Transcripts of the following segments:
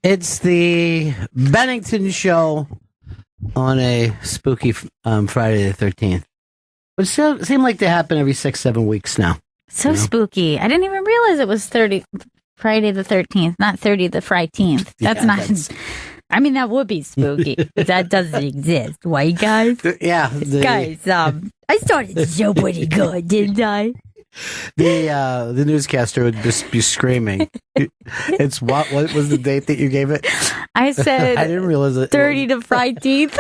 It's the Bennington show on a spooky Friday the 13th. But it seems like they happen every 6-7 weeks now. So spooky. I didn't even realize it was Friday the 13th, not 30 the Friday-teenth. I mean, that would be spooky, but that doesn't exist. Why, guys? Guys, I started the show pretty good, didn't I? The newscaster would just be screaming. It's what was the date that you gave it? I said I didn't realize it. 30 to Friday-teenth.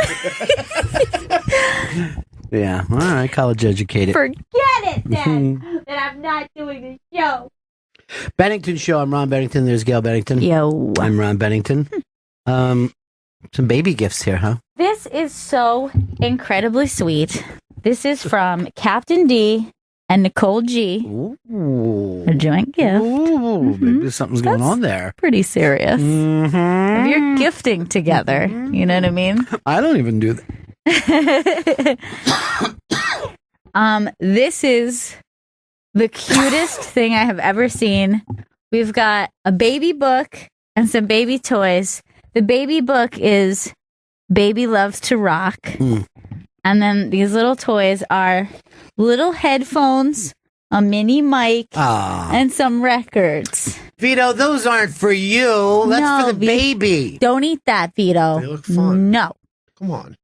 Yeah, all right, college educated. Forget it then, that I'm not doing the show. Bennington show. I'm Ron Bennington. There's Gail Bennington. Yo. I'm Ron Bennington. Some baby gifts here, huh? This is so incredibly sweet. This is from Captain D and Nicole G. Ooh. A joint gift. Ooh, maybe something's going on there. Pretty serious. If you're gifting together, you know what I mean? I don't even do that. This is the cutest thing I have ever seen. We've got a baby book and some baby toys. The baby book is Baby Loves to Rock. And then these little toys are little headphones, a mini mic, and some records. Vito, those aren't for you. That's for the baby. Don't eat that, Vito. They look fun. No. Come on.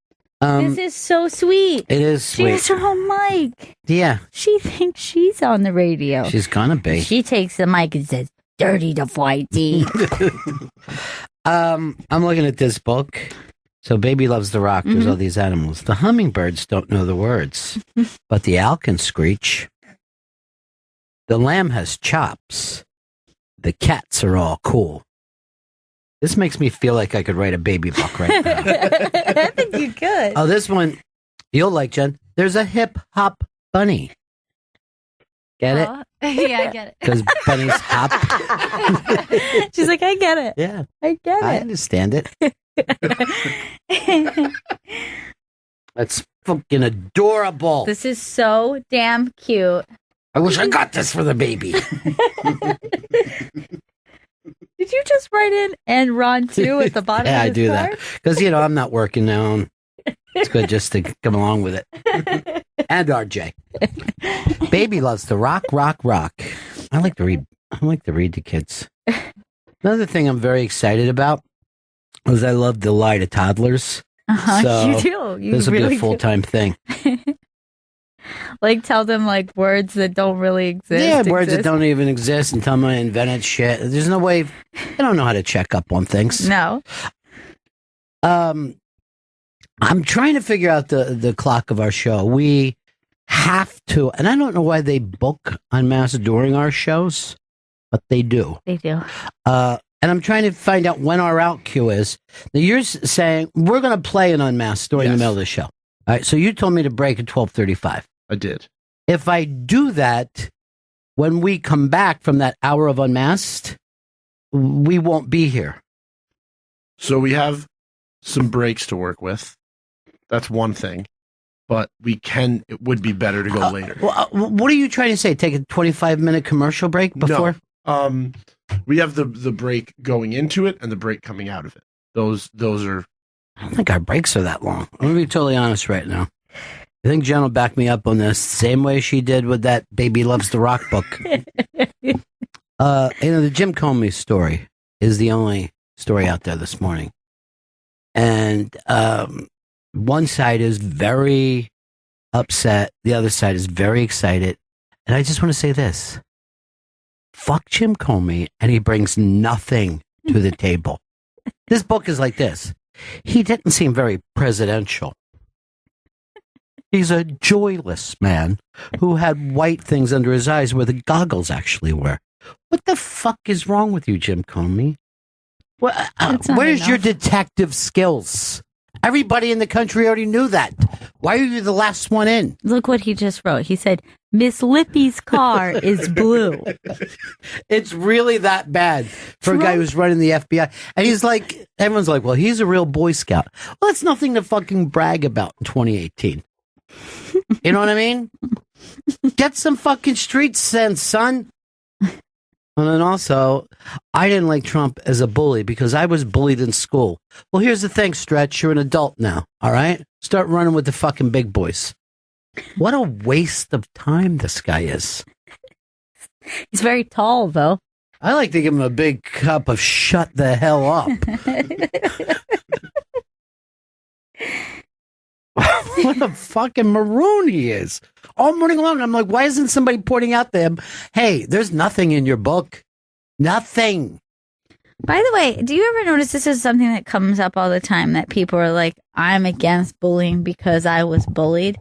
This is so sweet. It is sweet. She has her own mic. Yeah. She thinks she's on the radio. She's gonna be. She takes the mic and says, "Dirty to Whitey." I'm looking at this book. So Baby Loves the Rock. There's all these animals. The hummingbirds don't know the words, but the owl can screech. The lamb has chops. The cats are all cool. This makes me feel like I could write a baby book right now. I think you could. Oh, this one you'll like, Jen. There's a hip hop bunny. Get it? Yeah, I get it. Because bunnies hop. She's like, I get it. Yeah. I get I it. understand it. That's fucking adorable. This is so damn cute. I wish I got this for the baby. Did you just write in and Ron too at the bottom Yeah, of I his do card? that. Because, I'm not working now. It's good just to come along with it. And RJ. Baby loves to rock, rock, rock. I like to read to kids. Another thing I'm very excited about is I love to lie to toddlers. So you do. You this will really be a full-time thing. Like tell them like words that don't really exist. Yeah, words that don't even exist and tell them I invented shit. There's no way. They don't know how to check up on things. No. I'm trying to figure out the clock of our show. We have to, and I don't know why they book en masse during our shows, but they do. They do. And I'm trying to find out when our out cue is. Now you're saying we're going to play an en masse during the middle of the show. All right. So you told me to break at 12:35. I did. If I do that, when we come back from that hour of unmasked, we won't be here. So we have some breaks to work with. That's one thing. But it would be better to go later. What are you trying to say? Take a 25-minute commercial break before? No. We have the break going into it and the break coming out of it. Those are... I don't think our breaks are that long. I'm going to be totally honest right now. I think Jen will back me up on this, same way she did with that Baby Loves the Rock book. The Jim Comey story is the only story out there this morning. And one side is very upset. The other side is very excited. And I just want to say this. Fuck Jim Comey, and he brings nothing to the table. This book is like this. He didn't seem very presidential. He's a joyless man who had white things under his eyes where the goggles actually were. What the fuck is wrong with you, Jim Comey? Where's your detective skills? Everybody in the country already knew that. Why are you the last one in? Look what he just wrote. He said, Miss Lippy's car is blue. It's really that bad for a guy who's running the FBI. And he's like, everyone's like, well, he's a real Boy Scout. Well, that's nothing to fucking brag about in 2018. You know what I mean? Get some fucking street sense, son. And then also, I didn't like Trump as a bully because I was bullied in school. Well, here's the thing, Stretch. You're an adult now, all right? Start running with the fucking big boys. What a waste of time this guy is. He's very tall, though. I like to give him a big cup of shut the hell up. What a fucking maroon he is. All morning long, I'm like, why isn't somebody pointing out to him, hey, there's nothing in your book. Nothing. By the way, do you ever notice this is something that comes up all the time, that people are like, I'm against bullying because I was bullied?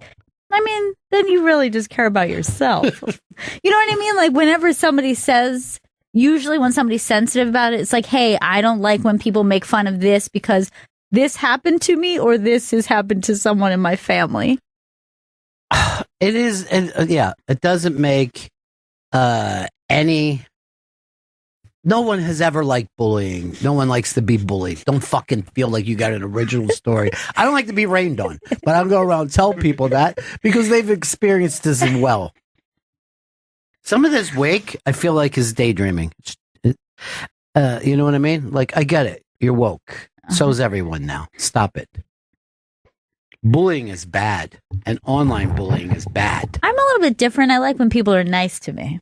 I mean, then you really just care about yourself. You know what I mean? Like, whenever somebody says, usually when somebody's sensitive about it, it's like, hey, I don't like when people make fun of this because this happened to me or this has happened to someone in my family. It is, yeah, it doesn't make any... No one has ever liked bullying. No one likes to be bullied. Don't fucking feel like you got an original story. I don't like to be rained on, but I'll go around and tell people that because they've experienced this as well. Some of this wake, I feel like, is daydreaming. You know what I mean? Like, I get it. You're woke. So's everyone now. Stop it. Bullying is bad, and online bullying is bad. I'm a little bit different. I like when people are nice to me.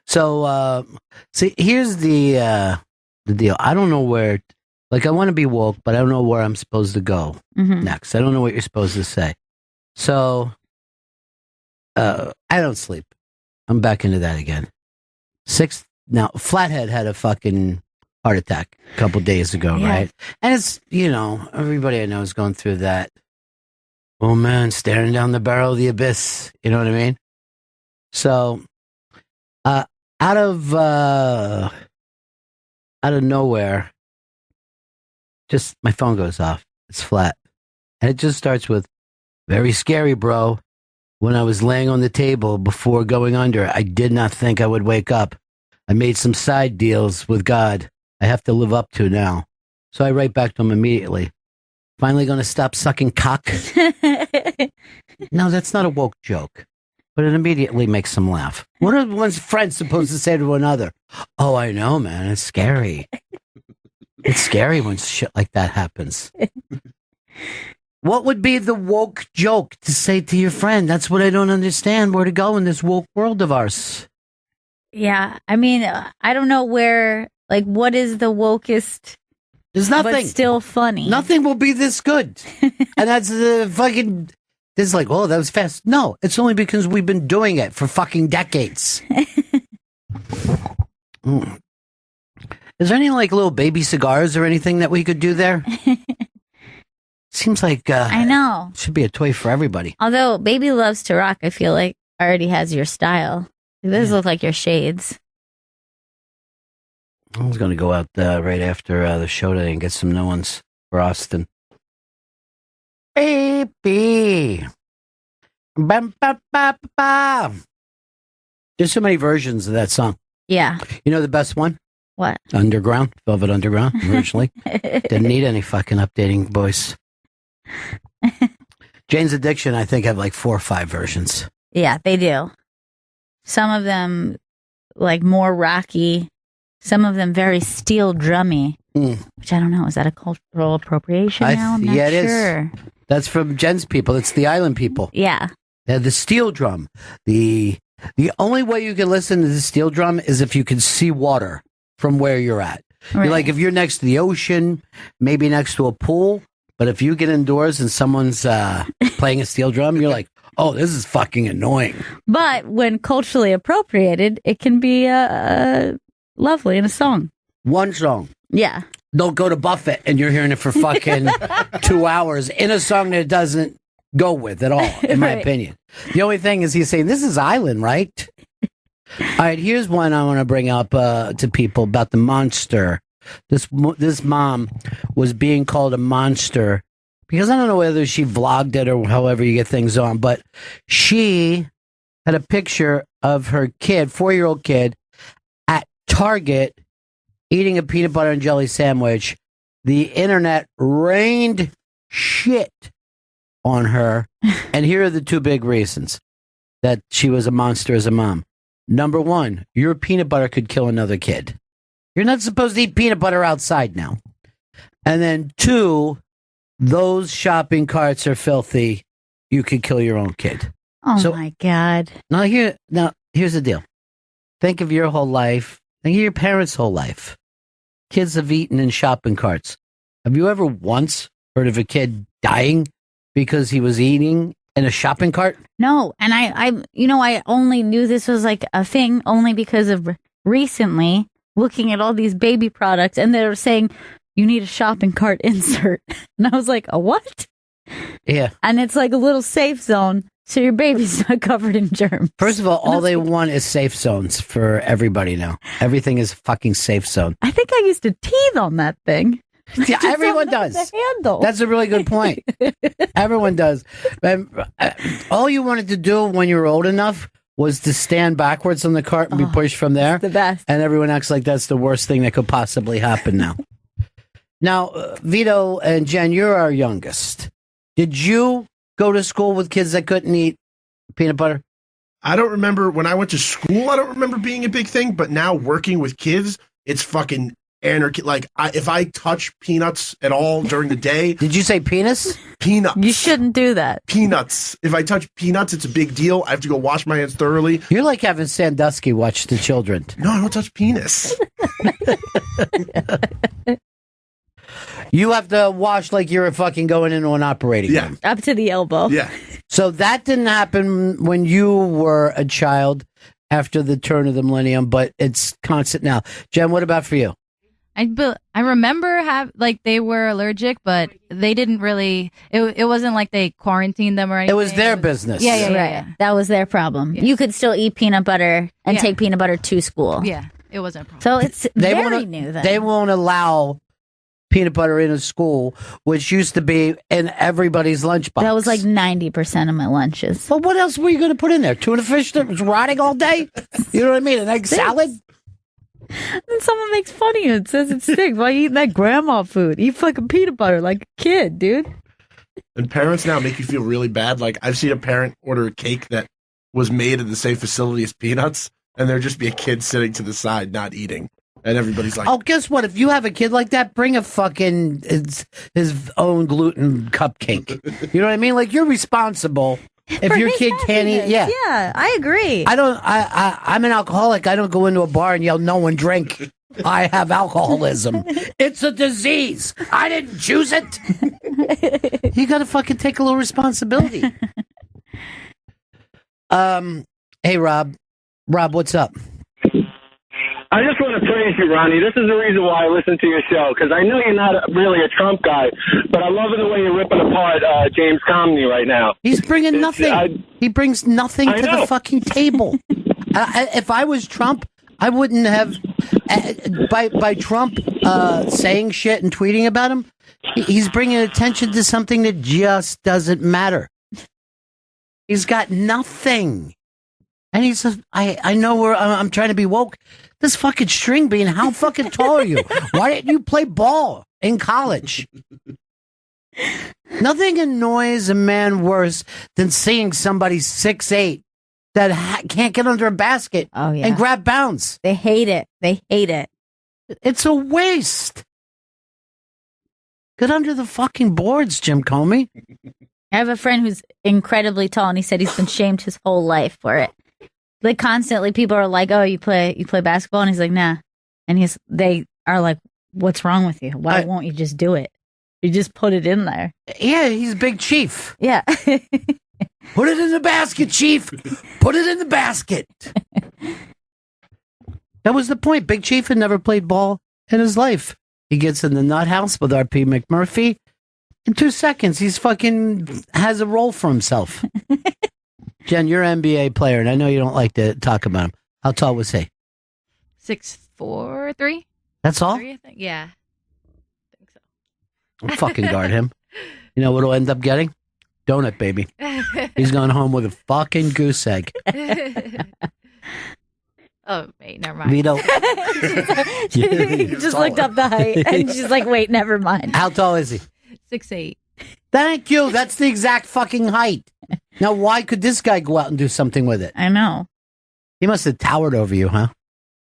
So, see, here's the deal. I don't know where, like, I want to be woke, but I don't know where I'm supposed to go next. I don't know what you're supposed to say. So, I don't sleep. I'm back into that again. Now, Flathead had a fucking heart attack a couple days ago, right? And it's, everybody I know is going through that. Oh, man, staring down the barrel of the abyss. You know what I mean? So, out of nowhere, just my phone goes off. It's flat. And it just starts with, very scary, bro. When I was laying on the table before going under, I did not think I would wake up. I made some side deals with God I have to live up to now. So I write back to him immediately. Finally going to stop sucking cock? No, that's not a woke joke. But it immediately makes them laugh. What are one's friends supposed to say to another? Oh, I know, man. It's scary. It's scary when shit like that happens. What would be the woke joke to say to your friend? That's what I don't understand. Where to go in this woke world of ours? Yeah. I mean, I don't know where, like, what is the wokest? There's nothing. But still funny. Nothing will be this good. And that's the fucking... It's like, oh, that was fast. No, it's only because we've been doing it for fucking decades. Is there any like little baby cigars or anything that we could do there? Seems like I know. Should be a toy for everybody. Although Baby Loves to Rock, I feel like already has your style. Those look like your shades. I was going to go out right after the show today and get some new ones for Austin. Baby. Bam, ba, ba, ba. There's so many versions of that song. Yeah. You know the best one? What? Underground. Velvet Underground, originally. Didn't need any fucking updating, boys. Jane's Addiction, I think, have like 4 or 5 versions. Yeah, they do. Some of them, like, more rocky. Some of them very steel drummy. Which I don't know. Is that a cultural appropriation now? I'm not yeah, it sure. is. That's from Jen's people. It's the island people. Yeah. The steel drum. The only way you can listen to the steel drum is if you can see water from where you're at. Right. Like if you're next to the ocean, maybe next to a pool. But if you get indoors and someone's playing a steel drum, you're like, oh, this is fucking annoying. But when culturally appropriated, it can be lovely in a song. One song. Yeah. Don't go to Buffett and you're hearing it for fucking 2 hours in a song that it doesn't go with at all, in my opinion. The only thing is he's saying, this is Island, right? All right, here's one I want to bring up to people about the monster. This mom was being called a monster because I don't know whether she vlogged it or however you get things on, but she had a picture of her kid, 4-year-old kid, at Target eating a peanut butter and jelly sandwich. The internet rained shit on her. And here are the 2 big reasons that she was a monster as a mom. Number one, your peanut butter could kill another kid. You're not supposed to eat peanut butter outside now. And then two, those shopping carts are filthy. You could kill your own kid. Oh my God. Now here's the deal. Think of your whole life. Think of your parents' whole life. Kids have eaten in shopping carts. Have you ever once heard of a kid dying because he was eating in a shopping cart? No. And I only knew this was like a thing only because of recently looking at all these baby products and they were saying you need a shopping cart insert. And I was like, a what? Yeah. And it's like a little safe zone so your baby's not covered in germs. First of all they want is safe zones for everybody now. Everything is fucking safe zone. I think I used to teeth on that thing. Yeah, everyone does. The handle. That's a really good point. Everyone does. All you wanted to do when you were old enough was to stand backwards on the cart and be pushed from there. The best. And everyone acts like that's the worst thing that could possibly happen now. Now, Vito and Jen, you're our youngest. Did you go to school with kids that couldn't eat peanut butter? I don't remember when I went to school. I don't remember being a big thing, but now working with kids, it's fucking anarchy. Like, if I touch peanuts at all during the day. Did you say penis? Peanuts. You shouldn't do that. Peanuts. If I touch peanuts, it's a big deal. I have to go wash my hands thoroughly. You're like having Sandusky watch the children. No, I don't touch penis. You have to wash like you're fucking going into an operating room. Up to the elbow. Yeah. So that didn't happen when you were a child after the turn of the millennium, but it's constant now. Jen, what about for you? I remember they were allergic, but they didn't really. It wasn't like they quarantined them or anything. It was their business. Yeah. That was their problem. Yeah. You could still eat peanut butter and take peanut butter to school. Yeah, it wasn't a problem. So it's very new then. They won't allow peanut butter in a school, which used to be in everybody's lunchbox. That was like 90% of my lunches. Well, what else were you going to put in there? Tuna fish that was rotting all day? You know what I mean? An egg salad? Then someone makes fun of you and says it stinks. Why are you eating that grandma food? Eat fucking peanut butter like a kid, dude. And parents now make you feel really bad. Like, I've seen a parent order a cake that was made in the same facility as peanuts, and there'd just be a kid sitting to the side not eating. And everybody's like, oh, guess what? If you have a kid like that, bring a fucking his own gluten cupcake. You know what I mean? Like, you're responsible. If your kid can't eat, Yeah, I agree. I'm an alcoholic. I don't go into a bar and yell, no one drink. I have alcoholism. It's a disease. I didn't choose it. You got to fucking take a little responsibility. Hey, Rob. Rob, what's up? I just want to praise you, Ronnie. This is the reason why I listen to your show, because I know you're not really a Trump guy, but I'm loving the way you're ripping apart James Comey right now. He's bringing nothing. He brings nothing to the fucking table. If I was Trump, I wouldn't have. By Trump saying shit and tweeting about him, he's bringing attention to something that just doesn't matter. He's got nothing. And he says, I know I'm trying to be woke. This fucking string bean, how fucking tall are you? Why didn't you play ball in college? Nothing annoys a man worse than seeing somebody 6'8" that can't get under a basket and grab bounds. They hate it. It's a waste. Get under the fucking boards, Jim Comey. I have a friend who's incredibly tall, and he said he's been shamed his whole life for it. Like, constantly people are like, oh, you play basketball? And he's like, nah. And they are like, what's wrong with you? Why won't you just do it? You just put it in there. Yeah, he's Big Chief. Yeah. Put it in the basket, Chief. Put it in the basket. That was the point. Big Chief had never played ball in his life. He gets in the nut house with R.P. McMurphy. In 2 seconds, he's fucking has a role for himself. Jen, you're an NBA player, and I know you don't like to talk about him. How tall was he? 6'4", 3". That's all? 3, I think. Yeah, I think so. I'll fucking guard him. You know what he'll end up getting? Donut, baby. He's going home with a fucking goose egg. Oh, wait, never mind. Vito. She just looked up the height, and she's like, wait, never mind. How tall is he? 6'8". Thank you. That's the exact fucking height. Now, why could this guy go out and do something with it? I know. He must have towered over you, huh?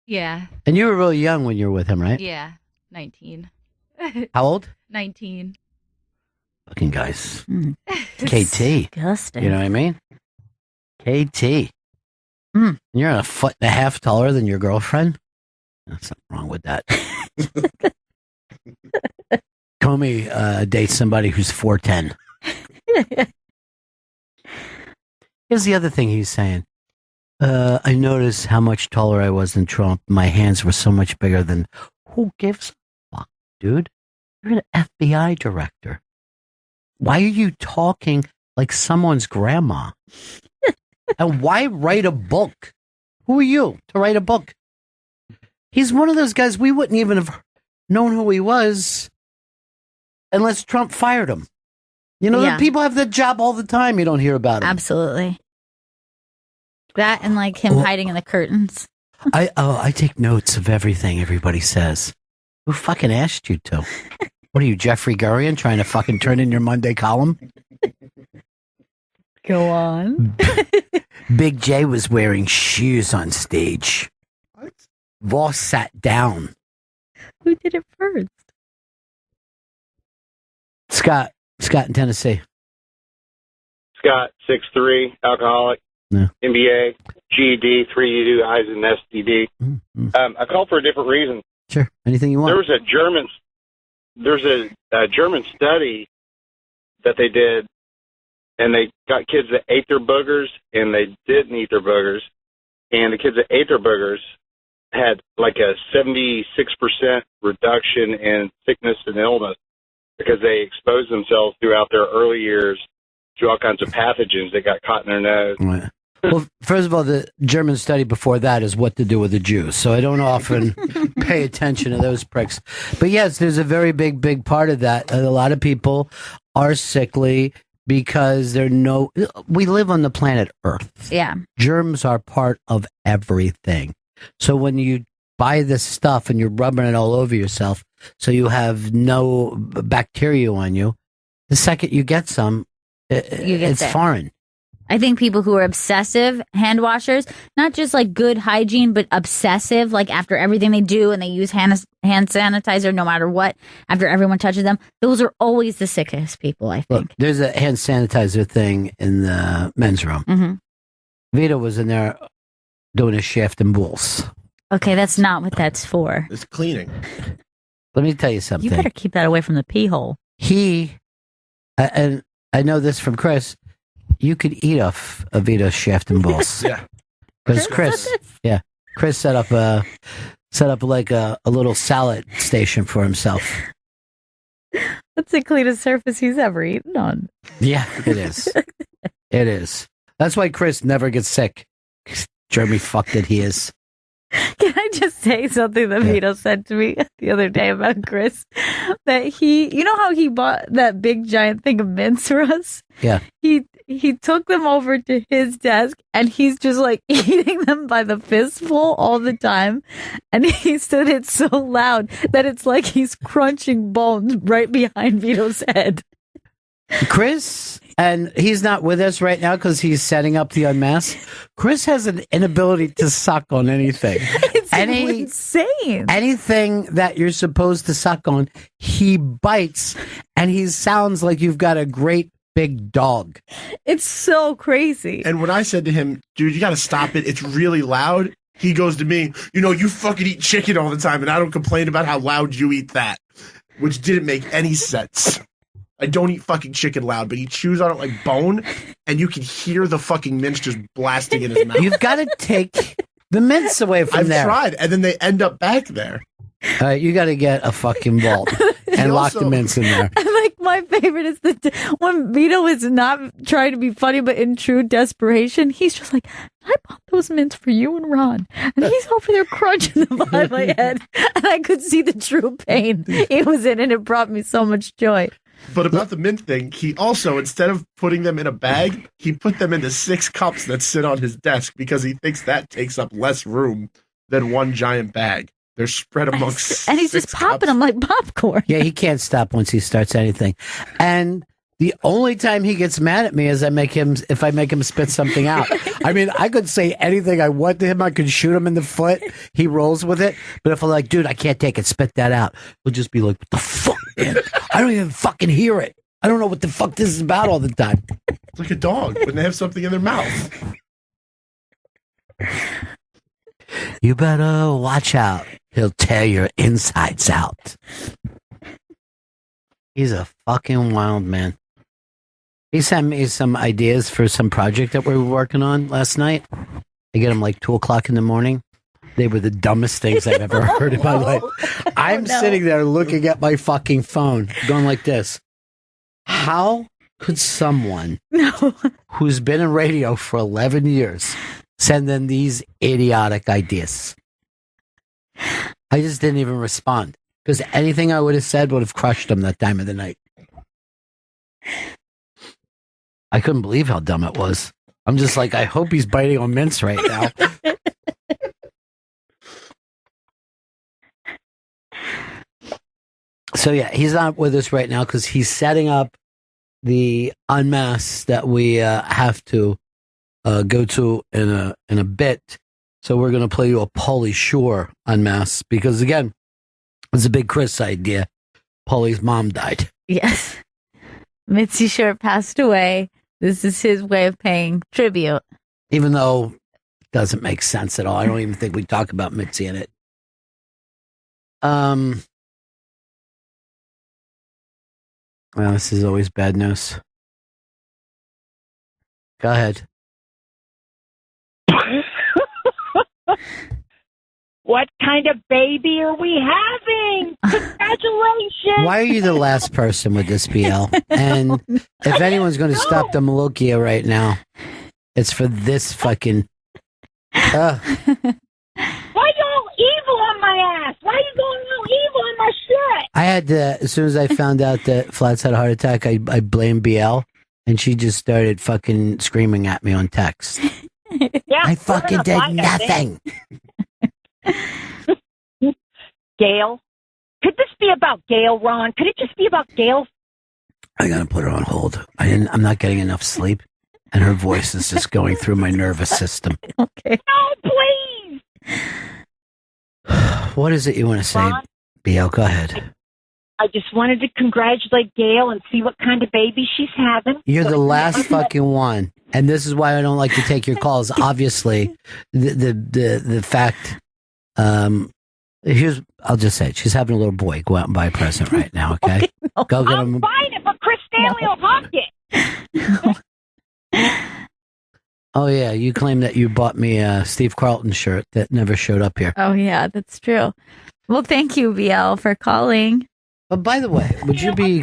Yeah. And you were really young when you were with him, right? Yeah. 19. How old? 19. Fucking guys. KT. Disgusting. You know what I mean? KT. You're a 1.5 feet taller than your girlfriend? There's something wrong with that. Comey dates somebody who's 4'10". Here's the other thing he's saying. I noticed how much taller I was than Trump. My hands were so much bigger than... Who gives a fuck, dude? You're an FBI director. Why are you talking like someone's grandma? And why write a book? Who are you to write a book? He's one of those guys we wouldn't even have known who he was unless Trump fired him. You know, Yeah. people have that job all the time. You don't hear about him. Absolutely. That and like him hiding in the curtains. I take notes of everything everybody says. Who fucking asked you to? What are you, Jeffrey Gurian, trying to fucking turn in your Monday column? Go on. Big J was wearing shoes on stage. What? Voss sat down. Who did it first? Scott in Tennessee. Scott, 6'3", alcoholic, Yeah. MBA, GED, 3 UIs and STD. Mm-hmm. I called for a different reason. Sure, anything you want. There's a German study that they did, and they got kids that ate their boogers and they didn't eat their boogers, and the kids that ate their boogers had like a 76% reduction in sickness and illness because they exposed themselves throughout their early years to all kinds of pathogens that got caught in their nose. Right. Well, first of all, the German study before that is what to do with the Jews. So I don't often pay attention to those pricks. But yes, there's a very big part of that. A lot of people are sickly because we live on the planet Earth. Yeah. Germs are part of everything. So when you buy this stuff and you're rubbing it all over yourself, so you have no bacteria on you, the second you get some, it's sick. foreign. I think people who are obsessive hand washers, not just like good hygiene, but obsessive, like after everything they do and they use hand sanitizer no matter what, after everyone touches them, those are always the sickest people, I think. Look, there's a hand sanitizer thing in the men's room. Mm-hmm. Vito was in there doing his shaft and bulls. Okay, that's not what that's for. It's cleaning. Let me tell you something. You better keep that away from the pee hole. And I know this from Chris, you could eat off a Vito's shaft and balls. Yeah. Because Chris set up like a little salad station for himself. That's the cleanest surface he's ever eaten on. Yeah, it is. It is. That's why Chris never gets sick. Jeremy fuck that he is. Can I just say something that Vito said to me the other day about Chris? That you know how he bought that big giant thing of mints for us? Yeah. He took them over to his desk and he's just like eating them by the fistful all the time. And he said it's so loud that it's like he's crunching bones right behind Vito's head. Chris, and he's not with us right now because he's setting up the unmask. Chris has an inability to suck on anything. It's insane. Anything that you're supposed to suck on, he bites, and he sounds like you've got a great big dog. It's so crazy. And when I said to him, dude, you got to stop it. It's really loud. He goes to me, you fucking eat chicken all the time, and I don't complain about how loud you eat that, which didn't make any sense. I don't eat fucking chicken loud, but he chews on it like bone, and you can hear the fucking mints just blasting in his mouth. You've got to take the mints away from there. I've tried, and then they end up back there. You got to get a fucking vault and lock the mints in there. And like my favorite is when Vito is not trying to be funny, but in true desperation, he's just like, I bought those mints for you and Ron. And he's over there crunching them behind my head. And I could see the true pain he was in, and it brought me so much joy. But about the mint thing, he also, instead of putting them in a bag, he put them into 6 cups that sit on his desk because he thinks that takes up less room than one giant bag. They're spread amongst and he's just popping them like popcorn. Yeah, he can't stop once he starts anything. And The only time he gets mad at me is if I make him spit something out. I mean, I could say anything I want to him. I could shoot him in the foot. He rolls with it. But if I'm like, dude, I can't take it, spit that out, he'll just be like, what the fuck, man? I don't even fucking hear it. I don't know what the fuck this is about all the time. It's like a dog when they have something in their mouth. You better watch out. He'll tear your insides out. He's a fucking wild man. He sent me some ideas for some project that we were working on last night. I get them like 2 o'clock in the morning. They were the dumbest things I've ever heard in my life. I'm sitting there looking at my fucking phone, going like this. How could someone who's been in radio for 11 years send in these idiotic ideas? I just didn't even respond because anything I would have said would have crushed him that time of the night. I couldn't believe how dumb it was. I'm just like, I hope he's biting on mints right now. So yeah, he's not with us right now because he's setting up the unmask that we have to go to in a bit. So we're going to play you a Pauly Shore unmask because again, it's a big Chris idea. Pauly's mom died. Yes. Mitzi Shore passed away. This is his way of paying tribute. Even though it doesn't make sense at all. I don't even think we talk about Mitzi in it. Well, this is always bad news. Go ahead. What kind of baby are we having? Congratulations! Why are you the last person with this, BL? And if anyone's going to stop the Malokia right now, it's for this fucking... Why you all evil on my ass? Why you going all evil on my shit? I had to, as soon as I found out that Flats had a heart attack, I blamed BL, and she just started fucking screaming at me on text. Yeah, I fucking did nothing. Gail? Could this be about Gail, Ron? Could it just be about Gail? I gotta put her on hold. I'm not getting enough sleep, and her voice is just going through my nervous system. Okay. No, please! What is it you want to say, Ron? BL? Go ahead. I just wanted to congratulate Gail and see what kind of baby she's having. You're the last fucking one, and this is why I don't like to take your calls. Obviously, the fact. I'll just say it. She's having a little boy. Go out and buy a present right now, okay? No. Go get I'll him. find it, but Chris Stanley will hawk it. Oh yeah, you claim that you bought me a Steve Carlton shirt that never showed up here. Oh, yeah, that's true. Well, thank you, BL, for calling. But by the way, would you be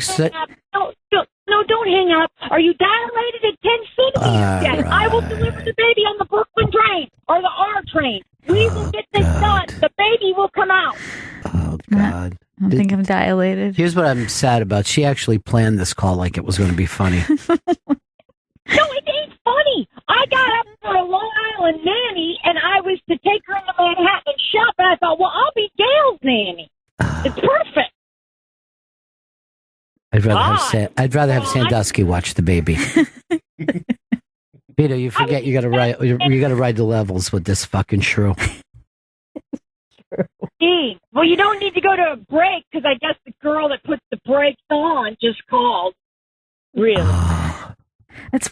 No, don't hang up. Are you dilated at 10 centimeters yet? Right. I will deliver the baby on the Brooklyn train or the R train. We will get this done. The baby will come out. Oh God! I don't think I'm dilated. Here's what I'm sad about. She actually planned this call like it was going to be funny. No, it ain't funny. I got up for a Long Island nanny, and I was to take her into Manhattan and shop, and I thought, well, I'll be Gail's nanny. It's perfect. I'd rather have Sandusky watch the baby. Peter, you forget you got to ride. You got to ride the levels with this fucking shrew. Steve, well, you don't need to go to a break because I guess the girl that puts the brakes on just called. Really? That's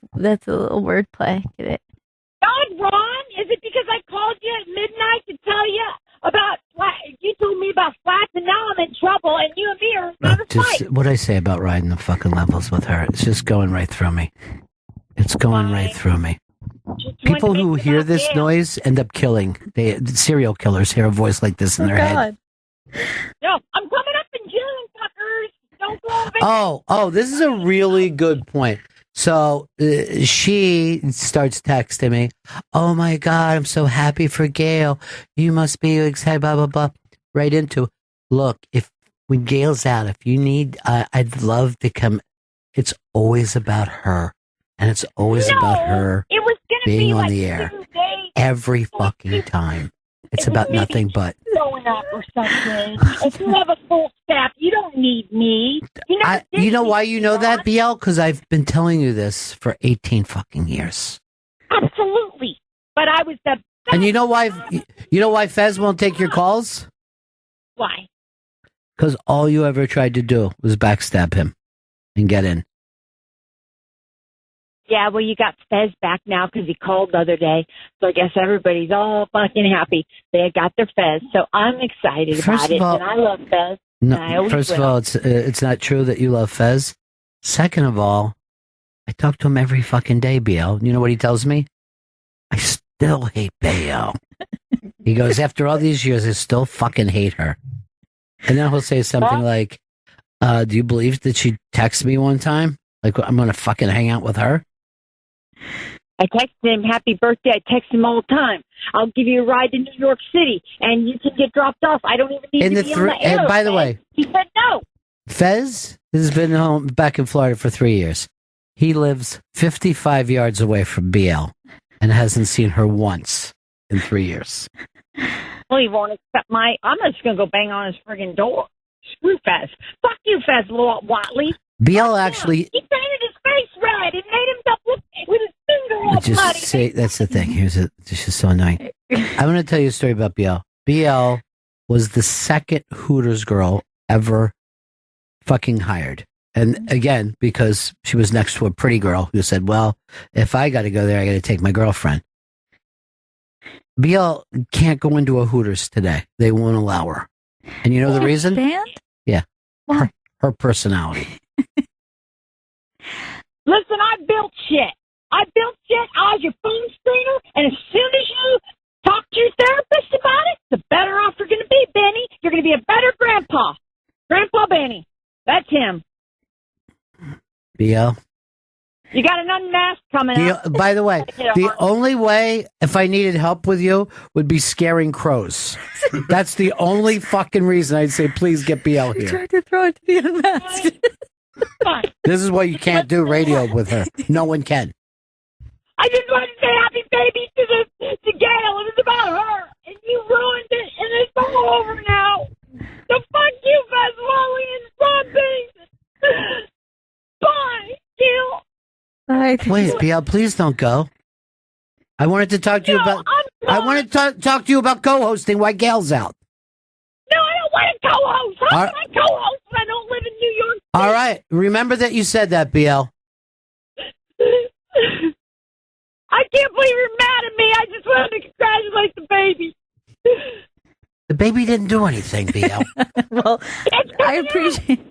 a little wordplay. Get it? God, Ron, is it because I called you at midnight to tell you about you told me about flats and now I'm in trouble and you and me are going to fight? What I say about riding the fucking levels with her, it's just going right through me. It's going right through me. People who hear this noise end up killing. Serial killers hear a voice like this in their head. No, I'm coming up in June, fuckers. Don't go over. Oh, this is a really good point. So she starts texting me, oh my God, I'm so happy for Gail. You must be excited, blah, blah, blah. Right into, look, when Gail's out, if you need, I'd love to come. It's always about her. And it's always about her being on the air every fucking time. It's about nothing but going up or something. If you have a full staff, you don't need me. You know You know why you know that, BL? Because I've been telling you this for 18 fucking years. Absolutely. But I was the best. And you know why? You know why Fez won't take your calls? Why? Because all you ever tried to do was backstab him and get in. Yeah, well, you got Fez back now because he called the other day. So I guess everybody's all fucking happy. They got their Fez. So I'm excited about it. And I love Fez. No, first of all, it's not true that you love Fez. Second of all, I talk to him every fucking day, BL. You know what he tells me? I still hate Bayo. He goes, after all these years, I still fucking hate her. And then he'll say something like, do you believe that she texted me one time? Like, I'm going to fucking hang out with her? I texted him, happy birthday. I text him all the time. I'll give you a ride to New York City, and you can get dropped off. I don't even need to be on the air. And by the way, he said no. Fez has been home back in Florida for 3 years. He lives 55 yards away from BL and hasn't seen her once in 3 years. Well, he won't accept my... I'm just going to go bang on his friggin' door. Screw Fez. Fuck you, Fez, Lord Watley. BL actually... He painted his face red and made himself look with his finger all bloody. Say, that's the thing. This is so annoying. I'm going to tell you a story about BL. BL was the second Hooters girl ever fucking hired. And again, because she was next to a pretty girl who said, well, if I got to go there, I got to take my girlfriend. BL can't go into a Hooters today. They won't allow her. And you know the reason? Banned? Yeah. Her personality. Listen, I built shit. I was your phone screener, and as soon as you talk to your therapist about it, the better off you're going to be, Benny. You're going to be a better grandpa. Grandpa Benny. That's him. BL? You got an unmasked coming up. By the way, the only way, if I needed help with you, would be scaring crows. That's the only fucking reason I'd say, please get BL here. You tried to throw it to the unmasked. Fine. This is why you can't do radio with her. No one can. I just wanted to say happy baby to Gail. It was about her, and you ruined it, and it's all over now. So fuck you, Fez Wally and Rob. Bye, Gail. Wait, BL, please don't go. I wanted to talk to you about. I wanted to talk to you about co-hosting while Gail's out. No, I don't want to co-host. How's my co-host when I don't live in New York City? All right, remember that you said that, BL. I can't believe you're mad at me. I just wanted to congratulate the baby. The baby didn't do anything, BL. Well, I appreciate.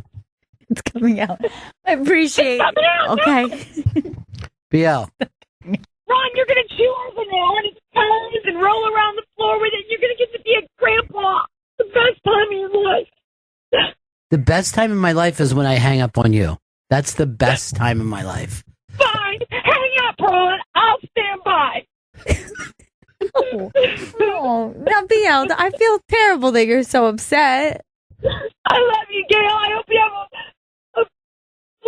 It's coming out. I appreciate. It's coming out. Okay. BL. Ron, you're going to chew over there on his toes and roll around the floor with it. You're going to get to be a grandpa. The best time of your life. The best time in my life is when I hang up on you. That's the best time in my life. Fine. Hang up, Ron. I'll stand by. Oh, now BL, I feel terrible that you're so upset. I love you, Gail. I hope you have a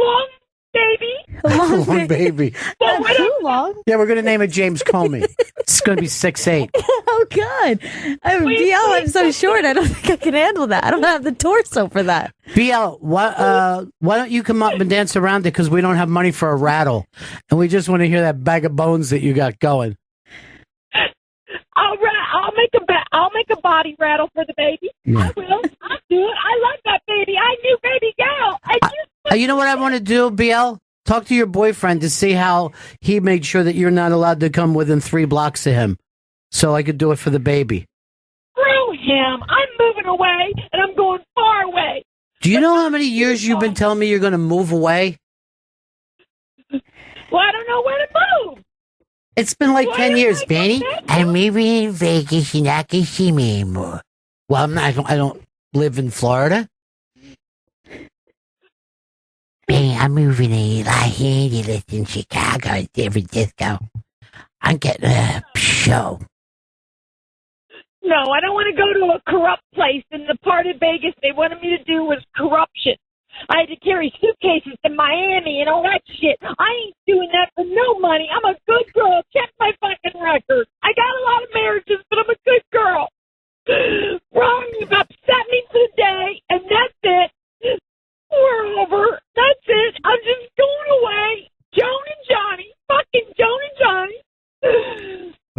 long baby. Long baby. Not too long. Yeah, we're going to name it James Comey. It's going to be 6'8". Oh, God. BL, I'm so short. I don't think I can handle that. I don't have the torso for that. BL, why don't you come up and dance around it? Because we don't have money for a rattle. And we just want to hear that bag of bones that you got going. I'll make a body rattle for the baby. Yeah. I will. I'll do it. I love that baby. I knew baby Gail. You know what I want to do, BL? Talk to your boyfriend to see how he made sure that you're not allowed to come within 3 blocks of him, so I could do it for the baby. Screw him. I'm moving away, and I'm going far away. Do you know how many years you've been telling me you're going to move away? Well, I don't know where to move. It's been like 10 years, Benny. I'm moving in Vegas. You're not going to see me anymore. Well, I'm not. I don't live in Florida. Benny, I'm moving to Los Angeles in Chicago, San Francisco. I'm getting a show. No, I don't want to go to a corrupt place. In the part of Vegas they wanted me to do was corruption. I had to carry suitcases to Miami and all that shit. I ain't doing that for no money. I'm a good girl. Check my fucking record. I got a lot of marriages, but I'm a good girl. Ron, you've upset me today, and that's it. We're over.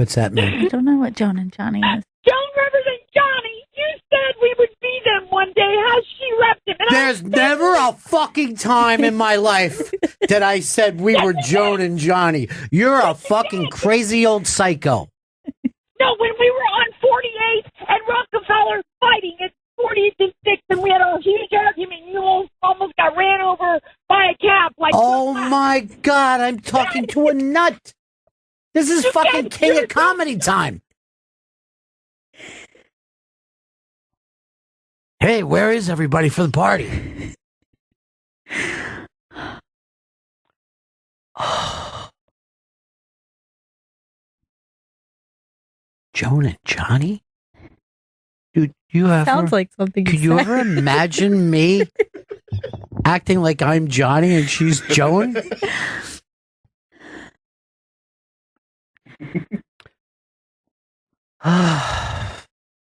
What's that mean? I don't know what Joan and Johnny is. Joan Rivers and Johnny, you said we would be them one day. How she left him. And There's never a fucking time in my life that I said we were Joan and Johnny. You're a fucking crazy old psycho. No, when we were on 48 and Rockefeller fighting at 48 and 6, and we had a huge argument, you almost got ran over by a cab. Like, Oh my God, I'm talking to a nut. This is fucking King of Comedy time. Hey, where is everybody for the party? Joan and Johnny? Dude, you ever... Sounds like something Could you ever imagine me acting like I'm Johnny and she's Joan?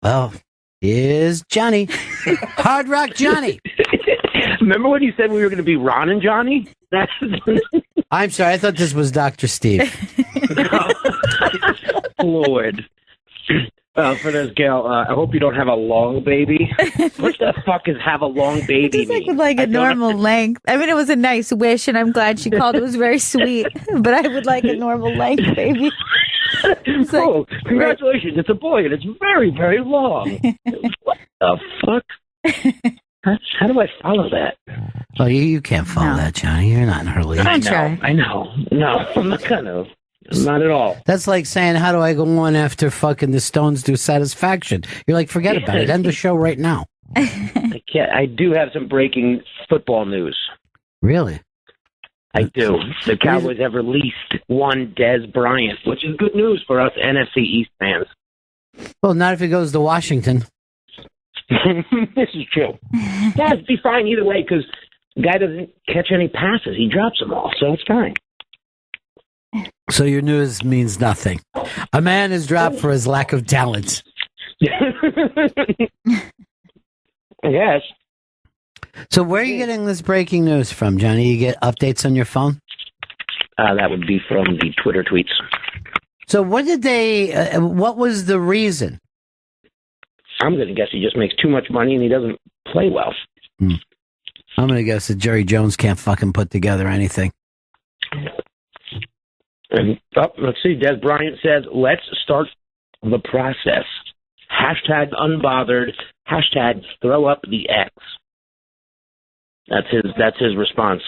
Well, here's Johnny. Hard Rock Johnny. Remember when you said we were going to be Ron and Johnny? I'm sorry, I thought this was Dr. Steve. Lord. For this, Gail, I hope you don't have a long baby. What the fuck is have a long baby Just like a normal length. I mean, it was a nice wish, and I'm glad she called. It was very sweet. But I would like a normal length baby. Oh, congratulations. It's a boy, and it's very, very long. What the fuck? How do I follow that? Oh, you can't follow that, Johnny. You're not in her league. I know. No, I'm not going to. Not at all. That's like saying, how do I go on after fucking the Stones do Satisfaction? You're like, forget about it. End the show right now. I can't. I do have some breaking football news. Really? I do. The Cowboys have released one Dez Bryant, which is good news for us NFC East fans. Well, not if it goes to Washington. This is true. Yeah, it'd be fine either way because the guy doesn't catch any passes. He drops them all, so it's fine. So your news means nothing. A man is dropped for his lack of talent. Yes. So where are you getting this breaking news from, Johnny? You get updates on your phone? That would be from the Twitter tweets. So what did they, what was the reason? I'm going to guess he just makes too much money and he doesn't play well. I'm going to guess that Jerry Jones can't fucking put together anything. And let's see. Dez Bryant says, let's start the process. Hashtag unbothered. Hashtag throw up the X. That's his response.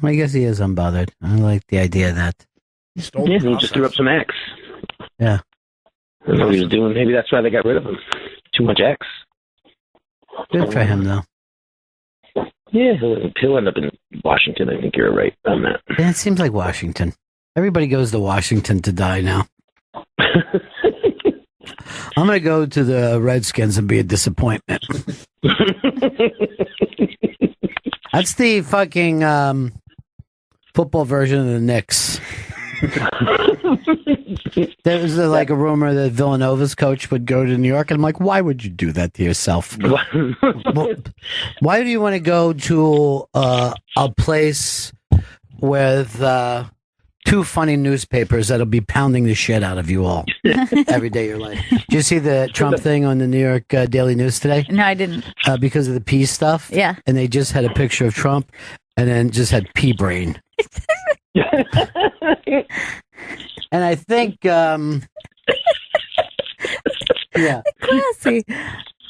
I guess he is unbothered. I like the idea of that. He just threw up some X. Yeah. I don't know what he was doing. Maybe that's why they got rid of him. Too much X. Good for him, though. Yeah, he'll end up in Washington. I think you're right on that. Yeah, it seems like Washington. Everybody goes to Washington to die now. I'm going to go to the Redskins and be a disappointment. That's the fucking football version of the Knicks. There was like a rumor that Villanova's coach would go to New York. And I'm like, why would you do that to yourself? Why do you want to go to a place with two funny newspapers that'll be pounding the shit out of you all every day of your life? Did you see the Trump thing on the New York Daily News today? No, I didn't. Because of the pee stuff? Yeah. And they just had a picture of Trump and then just had pee brain. And I think, yeah. Classy.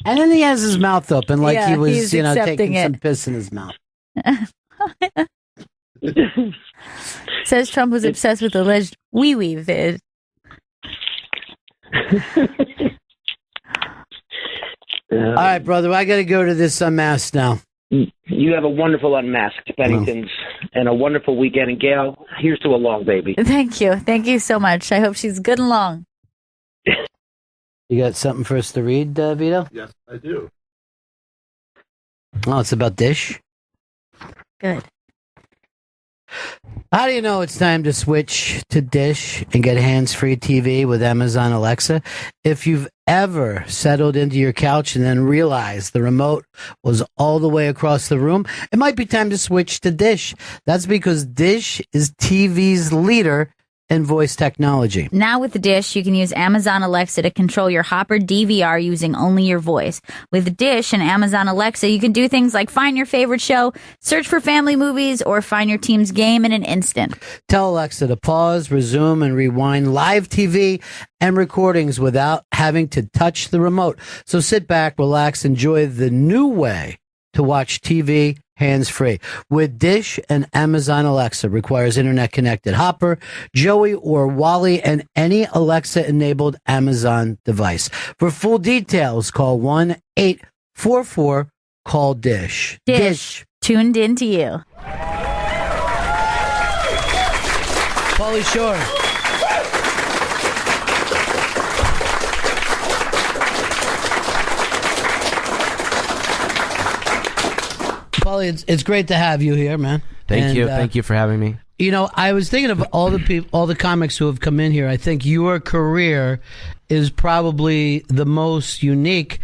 And then he has his mouth open like he was, taking accepting some piss in his mouth. Says Trump was obsessed with alleged wee-wee vid. All right, brother, I got to go to this unmasked now. You have a wonderful unmasked Benningtons and a wonderful weekend. And Gail, here's to a long baby. Thank you. Thank you so much. I hope she's good and long. You got something for us to read, Vito? Yes, I do. Oh, it's about Dish? Good. How do you know it's time to switch to Dish and get hands-free TV with Amazon Alexa? If you've ever settled into your couch and then realized the remote was all the way across the room, it might be time to switch to Dish. That's because Dish is TV's leader and voice technology. Now with the Dish, you can use Amazon Alexa to control your Hopper DVR using only your voice. With Dish and Amazon Alexa, you can do things like find your favorite show, search for family movies, or find your team's game in an instant. Tell Alexa to pause, resume, and rewind live TV and recordings without having to touch the remote. So sit back, relax, enjoy the new way to watch TV hands-free. With Dish and Amazon Alexa, requires internet-connected Hopper, Joey, or Wally, and any Alexa-enabled Amazon device. For full details, call 1-844-CALL-DISH. Dish. Tuned in to you. Pauly Shore. Pauly, it's great to have you here, man. Thank you. Thank you for having me. You know, I was thinking of all the people, all the comics who have come in here. I think your career is probably the most unique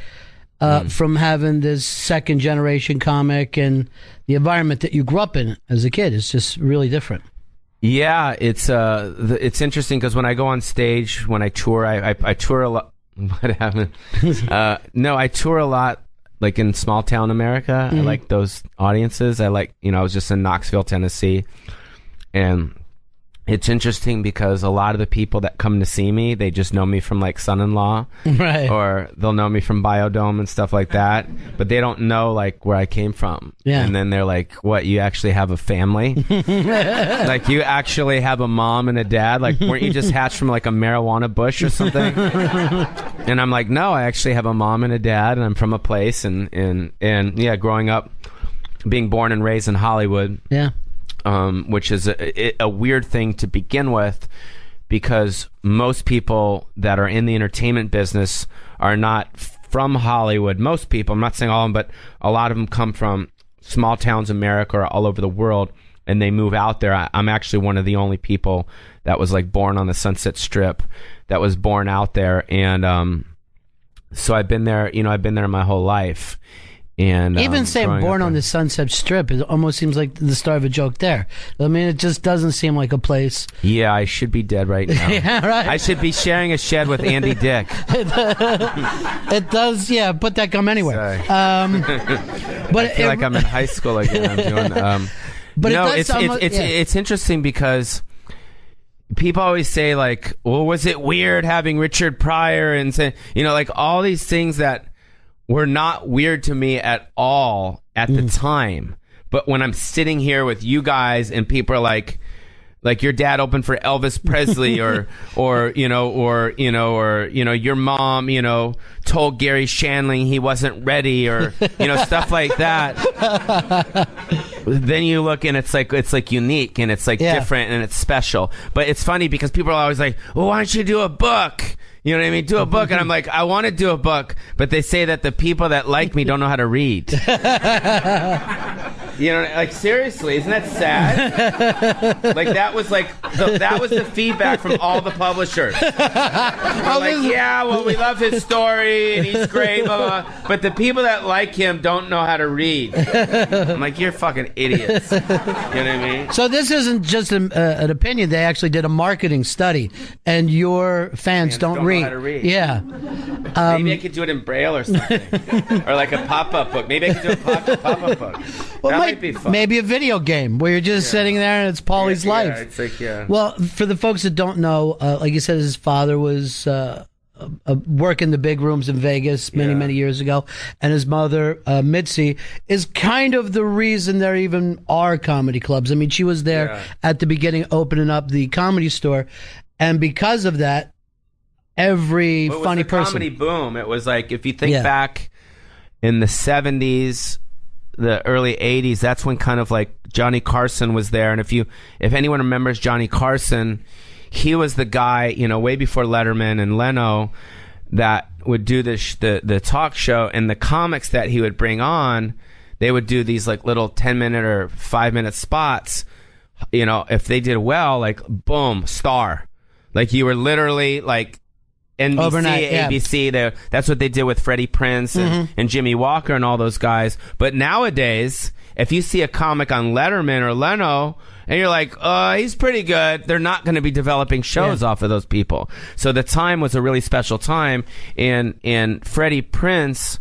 from having this second generation comic, and the environment that you grew up in as a kid is just really different. Yeah, it's interesting because when I go on stage, when I tour, I tour a lot. What happened? No, I tour a lot. Like in small town America, I like those audiences. I was just in Knoxville, Tennessee, and it's interesting because a lot of the people that come to see me, they just know me from like Son-in-Law, right? Or they'll know me from Biodome and stuff like that, but they don't know like where I came from. Yeah. And then they're like, "What? You actually have a family? Like you actually have a mom and a dad? Like weren't you just hatched from like a marijuana bush or something?" And I'm like, "No, I actually have a mom and a dad, and I'm from a place." And yeah, growing up, being born and raised in Hollywood. Yeah. Which is a weird thing to begin with, because most people that are in the entertainment business are not from Hollywood. Most people, I'm not saying all of them, but a lot of them come from small towns in America or all over the world, and they move out there. I'm actually one of the only people that was like born on the Sunset Strip, that was born out there. And so I've been there, I've been there my whole life. And even saying born on the Sunset Strip, it almost seems like the start of a joke there. I mean, it just doesn't seem like a place. Yeah, I should be dead right now. Yeah, right. I should be sharing a shed with Andy Dick. It does, yeah. Put that gum anywhere. But I feel like I'm in high school again. I'm doing. But no, it's interesting because people always say like, "Well, was it weird having Richard Pryor?" and say, like all these things that were not weird to me at all at the time. But when I'm sitting here with you guys and people are like your dad opened for Elvis Presley or your mom, told Gary Shandling he wasn't ready, or, stuff like that. Then you look and it's like unique and it's like different and it's special. But it's funny because people are always like, well, why don't you do a book? You know what I mean? Do a book. And I'm like, I want to do a book, but they say that the people that like me don't know how to read. Like seriously, isn't that sad? Like that was the feedback from all the publishers. They're like, yeah, well, we love his story and he's great, blah, blah, blah. But the people that like him don't know how to read. I'm like, you're fucking idiots. You know what I mean? So this isn't just an opinion. They actually did a marketing study, and your fans don't read. Know how to read. Yeah. Maybe I could do it in Braille or something, or like a pop-up book. Maybe I could do a pop-up book. Well, that might be fun. Maybe a video game where you're just sitting there and it's Paulie's life. Yeah, it's like, yeah. Well, for the folks that don't know, like you said, his father was working the big rooms in Vegas many years ago, and his mother, Mitzi, is kind of the reason there even are comedy clubs. I mean, she was there at the beginning, opening up the Comedy Store, and because of that, every funny person. Comedy boom. It was like, if you think back in the 70s, the early 80s, that's when kind of like Johnny Carson was there. And if anyone remembers Johnny Carson, he was the guy, way before Letterman and Leno, that would do the talk show, and the comics that he would bring on, they would do these like little 10-minute or 5-minute spots. If they did well, like boom, star. Like you were literally like NBC, overnight, ABC. That's what they did with Freddie Prinze and Jimmy Walker and all those guys. But nowadays, if you see a comic on Letterman or Leno, and you're like, he's pretty good, they're not going to be developing shows off of those people. So the time was a really special time, and Freddie Prinze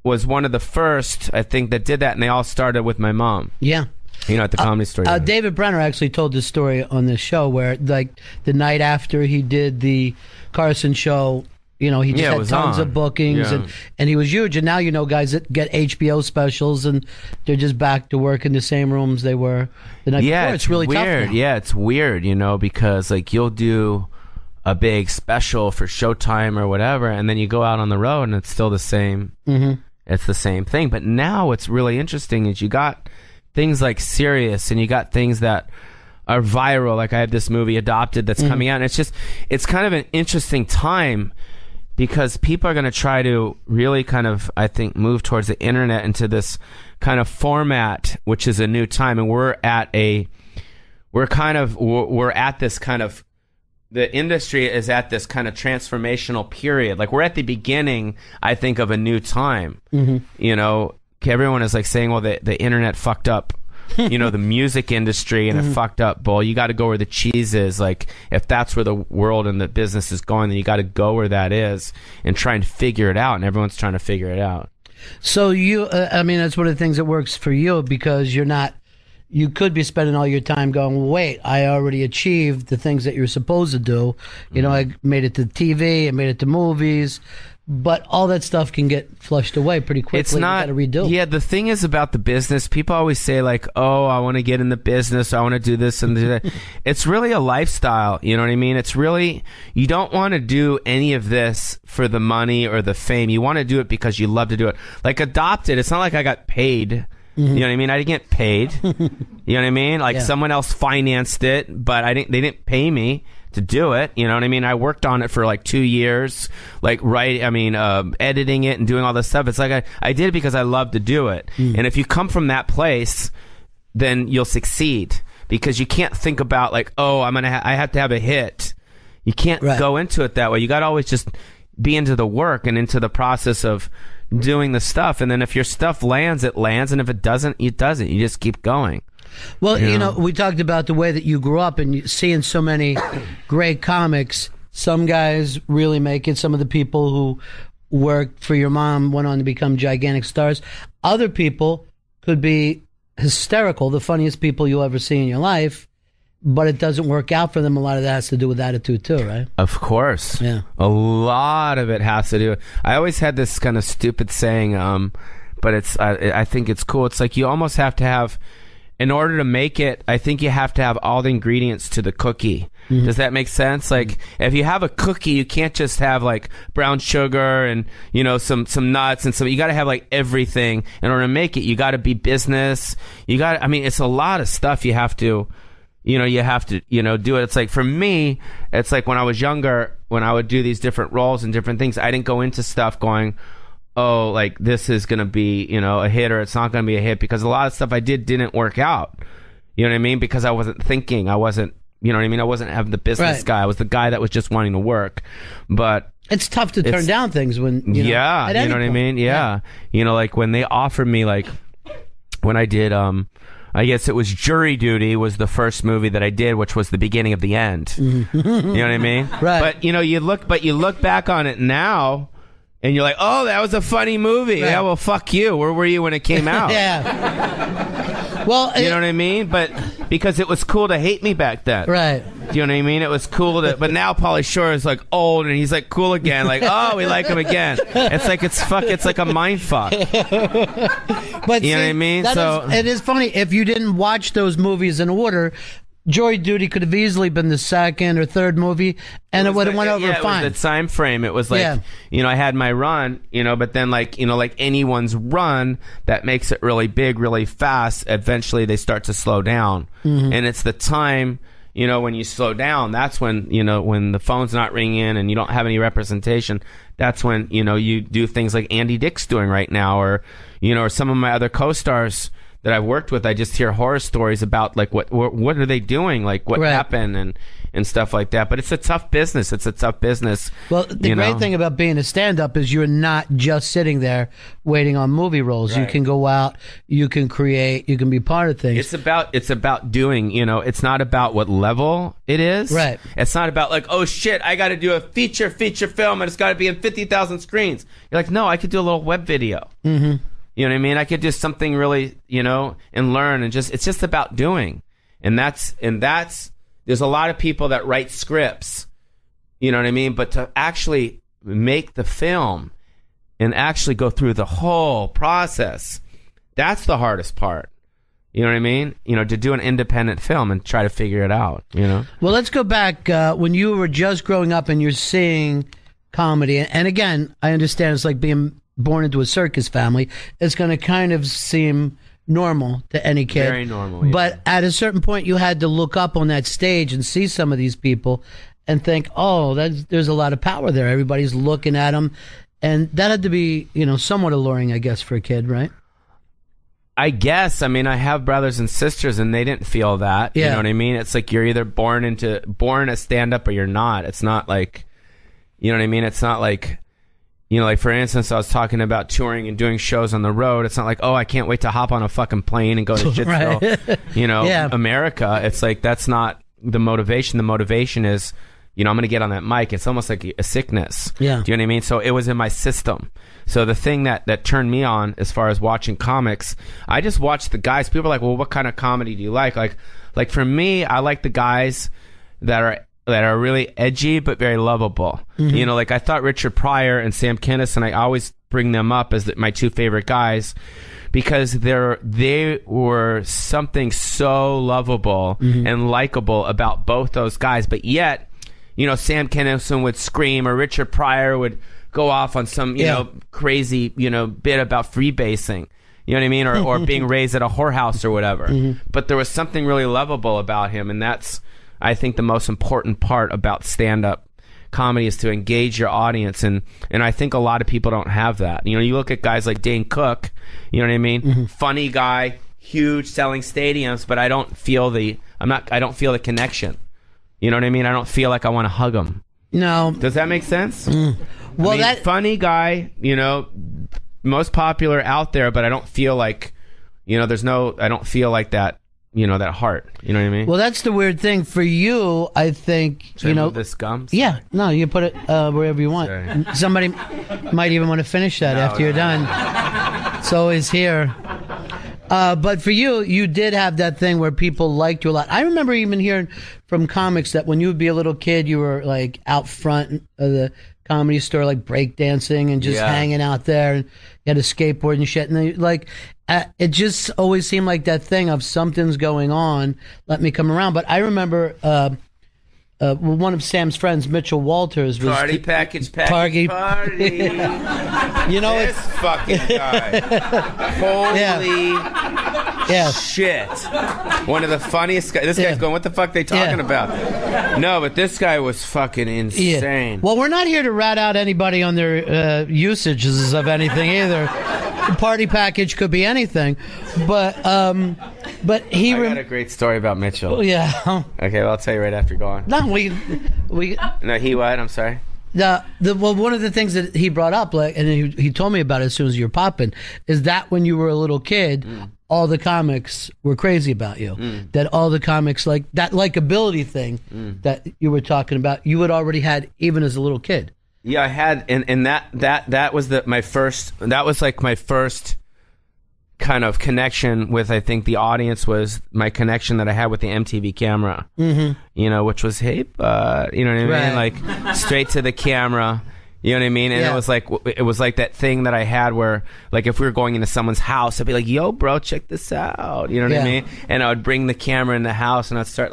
was one of the first, I think, that did that, and they all started with my mom. Yeah. At the Comedy Store. David Brenner actually told this story on this show where, like, the night after he did the Carson show, he just had tons of bookings, and he was huge. And now, guys that get HBO specials, and they're just back to work in the same rooms they were the night before. It's really weird. tough now. Yeah, it's weird, because, like, you'll do a big special for Showtime or whatever, and then you go out on the road, and it's still the same. Mm-hmm. It's the same thing. But now what's really interesting is you got things like Sirius, and you got things that are viral. Like I have this movie Adopted that's coming out, and it's kind of an interesting time because people are going to try to really kind of, I think, move towards the internet into this kind of format, which is a new time. And we're at this kind of, the industry is at this kind of transformational period. Like we're at the beginning, I think, of a new time. Everyone is like saying, well, the internet fucked up, the music industry, and it fucked up. Well, you got to go where the cheese is. Like, if that's where the world and the business is going, then you got to go where that is and try and figure it out. And everyone's trying to figure it out. So that's one of the things that works for you because you could be spending all your time going, wait, I already achieved the things that you're supposed to do. I made it to TV, I made it to movies. But all that stuff can get flushed away pretty quickly. It's not, you got to redo. Yeah, the thing is about the business, people always say like, oh, I want to get in the business, I want to do this and do that. It's really a lifestyle, you know what I mean? It's really, you don't want to do any of this for the money or the fame. You want to do it because you love to do it. Like Adopted, it's not like I got paid. You know what I mean? I didn't get paid. You know what I mean? Like someone else financed it, but they didn't pay me to do it. You know what I mean? I worked on it for like 2 years, editing it and doing all this stuff. It's like I did it because I love to do it. And if you come from that place, then you'll succeed because you can't think about like, oh, I have to have a hit. You can't go into it that way. You got to always just be into the work and into the process of doing the stuff. And then if your stuff lands, it lands. And if it doesn't, it doesn't. You just keep going. Well, we talked about the way that you grew up and seeing so many great comics. Some guys really make it. Some of the people who worked for your mom went on to become gigantic stars. Other people could be hysterical, the funniest people you'll ever see in your life, but it doesn't work out for them. A lot of that has to do with attitude too, right? Of course. Yeah. A lot of it has to do. I always had this kind of stupid saying, but I think it's cool. It's like you almost have to have, in order to make it, I think you have to have all the ingredients to the cookie. Does that make sense? Like, if you have a cookie, you can't just have like brown sugar and, some nuts and you got to have like everything in order to make it. You got to be business. It's a lot of stuff you have to, do it. It's like, for me, it's like when I was younger, when I would do these different roles and different things, I didn't go into stuff going, oh, like this is going to be, a hit or it's not going to be a hit, because a lot of stuff I did didn't work out. You know what I mean? Because I wasn't thinking. I wasn't, I wasn't having the business guy. I was the guy that was just wanting to work. But it's tough to turn down things when, you know what I mean? Yeah. Like when they offered me, like when I did, I guess it was Jury Duty was the first movie that I did, which was the beginning of the end. You know what I mean? Right. But, you look back on it now, and you're like, oh, that was a funny movie. Right. Yeah, well, fuck you. Where were you when it came out? Yeah. Well, you know what I mean? But because it was cool to hate me back then. Right. Do you know what I mean? It was cool to, but now Pauly Shore is like old and he's like cool again. Like, oh, we like him again. It's like, it's like a mind fuck. But you know what I mean? It is funny. If you didn't watch those movies in order, Jury Duty could have easily been the second or third movie, and it would have went over fine. It was the time frame. It was like, I had my run, but then like anyone's run that makes it really big, really fast, eventually they start to slow down. And it's the time, when you slow down, that's when, when the phone's not ringing and you don't have any representation, that's when, you do things like Andy Dick's doing right now, or, or some of my other co-stars that I've worked with, I just hear horror stories about like what are they doing, like what happened and stuff like that. But it's a tough business. Well, the great thing about being a stand-up is you're not just sitting there waiting on movie roles. You can go out, you can create, you can be part of things. It's about doing, it's not about what level it is. Right. It's not about like, oh shit, I got to do a feature film and it's got to be in 50,000 screens. You're like, no, I could do a little web video. Mm-hmm. You know what I mean? I could do something really, and learn, and it's just about doing. And that's there's a lot of people that write scripts, you know what I mean? But to actually make the film and actually go through the whole process, that's the hardest part. You know what I mean? To do an independent film and try to figure it out, Well, let's go back when you were just growing up and you're seeing comedy. And again, I understand it's like being born into a circus family. It's going to kind of seem normal to any kid. Very normal, yeah. But at a certain point, you had to look up on that stage and see some of these people and think, oh, there's a lot of power there. Everybody's looking at them. And that had to be, somewhat alluring, I guess, for a kid, right? I guess. I mean, I have brothers and sisters, and they didn't feel that. Yeah. You know what I mean? It's like you're either born a stand-up or you're not. It's not like, you know what I mean? It's not like, like for instance, I was talking about touring and doing shows on the road. It's not like, oh, I can't wait to hop on a fucking plane and go to shit show, America. It's like, that's not the motivation. The motivation is, I'm going to get on that mic. It's almost like a sickness. Yeah. Do you know what I mean? So it was in my system. So the thing that turned me on as far as watching comics, I just watched the guys. People are like, well, what kind of comedy do you like? Like for me, I like the guys that are really edgy but very lovable. Mm-hmm. Like I thought Richard Pryor and Sam Kinison, I always bring them up as my two favorite guys because they were something so lovable and likable about both those guys. But yet, Sam Kinison would scream or Richard Pryor would go off on some, crazy, bit about freebasing. You know what I mean? Or being raised at a whorehouse or whatever. Mm-hmm. But there was something really lovable about him, and that's, I think, the most important part about stand-up comedy is to engage your audience, and I think a lot of people don't have that. You look at guys like Dane Cook, you know what I mean? Mm-hmm. Funny guy, huge, selling stadiums, but I don't feel the connection. You know what I mean? I don't feel like I want to hug him. No. Does that make sense? Well, funny guy, most popular out there, but I don't feel like, I don't feel like that. That heart. You know what I mean? Well, that's the weird thing for you. I think Should I move this gum. Yeah, no, you put it wherever you want. Sorry. Somebody might even want to finish that after you're done. It's always here. But for you did have that thing where people liked you a lot. I remember even hearing from comics that when you would be a little kid, you were like out front of the comedy store, like breakdancing and just hanging out there, and you had a skateboard and shit. And they, it just always seemed like that thing of something's going on. Let me come around. But I remember one of Sam's friends, Mitchell Walters, was party. This fucking guy. Holy shit! One of the funniest guys. This guy's going, what the fuck they talking about? No, but this guy was fucking insane. Well, we're not here to rat out anybody on their usages of anything either. The party package could be anything, but he. I got a great story about Mitchell. Yeah. Okay, well, I'll tell you right after you're going. No, we. No, he what? I'm sorry. Well, one of the things that he brought up, and he told me about it as soon as you were popping, is that when you were a little kid, all the comics were crazy about you. That all the comics, like that likability thing that you were talking about, you had already had even as a little kid. Yeah, I had, and that was my first kind of connection with, I think the audience was my connection that I had with the MTV camera, which was, hey, you know what I mean? Right. Like straight to the camera, you know what I mean? And it was like that thing that I had where, like, if we were going into someone's house, I'd be like, yo, bro, check this out. You know what I mean? And I would bring the camera in the house and I'd start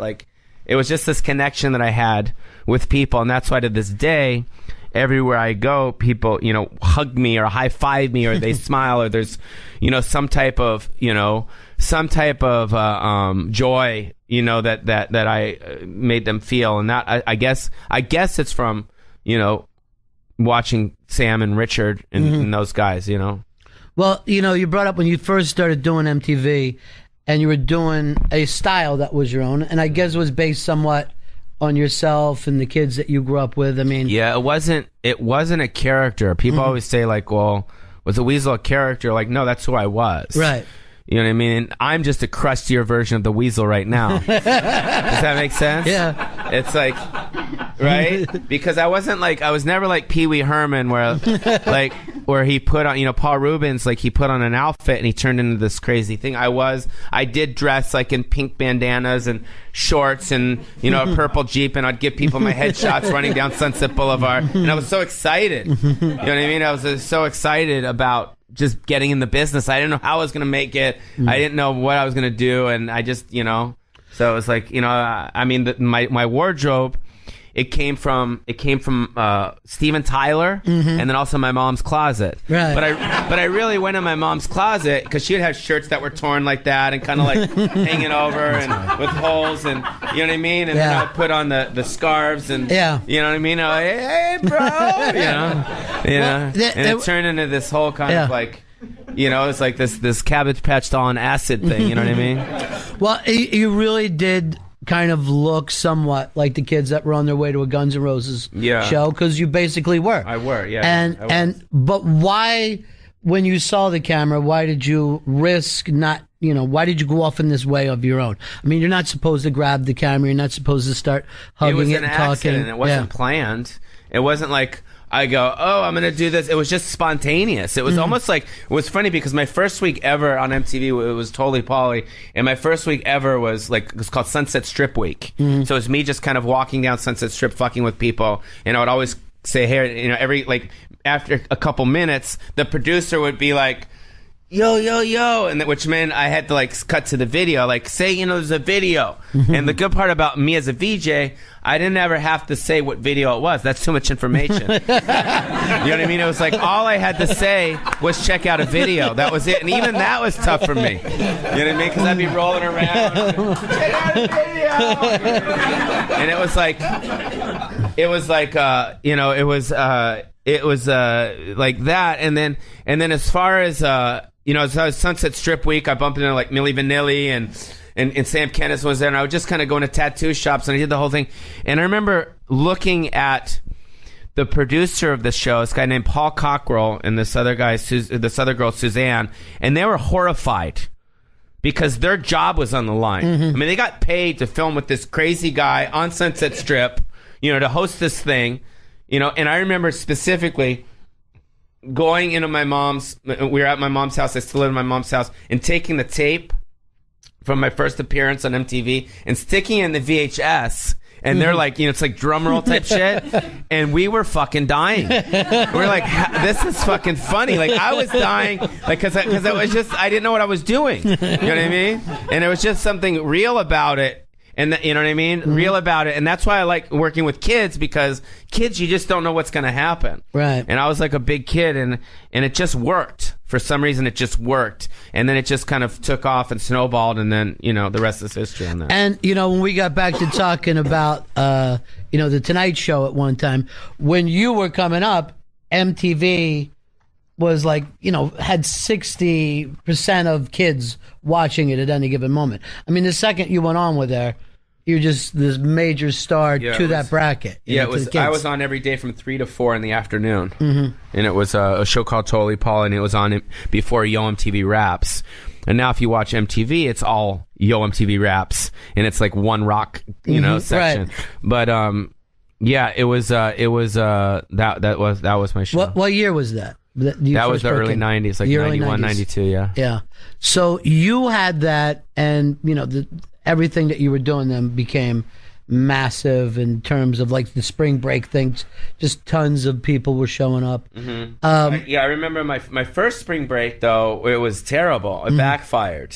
it was just this connection that I had with people. And that's why to this day, everywhere I go, people, hug me or high five me or they smile or there's, some type of joy, that I made them feel. And that, I guess it's from, watching Sam and Richard and those guys, Well, you brought up when you first started doing MTV, and you were doing a style that was your own, and I guess it was based somewhat on yourself and the kids that you grew up with. I mean, yeah, it wasn't a character. People always say like, well, was the Weasel a character? Like, no, that's who I was. Right. You know what I mean? And I'm just a crustier version of the Weasel right now. Does that make sense? Yeah. It's like, right? Because I was never like Pee Wee Herman where he put on, Paul Rubens, like he put on an outfit and he turned into this crazy thing. I did dress like in pink bandanas and shorts and, a purple Jeep, and I'd give people my headshots running down Sunset Boulevard. And I was so excited. You know what I mean? I was so excited about just getting in the business. I didn't know how I was going to make it. I didn't know what I was going to do. And I just, so it was like, my wardrobe, it came from Steven Tyler, and then also my mom's closet. Right. But I really went in my mom's closet because she'd have shirts that were torn like that and kind of like hanging over and with holes, and you know what I mean. And then I would put on the scarves and you know what I mean. Like, hey, bro, and it turned into this whole kind of like. It's like this Cabbage Patch doll on acid thing. You know what I mean? Well, you really did kind of look somewhat like the kids that were on their way to a Guns N' Roses show, because you basically were. I were, yeah. But why, when you saw the camera, why did you risk not? Why did you go off in this way of your own? I mean, you're not supposed to grab the camera. You're not supposed to start hugging it and talking. Accident. It wasn't planned. It wasn't like I go, oh, I'm going to do this. It was just spontaneous. It was almost like, it was funny because my first week ever on MTV, it was totally Pauly. And my first week ever was like, it was called Sunset Strip Week. So it was me just kind of walking down Sunset Strip, fucking with people. And I would always say, hey, after a couple minutes, the producer would be like, yo, and which meant I had to like cut to the video, like say, there's a video. And the good part about me as a VJ, I didn't ever have to say what video it was. That's too much information. You know what I mean? It was like all I had to say was check out a video. That was it. And even that was tough for me. You know what I mean? Because I'd be rolling around. Check out a video. And it was like that. And then as far as as Sunset Strip Week, I bumped into like Milli Vanilli and Sam Kenneth was there, and I would just kind of go into tattoo shops, and I did the whole thing. And I remember looking at the producer of the show, this guy named Paul Cockrell, and this other girl, Suzanne, and they were horrified because their job was on the line. I mean, they got paid to film with this crazy guy on Sunset Strip, to host this thing, and I remember specifically going into my mom's, we were at my mom's house, I still live in my mom's house, and taking the tape from my first appearance on MTV and sticking it in the VHS, and they're like, it's like drum roll type shit, and we were fucking dying. We're like, this is fucking funny. Like, I was dying, like, because it was just, I didn't know what I was doing. You know what I mean? And there was just something real about it. And you know what I mean? Real about it. And that's why I like working with kids, because kids, you just don't know what's going to happen. Right. And I was like a big kid, and it just worked. For some reason, it just worked. And then it just kind of took off and snowballed, and then, the rest is history on that. And, when we got back to talking about, the Tonight Show at one time, when you were coming up, MTV was like, had 60% of kids watching it at any given moment. I mean, the second you went on with there, you're just this major star to that bracket. Yeah, it was. I was on every day from 3 to 4 in the afternoon, and it was a show called Totally Paul, and it was on before Yo MTV Raps. And now, if you watch MTV, it's all Yo MTV Raps, and it's like one rock, section. Right. But it was that was my show. What year was that? That was the early 90s, like 91, 92, yeah. Yeah. So you had that, and, everything that you were doing then became massive in terms of, like, the spring break things. Just tons of people were showing up. I remember my first spring break, though, it was terrible. It backfired.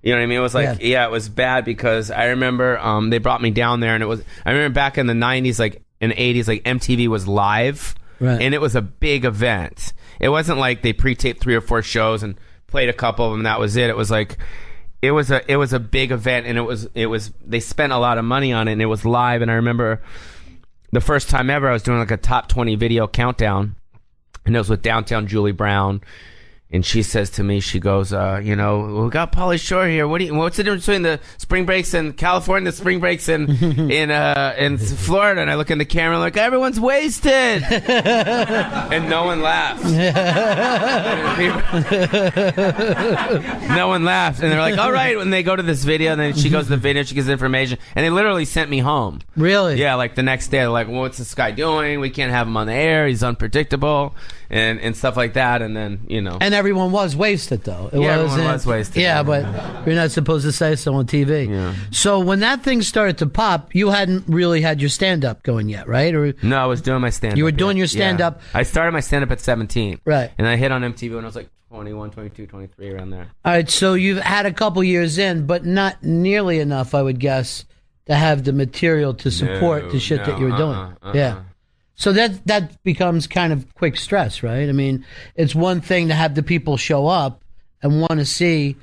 You know what I mean? It was like, it was bad, because I remember they brought me down there, and I remember back in the 90s, like, in the 80s, like, MTV was live. Right. And it was a big event. It wasn't like they pre-taped 3 or 4 shows and played a couple of them and that was it. It was like it was a big event, and it was they spent a lot of money on it, and it was live. And I remember the first time ever I was doing like a top 20 video countdown, and it was with Downtown Julie Brown And she says to me, she goes, we got Pauly Shore here. What's the difference between the spring breaks in California, the spring breaks in Florida? And I look in the camera, like, everyone's wasted. And no one laughed. No one laughed. And they're like, all right. When they go to this video, and then she goes to the video, she gives information. And they literally sent me home. Really? Yeah, like the next day, they're like, well, what's this guy doing? We can't have him on the air. He's unpredictable. And stuff like that. And then, And everyone was wasted, though. Everyone was wasted. Yeah, but you're not supposed to say so on TV. Yeah. So when that thing started to pop, you hadn't really had your stand-up going yet, right? Or no, I was doing my stand-up. You were doing your stand-up. Yeah. I started my stand-up at 17. Right. And I hit on MTV when I was like 21, 22, 23, around there. All right, so you've had a couple years in, but not nearly enough, I would guess, to have the material to support the shit that you were doing. Yeah. So that becomes kind of quick stress, right? I mean, it's one thing to have the people show up and want to see,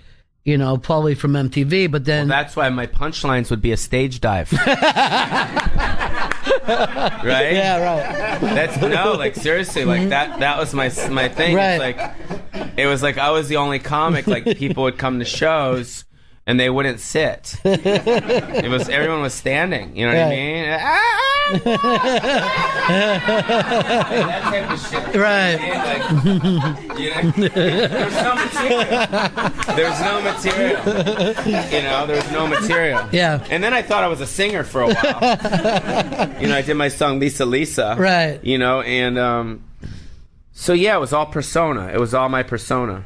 Pauly from MTV, but then... Well, that's why my punchlines would be a stage dive. Right? Yeah, right. Seriously, that was my thing. Right. It was like I was the only comic, like people would come to shows and they wouldn't sit. Everyone was standing, you know what I mean? That type of shit. Right. There's no material. There's no material. Yeah. And then I thought I was a singer for a while. I did my song Lisa Lisa. Right. So yeah, it was all persona. It was all my persona.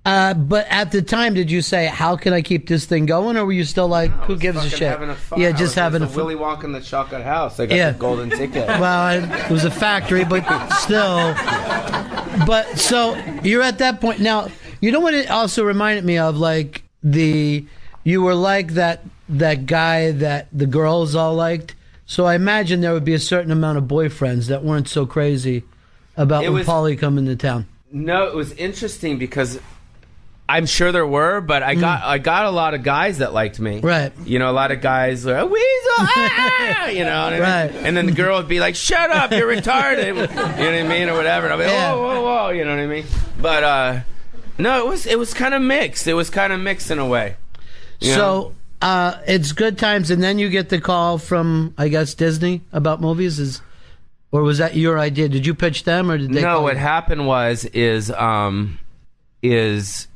But at the time, did you say, how can I keep this thing going? Or were you still like, who gives a shit? Yeah, just having a fun. Willy Wonka in the chocolate house. I got the golden ticket. Well, it was a factory, but still. But so you're at that point. Now, you know what it also reminded me of? Like you were like that guy that the girls all liked. So I imagine there would be a certain amount of boyfriends that weren't so crazy about when Pauly coming to town. No, it was interesting because I'm sure there were, but I got a lot of guys that liked me. Right. A lot of guys were, Weasel, Right. And then the girl would be like, shut up, you're retarded. You know what I mean? Or whatever. And I'll be like, whoa, you know what I mean? But, no, it was kind of mixed. It was kind of mixed in a way. So, it's good times, and then you get the call from, I guess, Disney about movies? Or was that your idea? Did you pitch them, or did they? No, what happened is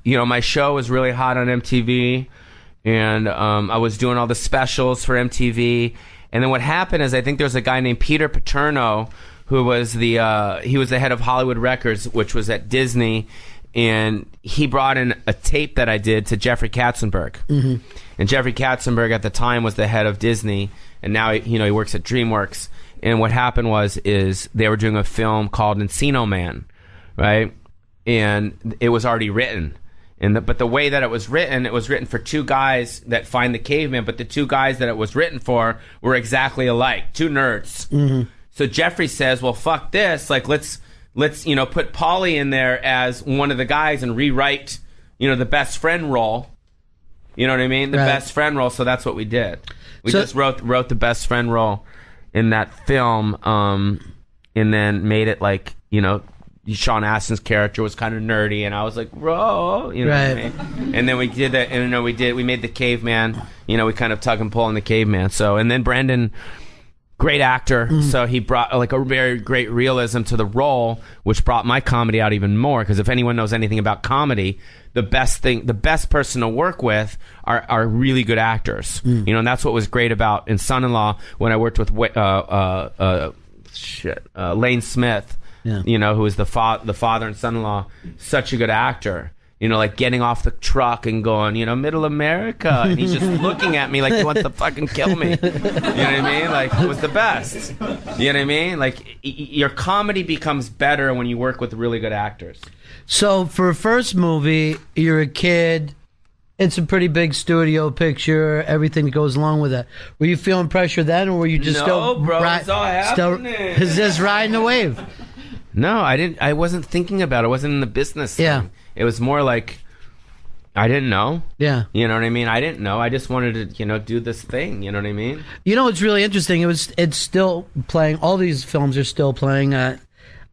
my show was really hot on MTV, and I was doing all the specials for MTV. And then what happened is I think there was a guy named Peter Paterno who was he was the head of Hollywood Records, which was at Disney, and he brought in a tape that I did to Jeffrey Katzenberg. Mm-hmm. And Jeffrey Katzenberg at the time was the head of Disney, and now he works at DreamWorks. And what happened is they were doing a film called Encino Man, right? And it was already written. But the way that it was written for two guys that find the caveman, but the two guys that it was written for were exactly alike, two nerds. Mm-hmm. So Jeffrey says, well, fuck this. Like, let's put Pauly in there as one of the guys and rewrite, the best friend role. You know what I mean? The best friend role. So that's what we did. We just wrote the best friend role in that film, and then made it like, Sean Astin's character was kind of nerdy, and I was like, bro, what I mean? And then we did that, and we made the caveman, we kind of tug and pull on the caveman. So, and then Brandon, great actor, so he brought like a very great realism to the role, which brought my comedy out even more, because if anyone knows anything about comedy, the best person to work with are really good actors. And that's what was great about in Son-in-Law when I worked with Lane Smith, who was the father and son-in-law, such a good actor. Like getting off the truck and going, middle America, and he's just looking at me like he wants to fucking kill me. You know what I mean? Like, it was the best. You know what I mean? Like, your comedy becomes better when you work with really good actors. So for a first movie, you're a kid. It's a pretty big studio picture. Everything that goes along with that. Were you feeling pressure then, or were you just it's all happening. Is this riding the wave? No, I didn't. I wasn't thinking about it. I wasn't in the business. Yeah. Thing. It was more like I didn't know. Yeah. You know what I mean? I didn't know. I just wanted to, do this thing. You know what I mean? It's really interesting. It's still playing. All these films are still playing. Matter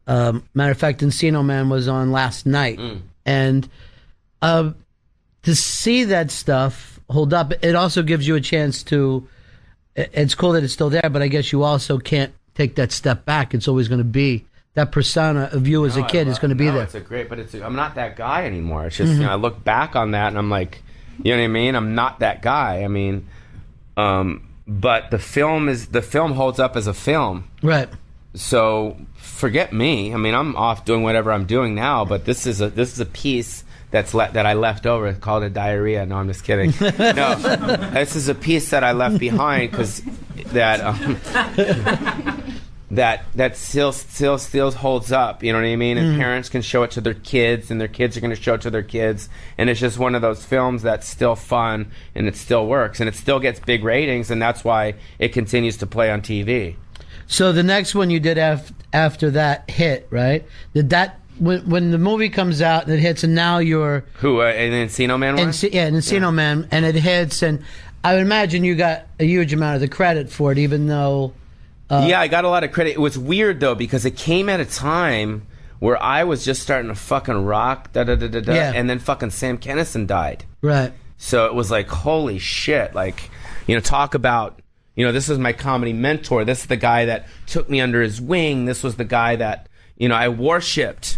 of fact, Encino Man was on last night. And to see that stuff hold up, it also gives you a chance to. It's cool that it's still there, but I guess you also can't take that step back. It's always going to be that persona of you as a kid is going to be there. It's a great, but I'm not that guy anymore. It's just I look back on that and I'm like, you know what I mean? I'm not that guy. I mean, but the film holds up as a film, right? So forget me. I mean, I'm off doing whatever I'm doing now, but this is a piece that I left over. It's called a diarrhea. No, I'm just kidding. No, this is a piece that I left behind because that still holds up. You know what I mean? And parents can show it to their kids, and their kids are going to show it to their kids. And it's just one of those films that's still fun, and it still works, and it still gets big ratings, and that's why it continues to play on TV. So the next one you did after that hit, right? Did that when the movie comes out and it hits, and now you're an Encino Man one? an Encino Man, and it hits, and I would imagine you got a huge amount of the credit for it, even though. Yeah, I got a lot of credit. It was weird though because it came at a time where I was just starting to fucking rock, and then fucking Sam Kinison died. Right. So it was like, holy shit! Like, talk about. This is my comedy mentor. This is the guy that took me under his wing. This was the guy that, I worshipped.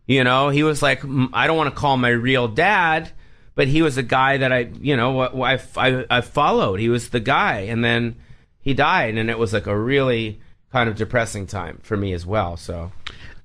He was like, I don't want to call him my real dad, but he was a guy that I followed. He was the guy. And then he died, and it was like a really kind of depressing time for me as well. So,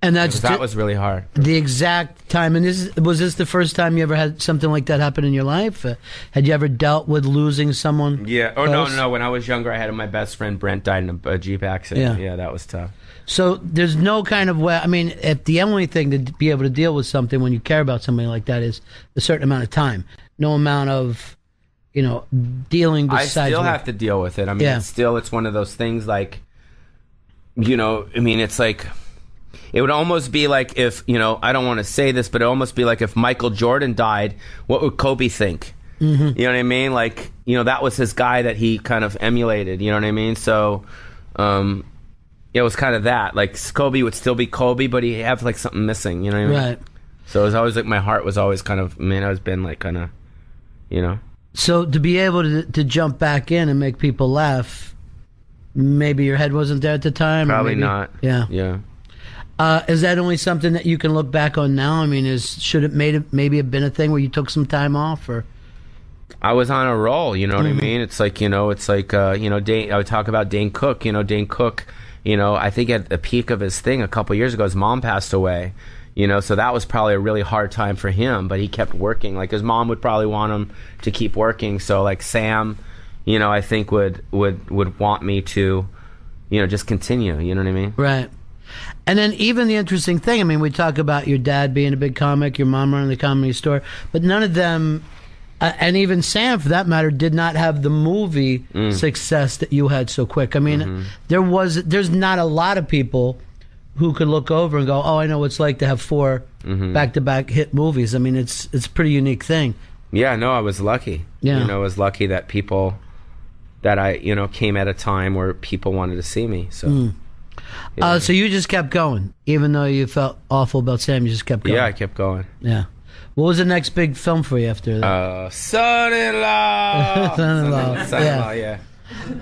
and that was really hard. The exact time. And was this the first time you ever had something like that happen in your life? Had you ever dealt with losing someone? Yeah. Oh, no. When I was younger, I had my best friend Brent died in a Jeep accident. Yeah, that was tough. So there's no kind of way. I mean, if the only thing to be able to deal with something when you care about somebody like that is a certain amount of time. No amount of, dealing besides. I still have to deal with it. I mean, it's one of those things like, it's like. It would almost be like if, I don't want to say this, but it would almost be like if Michael Jordan died, what would Kobe think? Mm-hmm. You know what I mean? Like, that was his guy that he kind of emulated, you know what I mean? So, it was kind of that. Like, Kobe would still be Kobe, but he'd have, like, something missing, you know what I mean? Right. So it was always like my heart was always kind of, I was been, like, kind of, So to be able to jump back in and make people laugh, maybe your head wasn't there at the time? Probably not. Yeah. Yeah. Is that only something that you can look back on now? I mean, should it maybe have been a thing where you took some time off, or? I was on a roll, you know what I mean? It's like, Dane, I would talk about Dane Cook, Dane Cook, I think at the peak of his thing a couple years ago, his mom passed away, so that was probably a really hard time for him, but he kept working. Like his mom would probably want him to keep working. So like Sam, I think would want me to, just continue, you know what I mean? Right. And then even the interesting thing, I mean, we talk about your dad being a big comic, your mom running the Comedy Store, but none of them, and even Sam for that matter, did not have the movie success that you had so quick. I mean, there's not a lot of people who could look over and go, oh, I know what it's like to have 4 back-to-back hit movies. I mean, it's a pretty unique thing. Yeah, no, I was lucky. Yeah. I was lucky that I came at a time where people wanted to see me, so... So you just kept going, even though you felt awful about Sam. You just kept going. Yeah, I kept going. Yeah. What was the next big film for you after that? Son-in-law. Son-in-law. Yeah.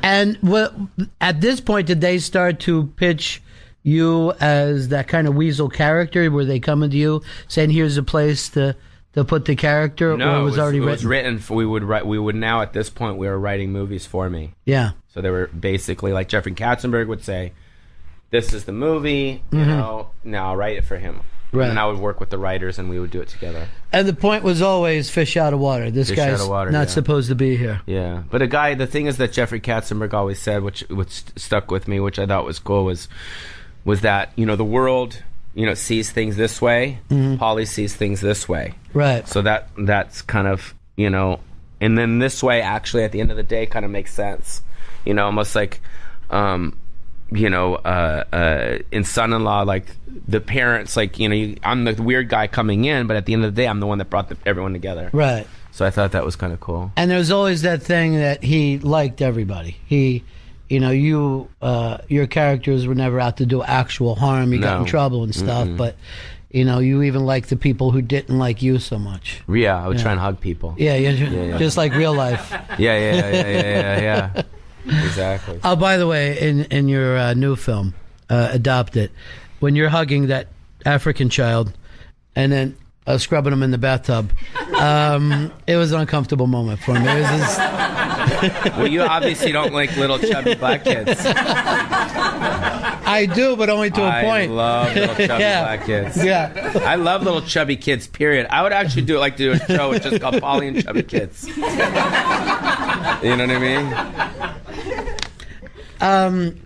And at this point, did they start to pitch you as that kind of weasel character? Were they coming to you saying, "Here's a place to put the character"? No, or it was already written? It was written. We would now at this point we were writing movies for me. Yeah. So they were basically like Jeffrey Katzenberg would say, this is the movie, now I'll write it for him. Right. And I would work with the writers and we would do it together. And the point was always fish out of water. This guy's not supposed to be here. Yeah. But the thing is that Jeffrey Katzenberg always said, which stuck with me, which I thought was cool, was that, the world, sees things this way, Pauly sees things this way. Right. So that's kind of, and then this way actually at the end of the day kind of makes sense. Almost like, in Son-in-Law, like the parents, like, I'm the weird guy coming in, but at the end of the day, I'm the one that brought everyone together. Right. So I thought that was kind of cool. And there's always that thing that he liked everybody. He, your characters were never out to do actual harm. You got in trouble and stuff, but you even like the people who didn't like you so much. Yeah, I would try and hug people. Yeah, just like real life. Yeah. Exactly. Oh, by the way, in your new film, Adopt It, when you're hugging that African child and then scrubbing him in the bathtub, it was an uncomfortable moment for me. It was just... Well, you obviously don't like little chubby black kids. I do, but only to a point. I love little chubby black kids. Yeah. I love little chubby kids, period. I would actually do a show which is called Polly and Chubby Kids. You know what I mean?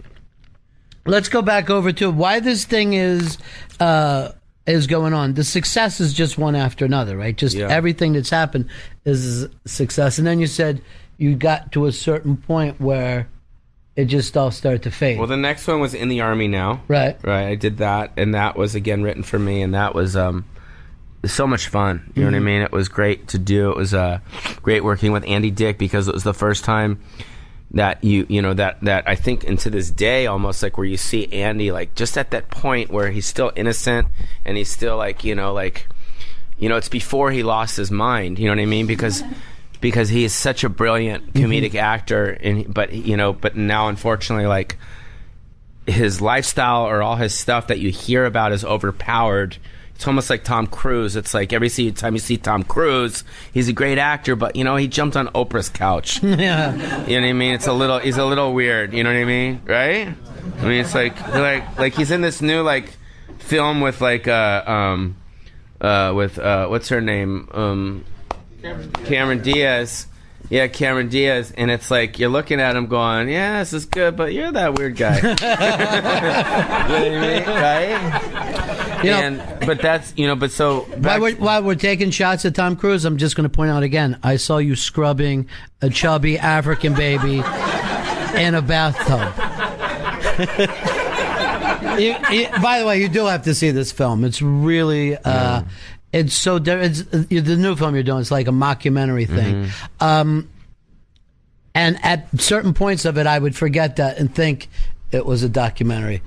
Let's go back over to why this thing is going on. The success is just one after another, right? Just everything that's happened is a success. And then you said you got to a certain point where it just all started to fade. Well, the next one was In the Army Now. Right. I did that, and that was, again, written for me, and that was so much fun. You know what I mean? It was great to do. It was great working with Andy Dick because it was the first time that that I think, and to this day almost, like, where you see Andy, like, just at that point where he's still innocent and he's still like it's before he lost his mind. You know what I mean? Because he is such a brilliant comedic actor, but now unfortunately, like, his lifestyle or all his stuff that you hear about is overpowered. It's almost like Tom Cruise. It's like every time you see Tom Cruise, he's a great actor, but he jumped on Oprah's couch. Yeah. You know what I mean? He's a little weird. You know what I mean? Right? I mean, it's like he's in this new film with what's her name? Cameron Diaz. Yeah, Cameron Diaz. And it's like, you're looking at him going, yeah, this is good, but you're that weird guy. You know what I mean? Right? But that's, but so... While we're taking shots at Tom Cruise, I'm just going to point out again, I saw you scrubbing a chubby African baby in a bathtub. By the way, you do have to see this film. It's really... It's so the new film you're doing. It's like a mockumentary thing, and at certain points of it, I would forget that and think it was a documentary,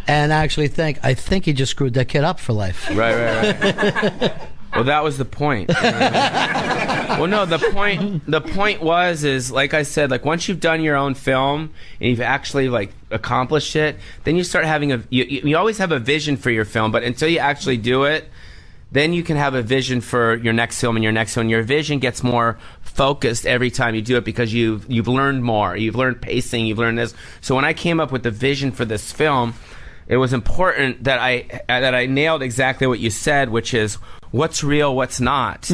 and actually I think he just screwed that kid up for life. Right. Well, that was the point. You know what I mean? Well, no, the point is like I said, like, once you've done your own film and you've actually accomplished it, then you start having you always have a vision for your film, but until you actually do it, then you can have a vision for your next film and your next one. Your vision gets more focused every time you do it because you've learned more. You've learned pacing. You've learned this. So when I came up with the vision for this film, it was important that I nailed exactly what you said, which is what's real, what's not.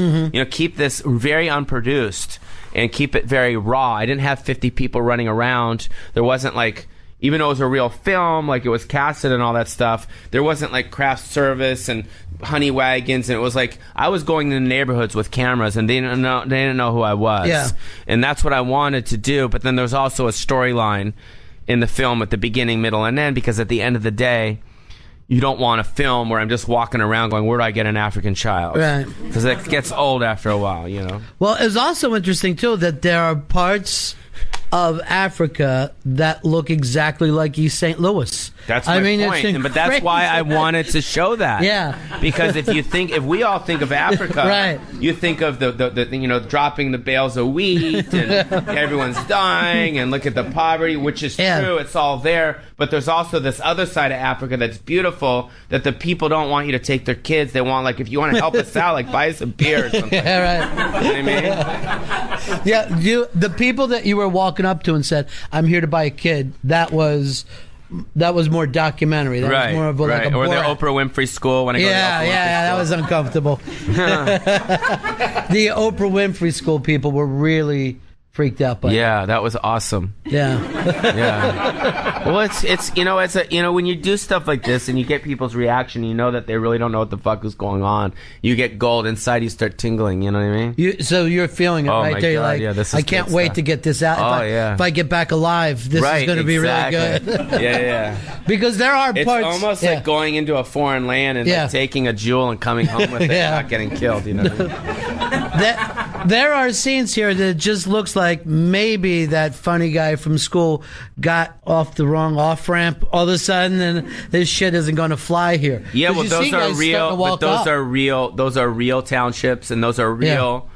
Keep this very unproduced and keep it very raw. I didn't have 50 people running around. There wasn't even though it was a real film, it was casted and all that stuff, there wasn't craft service and honey wagons, and it was I was going to the neighborhoods with cameras and they didn't know who I was. Yeah. And that's what I wanted to do. But then there's also a storyline in the film at the beginning, middle, and end, because at the end of the day, you don't want a film where I'm just walking around going, where do I get an African child? Right. Because it gets old after a while, Well, it's also interesting, too, that there are parts of Africa that look exactly like East St. Louis. That's my point. But that's why I wanted to show that. Yeah. Because if we all think of Africa, right, you think of the dropping the bales of wheat and everyone's dying and look at the poverty, which is true. It's all there. But there's also this other side of Africa that's beautiful, that the people don't want you to take their kids. They want, if you want to help us out, buy us a beer or something. Yeah, right. You know what I mean? Yeah, the people that you were walking up to and said, I'm here to buy a kid, that was more documentary. That was more of a or the Oprah Winfrey School when I go to the Oprah Winfrey that was uncomfortable. The Oprah Winfrey School people were really freaked out by that. That was awesome. Yeah. Well, it's when you do stuff like this and you get people's reaction, you know that they really don't know what the fuck is going on. You get gold inside, you start tingling. You know what I mean? So you're feeling it right there. God, you're this is I can't wait to get this out. If I get back alive, this is going to be really good. Yeah. Because there are it's parts. It's almost like going into a foreign land and taking a jewel and coming home with it and not getting killed. You know what I mean? There are scenes here that just looks like maybe that funny guy from school got off the wrong off ramp all of a sudden, and this shit isn't going to fly here. Yeah, 'Cause well, you those see are guys real. starting to But walk those up. are real. Those are real townships, and those are real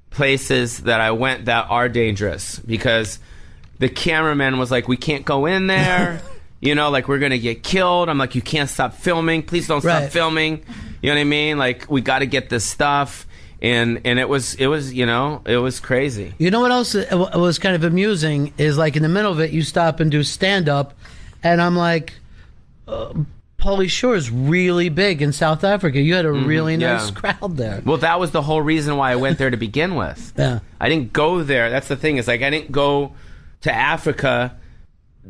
places that I went that are dangerous because the cameraman was like, "We can't go in there." You know, like, we're going to get killed. I'm like, you can't stop filming. Please don't stop filming. You know what I mean? Like, we got to get this stuff. And it was you know, it was crazy. You know what else was kind of amusing is, like, in the middle of it, you stop and do stand-up, and I'm like, Pauly Shore is really big in South Africa. You had a really nice crowd there. Well, that was the whole reason why I went there to begin with. Yeah. I didn't go there. That's the thing. Is like, I didn't go to Africa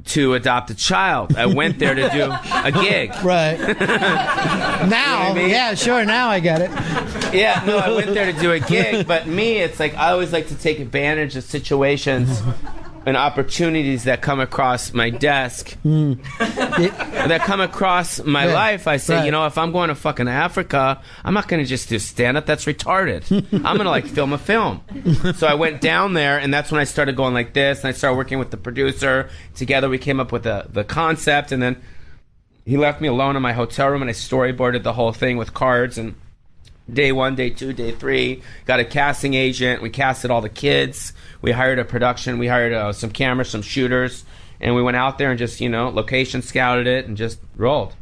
to adopt a child. I went there to do a gig. Right. Now, You know what I mean? yeah, sure, now I get it. Yeah, no, I went there to do a gig, but me, it's like I always like to take advantage of situations and opportunities that come across my desk, that come across my life. I say, you know, if I'm going to fucking Africa, I'm not going to just do stand-up. That's retarded. I'm going to, like, film a film. So I went down there, and that's when I started going like this, and I started working with the producer. Together we came up with the concept, and then he left me alone in my hotel room, and I storyboarded the whole thing with cards, and day 1, day 2, day 3, got a casting agent. We casted all the kids. We hired a production. We hired some cameras, some shooters, and we went out there and just, you know, location scouted it and just rolled.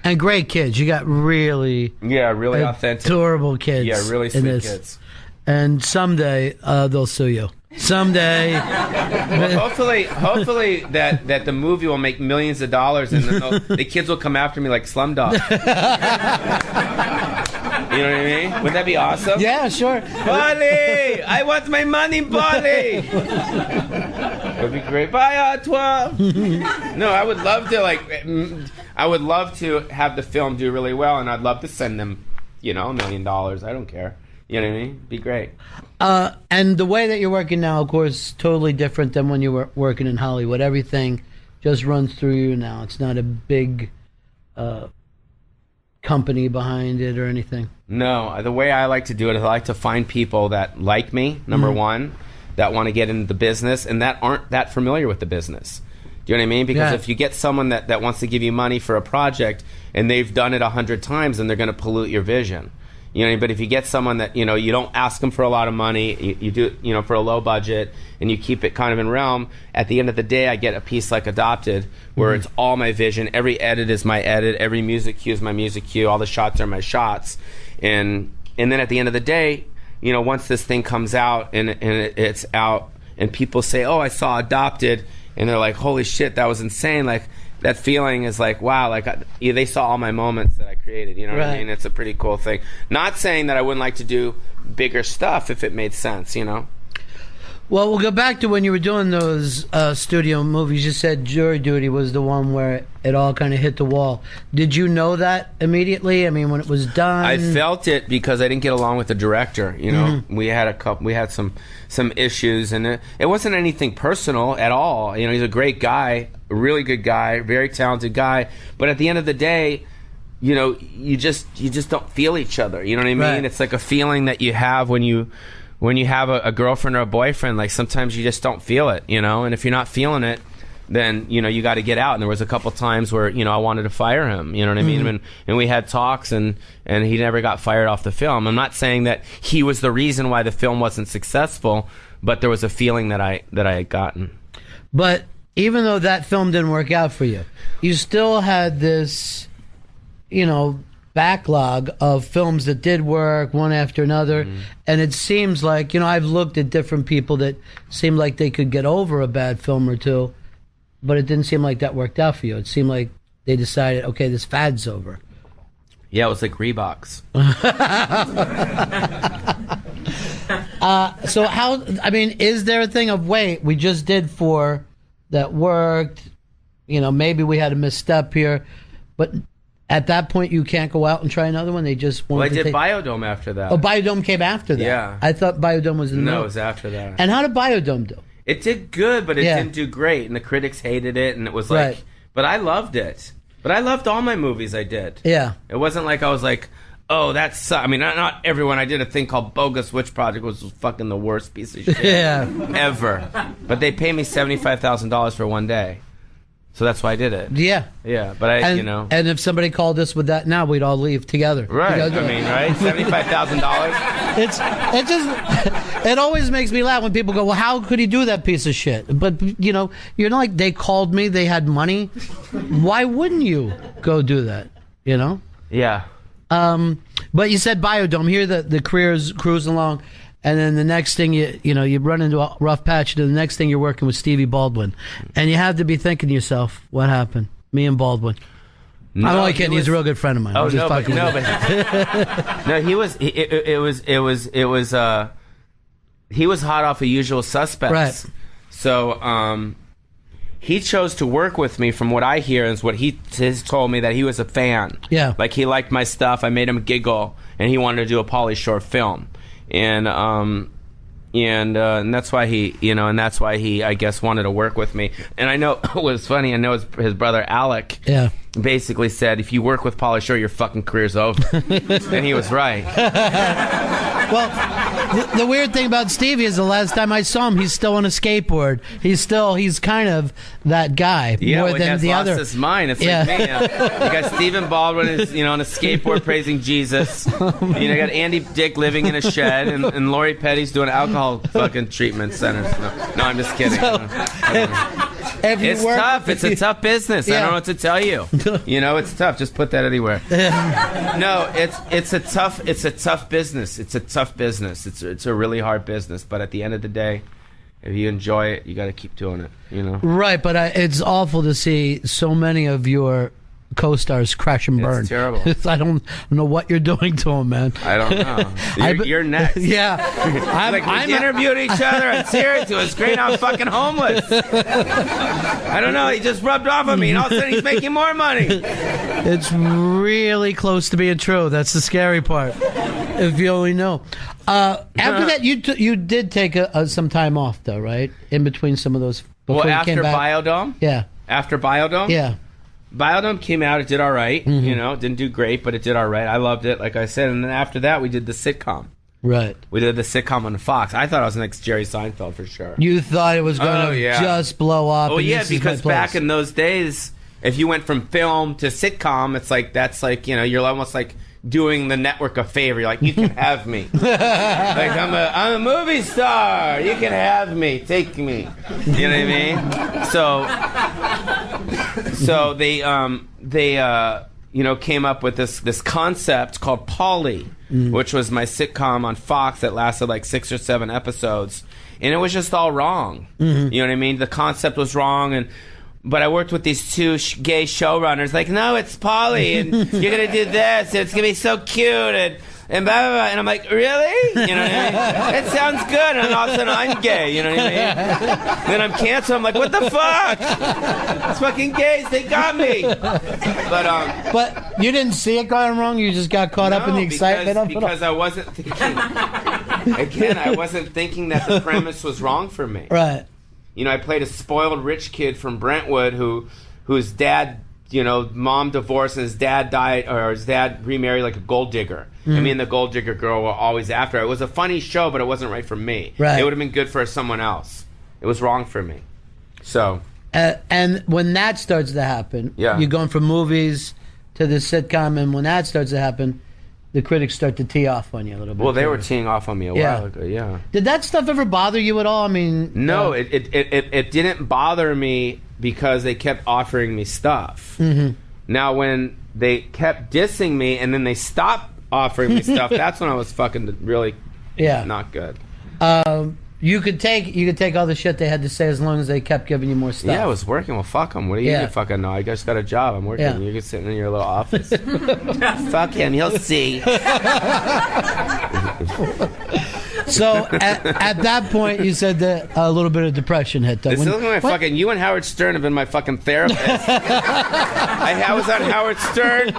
And great kids. You got really authentic, adorable kids. Yeah, really sweet kids. And someday they'll sue you. Someday. Well, hopefully that the movie will make millions of dollars, and then the kids will come after me like Slumdog. You know what I mean? Wouldn't that be awesome? Yeah, sure. Pauly, I want my money, Pauly. It would be great. Bye, Artois. No, I would love to have the film do really well, and I'd love to send them, you know, $1 million. I don't care. You know what I mean? Be great. And the way that you're working now, of course, totally different than when you were working in Hollywood. Everything just runs through you now. It's not a big company behind it or anything. No, the way I like to do it is I like to find people that like me, number one, that want to get into the business, and that aren't that familiar with the business. Do you know what I mean? Because if you get someone that wants to give you money for a project and they've done it 100 times, then they're going to pollute your vision. You know, but if you get someone that, you know, you don't ask them for a lot of money, you do it, you know, for a low budget, and you keep it kind of in realm, at the end of the day, I get a piece like Adopted, where it's all my vision. Every edit is my edit. Every music cue is my music cue. All the shots are my shots. And then at the end of the day, you know, once this thing comes out and it's out, and people say, oh, I saw Adopted, and they're like, holy shit, that was insane. Like, that feeling is like, wow, like they saw all my moments that I created. You know what I mean? It's a pretty cool thing. Not saying that I wouldn't like to do bigger stuff if it made sense, you know? Well, we'll go back to when you were doing those studio movies. You said Jury Duty was the one where it all kind of hit the wall. Did you know that immediately? I mean, when it was done? I felt it because I didn't get along with the director. You know, we had some issues, and it wasn't anything personal at all. You know, he's a great guy, a really good guy, very talented guy. But at the end of the day, you know, you just don't feel each other. You know what I mean? Right. It's like a feeling that you have when you have a girlfriend or a boyfriend. Like, sometimes you just don't feel it, you know? And if you're not feeling it, then, you know, you got to get out. And there was a couple times where, you know, I wanted to fire him, you know what I mean? And we had talks, and he never got fired off the film. I'm not saying that he was the reason why the film wasn't successful, but there was a feeling that I had gotten. But even though that film didn't work out for you, you still had this, you know, backlog of films that did work one after another. And it seems like, you know, I've looked at different people that seemed like they could get over a bad film or two, but it didn't seem like that worked out for you. It seemed like they decided, okay, this fad's over. Yeah, it was like Reeboks. So how, I mean, is there a thing of, wait, we just did 4 that worked, you know, maybe we had a misstep here, but at that point you can't go out and try another one? They just wanted Well, I did Biodome after that. Oh, Biodome came after that. Yeah. I thought Biodome was in the No, middle. it was after that. And how did Biodome do? It did good, but it didn't do great, and the critics hated it, and it was like, but I loved it. But I loved all my movies I did. Yeah. It wasn't like I was like, oh, that's, I mean, not everyone. I did a thing called Bogus Witch Project, which was fucking the worst piece of shit ever. But they paid me $75,000 for one day. So that's why I did it. Yeah. Yeah, but And if somebody called us with that now, we'd all leave together. Right. I mean, right? $75,000. It always makes me laugh when people go, well, how could he do that piece of shit? But, you know, you're not like, they called me, they had money. Why wouldn't you go do that? You know? Yeah. But you said Biodome. Here the career's cruising along. And then the next thing, you run into a rough patch. And the next thing you're working with Stevie Baldwin. And you have to be thinking to yourself, what happened? Me and Baldwin. No, I'm only kidding. He's a real good friend of mine. Oh, no, he was, he was hot off of Usual Suspects. Right. So, he chose to work with me. From what I hear is what he has told me, that he was a fan. Yeah. Like, he liked my stuff. I made him giggle, and he wanted to do a Pauly Shore film. And that's why he, I guess, wanted to work with me. And I know it was funny. I know his brother Alec basically said, if you work with Pauly Shore, your fucking career's over. And he was right. Well, the weird thing about Stevie is the last time I saw him, he's still on a skateboard. He's kind of that guy more than the other. Lost his mind. It's like me. You got Stephen Baldwin is on a skateboard praising Jesus. You got Andy Dick living in a shed, and Lori Petty's doing alcohol fucking treatment centers. No, I'm just kidding. It's tough. It's a tough business. I don't know what to tell you. It's tough. Just put that anywhere. No, it's a tough business. It's a tough business. It's a really hard business. But at the end of the day, if you enjoy it, you got to keep doing it. Right, but it's awful to see so many of your co-stars crash and burn. It's terrible. I don't know what you're doing to them, man. I don't know. You're next. Yeah. I'm interviewing each other. I'm serious. It was great. I'm fucking homeless. I don't know. He just rubbed off on me, and all of a sudden he's making more money. It's really close to being true. That's the scary part. If you only know. After that, you did take some time off, though, right? In between some of those. After Biodome? Yeah. After Biodome? Yeah. Biodome came out. It did all right. It didn't do great, but it did all right. I loved it, like I said. And then after that, we did the sitcom. Right. We did the sitcom on Fox. I thought I was next Jerry Seinfeld for sure. You thought it was going to just blow up. Oh, yeah, because back in those days, if you went from film to sitcom, it's like, that's like, you're almost like doing the network a favor. You're like, you can have me. Like, I'm a movie star. You can have me. Take me. You know what I mean? So they came up with this concept called Pauly, which was my sitcom on Fox that lasted like 6 or 7 episodes, and it was just all wrong. You know what I mean? The concept was wrong, but I worked with these two gay showrunners. Like, no, it's Pauly, and you're gonna do this, and it's gonna be so cute, and blah, blah, blah. And I'm like, really? You know what I mean? It sounds good. And all of a sudden, I'm gay. You know what I mean? Then I'm canceled. I'm like, what the fuck? It's fucking gays. They got me. But you didn't see it going wrong. You just got caught up in the excitement of it. Because I wasn't thinking. Again, I wasn't thinking that the premise was wrong for me. Right. I played a spoiled rich kid from Brentwood whose dad, mom divorced and his dad died, or his dad remarried like a gold digger. I mean, the gold digger girl were always after her. It was a funny show, but it wasn't right for me. Right. It would have been good for someone else. It was wrong for me. So. And when that starts to happen, you're going from movies to the sitcom, and when that starts to happen, the critics start to tee off on you a little bit. Well, they were teeing off on me a while ago, Did that stuff ever bother you at all? I mean... No, it didn't bother me because they kept offering me stuff. Now, when they kept dissing me and then they stopped offering me stuff, that's when I was fucking really not good. You could take all the shit they had to say as long as they kept giving you more stuff. Yeah, I was working. Well, fuck them. What do you fucking know? I just got a job. I'm working. You're just sitting in your little office. Fuck him. He'll see. So at that point, you said that a little bit of depression hit. This is my fucking. You and Howard Stern have been my fucking therapist. I was on Howard Stern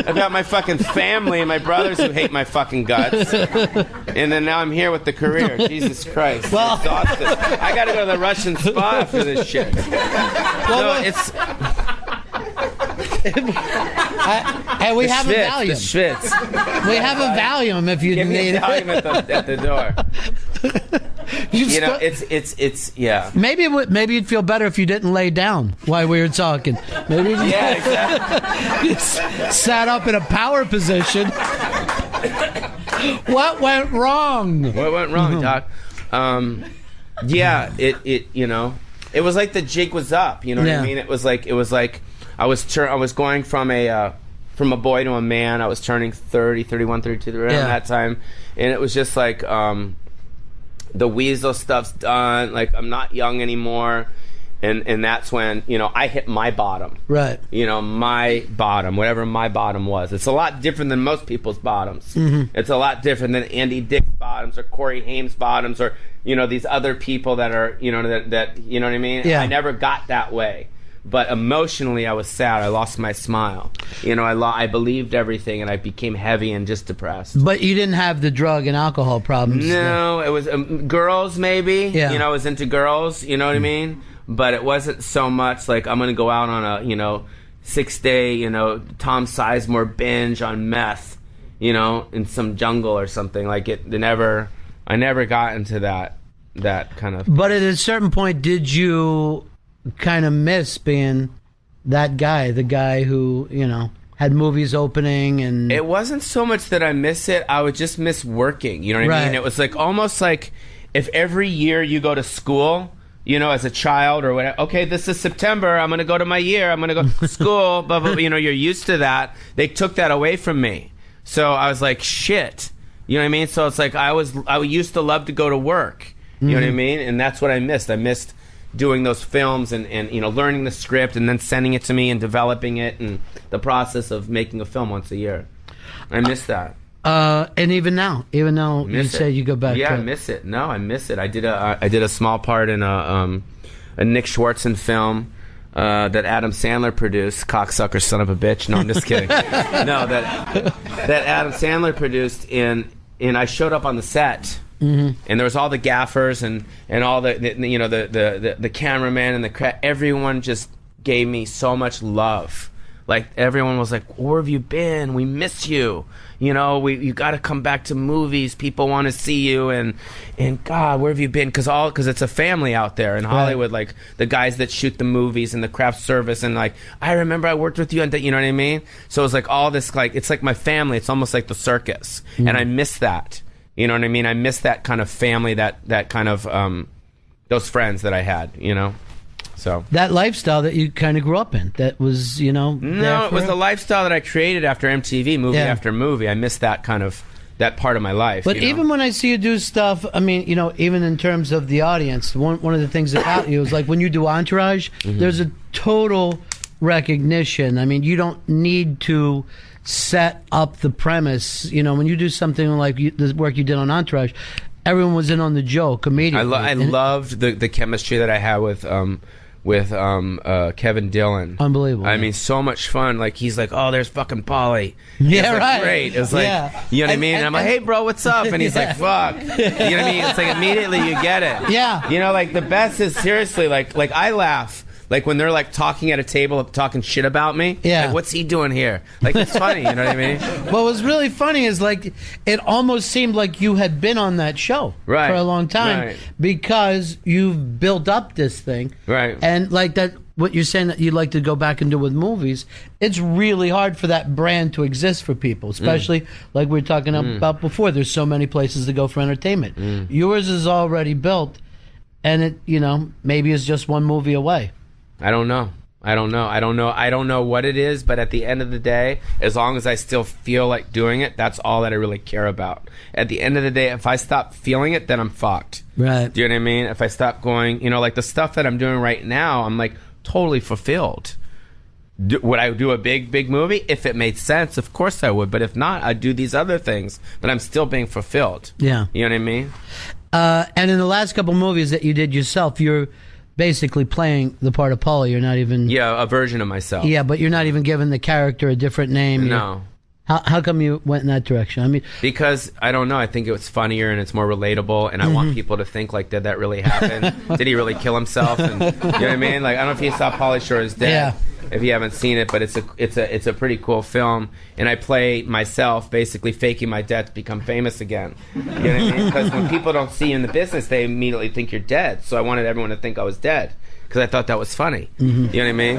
about my fucking family and my brothers who hate my fucking guts, and then now I'm here with the career. Jesus Christ! Well, I'm exhausted. I got to go to the Russian spa for this shit. No, And we have a Valium. The schwitz. We have a Valium if you Give me need a Valium at the door. Yeah. Maybe you'd feel better if you didn't lay down while we were talking. Maybe you exactly. sat up in a power position. What went wrong? What went wrong, Doc? It was like the jig was up. You know what I mean? It was like I was going from a boy to a man. I was turning 30, 31, 32 around that time, and it was just like the weasel stuff's done. Like I'm not young anymore. And that's when, I hit my bottom. Right. My bottom, whatever my bottom was. It's a lot different than most people's bottoms. Mm-hmm. It's a lot different than Andy Dick's bottoms or Corey Haim's bottoms or, these other people that are, that you know what I mean? Yeah. I never got that way. But emotionally, I was sad. I lost my smile. I believed everything, and I became heavy and just depressed. But you didn't have the drug and alcohol problems. No, it was girls, maybe. Yeah. I was into girls, you know what I mean? But it wasn't so much like I'm going to go out on a, 6-day, Tom Sizemore binge on meth, in some jungle or something. Like I never got into that kind of. But at a certain point, did you kind of miss being that guy, the guy who, had movies opening and... It wasn't so much that I miss it. I would just miss working. You know what I mean? It was like almost like if every year you go to school... as a child or whatever. Okay, this is September. I'm going to go to my year. I'm going to go to school. But you're used to that. They took that away from me. So I was like, shit. You know what I mean? So it's like I used to love to go to work. You know what I mean? And that's what I missed. I missed doing those films and learning the script and then sending it to me and developing it and the process of making a film once a year. I miss that. And even now you say you go back. Yeah, I miss it. No, I miss it. I did a small part in a Nick Schwartzen film that Adam Sandler produced. Cocksucker, son of a bitch. No, I'm just kidding. No, that Adam Sandler produced, and I showed up on the set, and there was all the gaffers and all the cameraman and everyone just gave me so much love. Like everyone was like, "Where have you been? We miss you. You got to come back to movies. People want to see you." And God, where have you been? Because it's a family out there in Hollywood. Like the guys that shoot the movies and the craft service, and like I remember I worked with you, and you know what I mean. So it's like all this, like it's like my family. It's almost like the circus, and I miss that. You know what I mean? I miss that kind of family, that kind of those friends that I had. So that lifestyle that you kind of grew up in, that was, No, it was the lifestyle that I created after MTV, movie after movie. I missed that part of my life. But even when I see you do stuff, I mean, even in terms of the audience, one of the things about you is like when you do Entourage, there's a total recognition. I mean, you don't need to set up the premise. When you do something like the work you did on Entourage, everyone was in on the joke immediately. I loved the chemistry that I had with Kevin Dillon. Unbelievable. I mean, so much fun. Like, he's like, "Oh, there's fucking Polly." Yeah, like, right. Great. It was like, you know what I mean? And I'm like, "Hey, bro, what's up?" And he's like, "Fuck." You know what I mean? It's like immediately you get it. Yeah. Like the best is seriously, like I laugh. Like when they're like talking at a table talking shit about me. Yeah. Like, what's he doing here? Like, it's funny, you know what I mean? What was really funny is like it almost seemed like you had been on that show for a long time because you've built up this thing. Right. And like that, what you're saying that you'd like to go back and do with movies, it's really hard for that brand to exist for people, especially like we were talking about before. There's so many places to go for entertainment. Yours is already built, and it, maybe is just one movie away. I don't know what it is, but at the end of the day, as long as I still feel like doing it, that's all that I really care about. At the end of the day, if I stop feeling it, then I'm fucked. Right. Do you know what I mean? If I stop going, like the stuff that I'm doing right now, I'm like totally fulfilled. Would I do a big movie? If it made sense, of course I would. But if not, I'd do these other things. But I'm still being fulfilled. Yeah. You know what I mean? And in the last couple movies that you did yourself, you're basically playing the part of Paulie. You're not even... Yeah, a version of myself. Yeah, but you're not even giving the character a different name. No. How come you went in that direction? I mean... Because, I don't know, I think it was funnier and it's more relatable, and I want people to think, like, did that really happen? Did he really kill himself? And, you know what I mean? Like, I don't know if you saw Pauly Shore is Dead. Yeah. if you haven't seen it, but it's a pretty cool film, and I play myself basically faking my death to become famous again. You know what I mean? Because when people don't see you in the business, they immediately think you're dead. So I wanted everyone to think I was dead, because I thought that was funny. You know what I mean?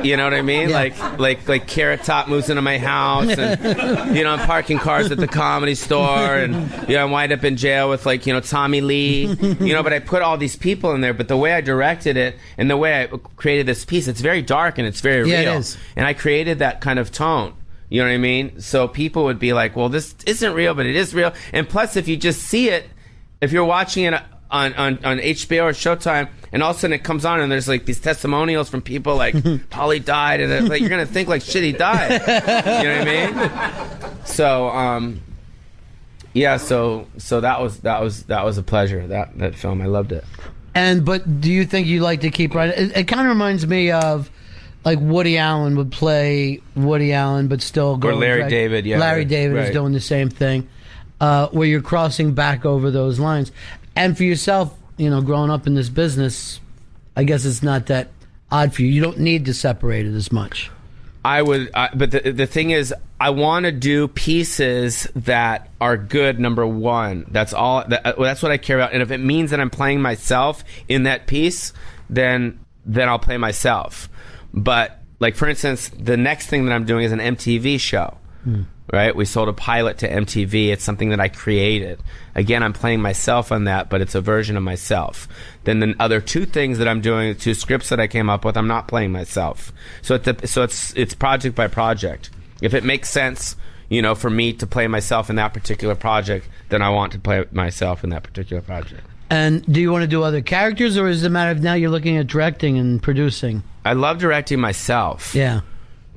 You know what I mean? Yeah. Like Carrot Top moves into my house, and I'm parking cars at the Comedy Store, and I wind up in jail with Tommy Lee. But I put all these people in there. But the way I directed it and the way I created this piece, it's very dark and it's very real. It is. And I created that kind of tone. You know what I mean? So people would be like, "Well, this isn't real, but it is real." And plus, if you just see it, if you're watching it on HBO or Showtime, and all of a sudden it comes on and there's these testimonials from people like Polly died, and you're gonna think shit, he died. You know what I mean? So yeah, so that was a pleasure, that film. I loved it. But do you think you like to keep writing? It kind of reminds me of Woody Allen would play Woody Allen, but still go. Or Larry David, yeah. Larry David is doing the same thing, where you're crossing back over those lines. And for yourself, growing up in this business, I guess it's not that odd for you. You don't need to separate it as much. But the thing is, I want to do pieces that are good. Number one, that's all. That's what I care about. And if it means that I'm playing myself in that piece, then I'll play myself. But for instance, the next thing that I'm doing is an MTV show. Right? We sold a pilot to MTV. It's something that I created. Again, I'm playing myself on that, but it's a version of myself. Then the other two things that I'm doing, two scripts that I came up with, I'm not playing myself. So it's project by project. If it makes sense, for me to play myself in that particular project, then I want to play myself in that particular project. And do you want to do other characters, or is it a matter of now you're looking at directing and producing? I love directing myself. Yeah.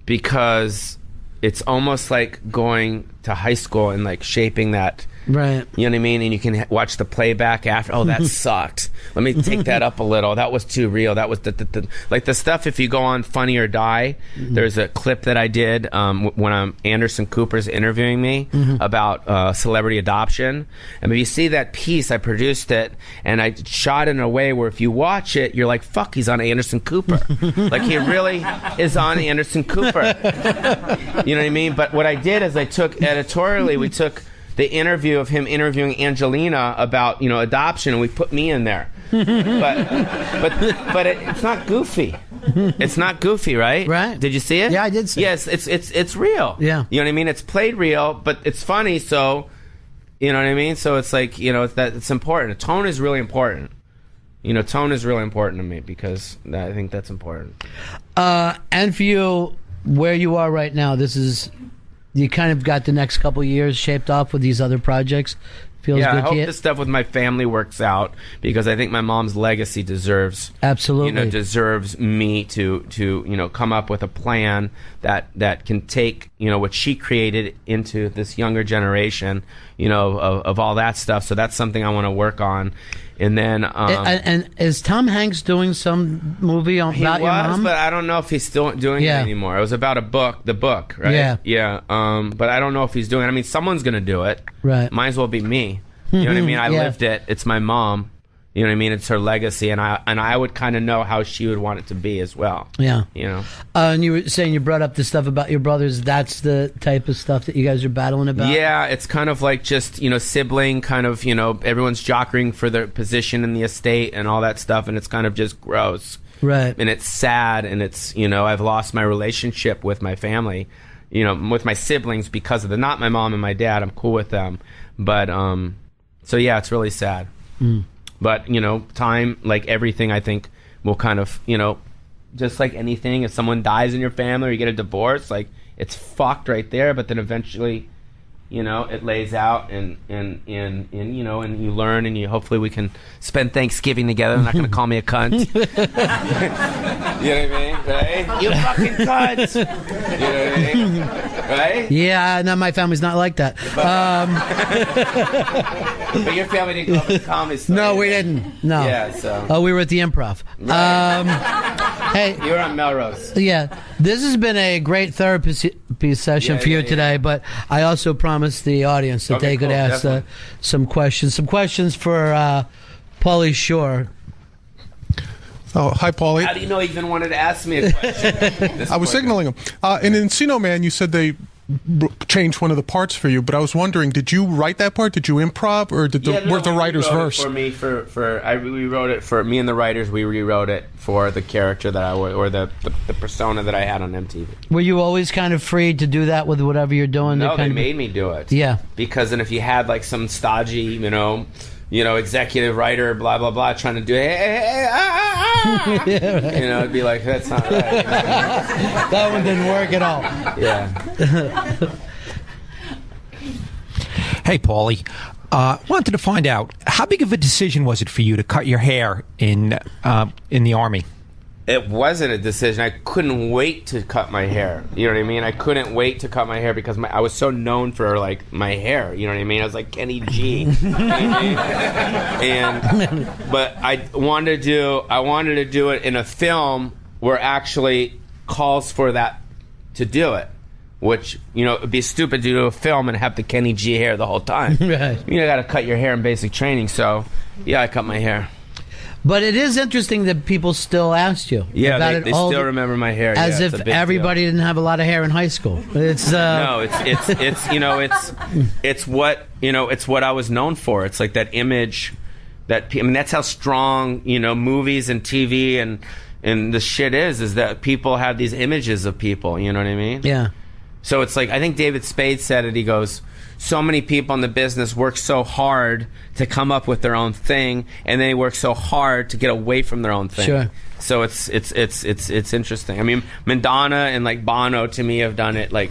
Because it's almost like going to high school and shaping that. Right. You know what I mean? And you can watch the playback after. Oh, that sucked. Let me take that up a little. That was too real. That was the stuff. If you go on Funny or Die, there's a clip that I did when Anderson Cooper's interviewing me about celebrity adoption. And if you see that piece, I produced it and I shot it in a way where if you watch it, you're like, "Fuck, he's on Anderson Cooper." He really is on Anderson Cooper. You know what I mean? But what I did is we took the interview of him interviewing Angelina about adoption, and we put me in there. but it's not goofy. It's not goofy, right? Right. Did you see it? Yeah, I did see it. Yes, it's real. Yeah. You know what I mean? It's played real, but it's funny. So you know what I mean? So it's it's important. Tone is really important. Tone is really important to me because I think that's important. And for you, where you are right now, you kind of got the next couple years shaped off with these other projects. Feels good I hope to you? the stuff with my family works out, because I think my mom's legacy deserves deserves me to come up with a plan that can take what she created into this younger generation, of all that stuff. So that's something I want to work on. And then, and is Tom Hanks doing some movie about your mom? But I don't know if he's still doing it anymore. It was about the book, right? Yeah. But I don't know if he's doing it. I mean, someone's going to do it. Right. Might as well be me. You know what I mean? I lived it. It's my mom. You know what I mean? It's her legacy, and I would kind of know how she would want it to be as well. Yeah. And you were saying you brought up the stuff about your brothers. That's the type of stuff that you guys are battling about? Yeah, it's kind of like just, sibling kind of, everyone's jockeying for their position in the estate and all that stuff, and it's kind of just gross. Right. And it's sad, and it's, I've lost my relationship with my family, with my siblings because of not my mom and my dad. I'm cool with them. But, so yeah, it's really sad. But, time, like everything, I think, will kind of, just like anything, if someone dies in your family or you get a divorce, it's fucked right there. But then eventually, it lays out and you learn, and hopefully we can spend Thanksgiving together. They're not going to call me a cunt. You know what I mean? Right? You fucking cunt! You know what I mean? Right? Yeah, no, my family's not like that. But your family didn't go up to the comedy store. No, we didn't. No. Yeah, so. Oh, we were at the Improv. Right. Hey. You were on Melrose. Yeah. This has been a great therapy session for you today, but I also promised the audience that they could ask some questions. Some questions for Pauly Shore. Oh, hi, Paulie. How do you know he even wanted to ask me a question? I was signaling him. In Encino Man, you said they changed one of the parts for you, but I was wondering, did you write that part? Did you improv, or did were the writers verse? For me, we wrote it for me and the writers. We rewrote it for the character that I was, or the persona that I had on MTV. Were you always kind of free to do that with whatever you're doing? No, they made me do it. Yeah, because then if you had like some stodgy, executive writer, blah blah blah, trying to do it'd be like, that's not right. That one didn't work at all. Yeah. Hey, Paulie. Wanted to find out, how big of a decision was it for you to cut your hair in the Army? It wasn't a decision. I couldn't wait to cut my hair. You know what I mean? I couldn't wait to cut my hair because I was so known for like my hair. You know what I mean? I was like Kenny G. But I wanted to do it in a film where actually calls for that to do it. Which, it'd be stupid to do a film and have the Kenny G hair the whole time. Right. You got to cut your hair in basic training. So, yeah, I cut my hair. But it is interesting that people still asked you. Yeah, about they still remember my hair. As if everybody didn't have a lot of hair in high school. It's no, it's what I was known for. It's like that image that's how strong movies and TV and the shit is that people have these images of people. You know what I mean? Yeah. So it's like, I think David Spade said it. He goes, so many people in the business work so hard to come up with their own thing, and they work so hard to get away from their own thing. Sure. So it's interesting. I mean, Madonna and like Bono to me have done it like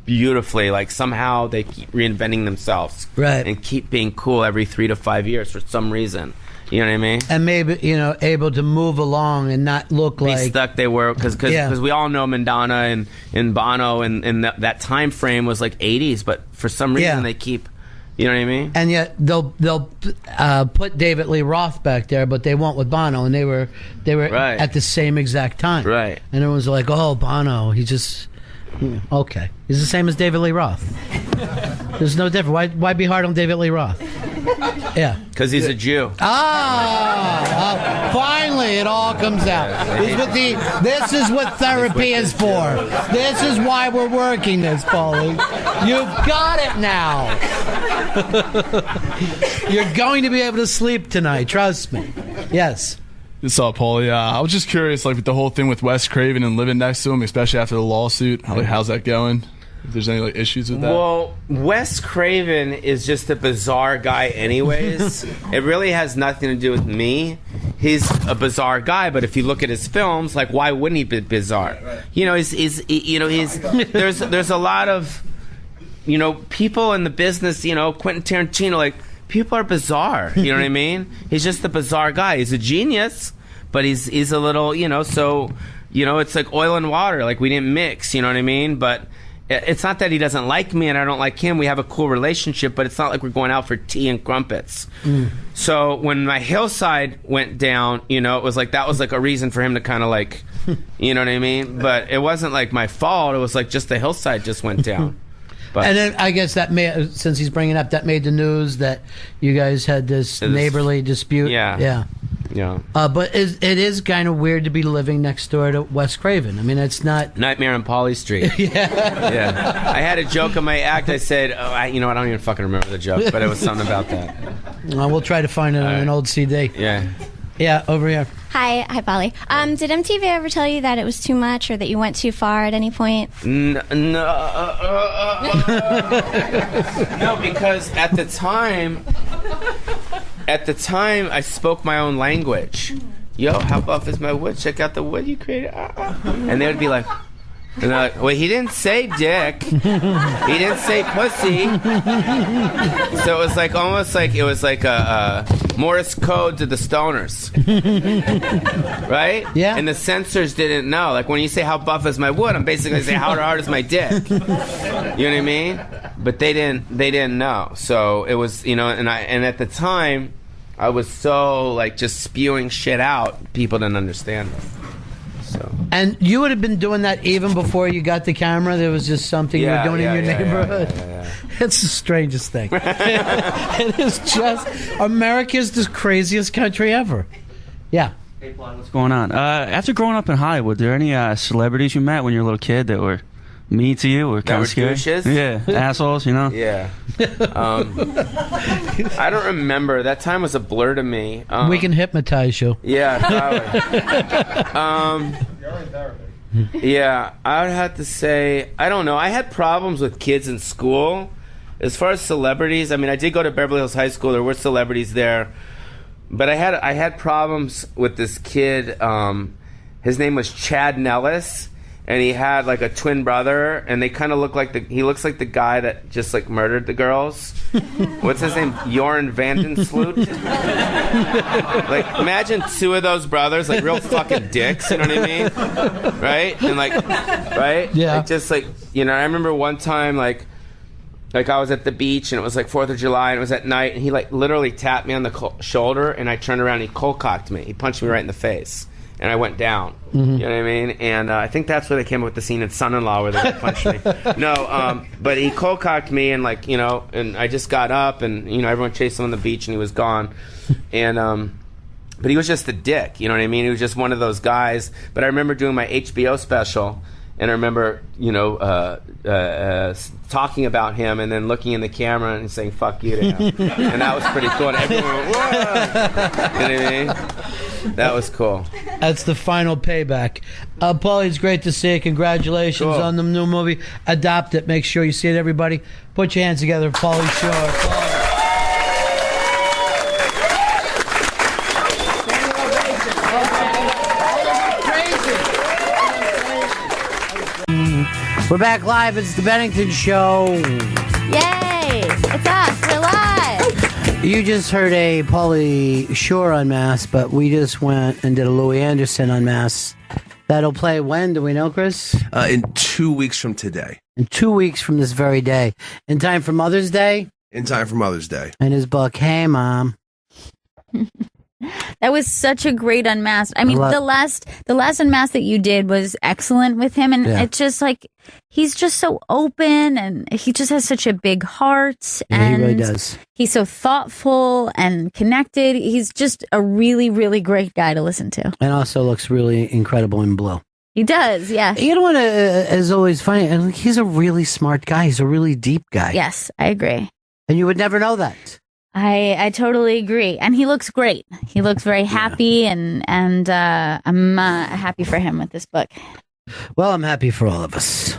beautifully. Like somehow they keep reinventing themselves, right, and keep being cool every 3 to 5 years for some reason. You know what I mean? And maybe, able to move along and not look like... stuck they were, because we all know Madonna and Bono and that time frame was like 80s, but for some reason they keep... You know what I mean? And yet they'll put David Lee Roth back there, but they won't with Bono, and they were right at the same exact time. Right. And everyone's like, oh, Bono, he just... Okay. He's the same as David Lee Roth. There's no difference. Why be hard on David Lee Roth? Yeah. Because he's a Jew. Finally it all comes out. This is what therapy is for. This is why we're working this, Paulie. You've got it now. You're going to be able to sleep tonight. Trust me. Yes. What's up, Paulie? I was just curious, like, with the whole thing with Wes Craven and living next to him, especially after the lawsuit. How's that going? If there's any issues with that? Well, Wes Craven is just a bizarre guy anyways. It really has nothing to do with me. He's a bizarre guy, but if you look at his films, like, why wouldn't he be bizarre? There's a lot of, people in the business, Quentin Tarantino, like, people are bizarre. You know what I mean? He's just a bizarre guy. He's a genius, but he's a little, so, it's like oil and water. Like, we didn't mix, you know what I mean? But it's not that he doesn't like me and I don't like him. We have a cool relationship, but it's not like we're going out for tea and crumpets. So when my Hillside went down, it was like, that was like a reason for him to kind of like, you know what I mean? But it wasn't like my fault. It was like just the Hillside just went down. And then I guess that since he's bringing up, that made the news that you guys had this neighborly dispute. Yeah. But it is kind of weird to be living next door to Wes Craven. I mean, it's not Nightmare on Polly Street. Yeah. I had a joke in my act. I said, I don't even fucking remember the joke, but it was something about that. We'll try to find it on an old CD. Yeah, over here. Hi, Polly. Did MTV ever tell you that it was too much or that you went too far at any point? No, because at the time I spoke my own language. Yo, how buff is my wood? Check out the wood you created. And they would be like, well, he didn't say dick. He didn't say pussy. So it was like almost like it was like a Morse code to the stoners. Right? Yeah. And the censors didn't know. Like when you say how buff is my wood, I'm basically saying how hard is my dick. You know what I mean? But they didn't know. So it was, and at the time I was so like just spewing shit out, people didn't understand it. So. And you would have been doing that even before you got the camera? There was just something you were doing in your neighborhood? Yeah. It's the strangest thing. It is just... America's the craziest country ever. Yeah. Hey, Plot, what's going on? After growing up in Hollywood, were there any celebrities you met when you were a little kid that were mean to you or kind of scary? Douches? Yeah, assholes, you know? Yeah. I don't remember. That time was a blur to me. We can hypnotize you. Yeah, probably. Yeah, I would have to say, I don't know. I had problems with kids in school. As far as celebrities, I mean, I did go to Beverly Hills High School. There were celebrities there. But I had problems with this kid. His name was Chad Nellis, and he had like a twin brother, and they kind of look like he looks like the guy that just like murdered the girls. What's his name? Jorn Vandensloot. Like, imagine two of those brothers, like real fucking dicks. You know what I mean? Right? And like, right? Yeah. Like, just like, you know, I remember one time like I was at the beach and it was like 4th of July and it was at night and he like literally tapped me on the shoulder and I turned around and he cold cocked me. He punched me right in the face and I went down. You know what I mean? And I think that's where they came up with the scene in Son-in-Law where they punched me. No, but he cold cocked me and like, you know, and I just got up and, you know, everyone chased him on the beach and he was gone. And, but he was just a dick, you know what I mean? He was just one of those guys. But I remember doing my HBO special. And I remember, you know, talking about him and then looking in the camera and saying, fuck you to him. And that was pretty cool. And everyone went, whoa! You know what I mean? That was cool. That's the final payback. Paulie, it's great to see you. Congratulations on the new movie. Adopt It. Make sure you see it, everybody. Put your hands together, Paulie Shore. Paulie. We're back live. It's the Bennington Show. Yay! It's us. We're live. You just heard a Paulie Shore unmask, but we just went and did a Louis Anderson unmask. That'll play when? Do we know, Chris? In 2 weeks from today. In 2 weeks from this very day. In time for Mother's Day? In time for Mother's Day. And his book, Hey Mom. That was such a great unmasked. I mean, the last unmask that you did was excellent with him, and it's just like he's just so open, and he just has such a big heart, and he really does. He's so thoughtful and connected. He's just a really, really great guy to listen to, and also looks really incredible in blue. He does, yeah. You know what is always funny? And he's a really smart guy. He's a really deep guy. Yes, I agree. And you would never know that. I totally agree, and he looks great. He looks very happy, and I'm happy for him with this book. Well, I'm happy for all of us.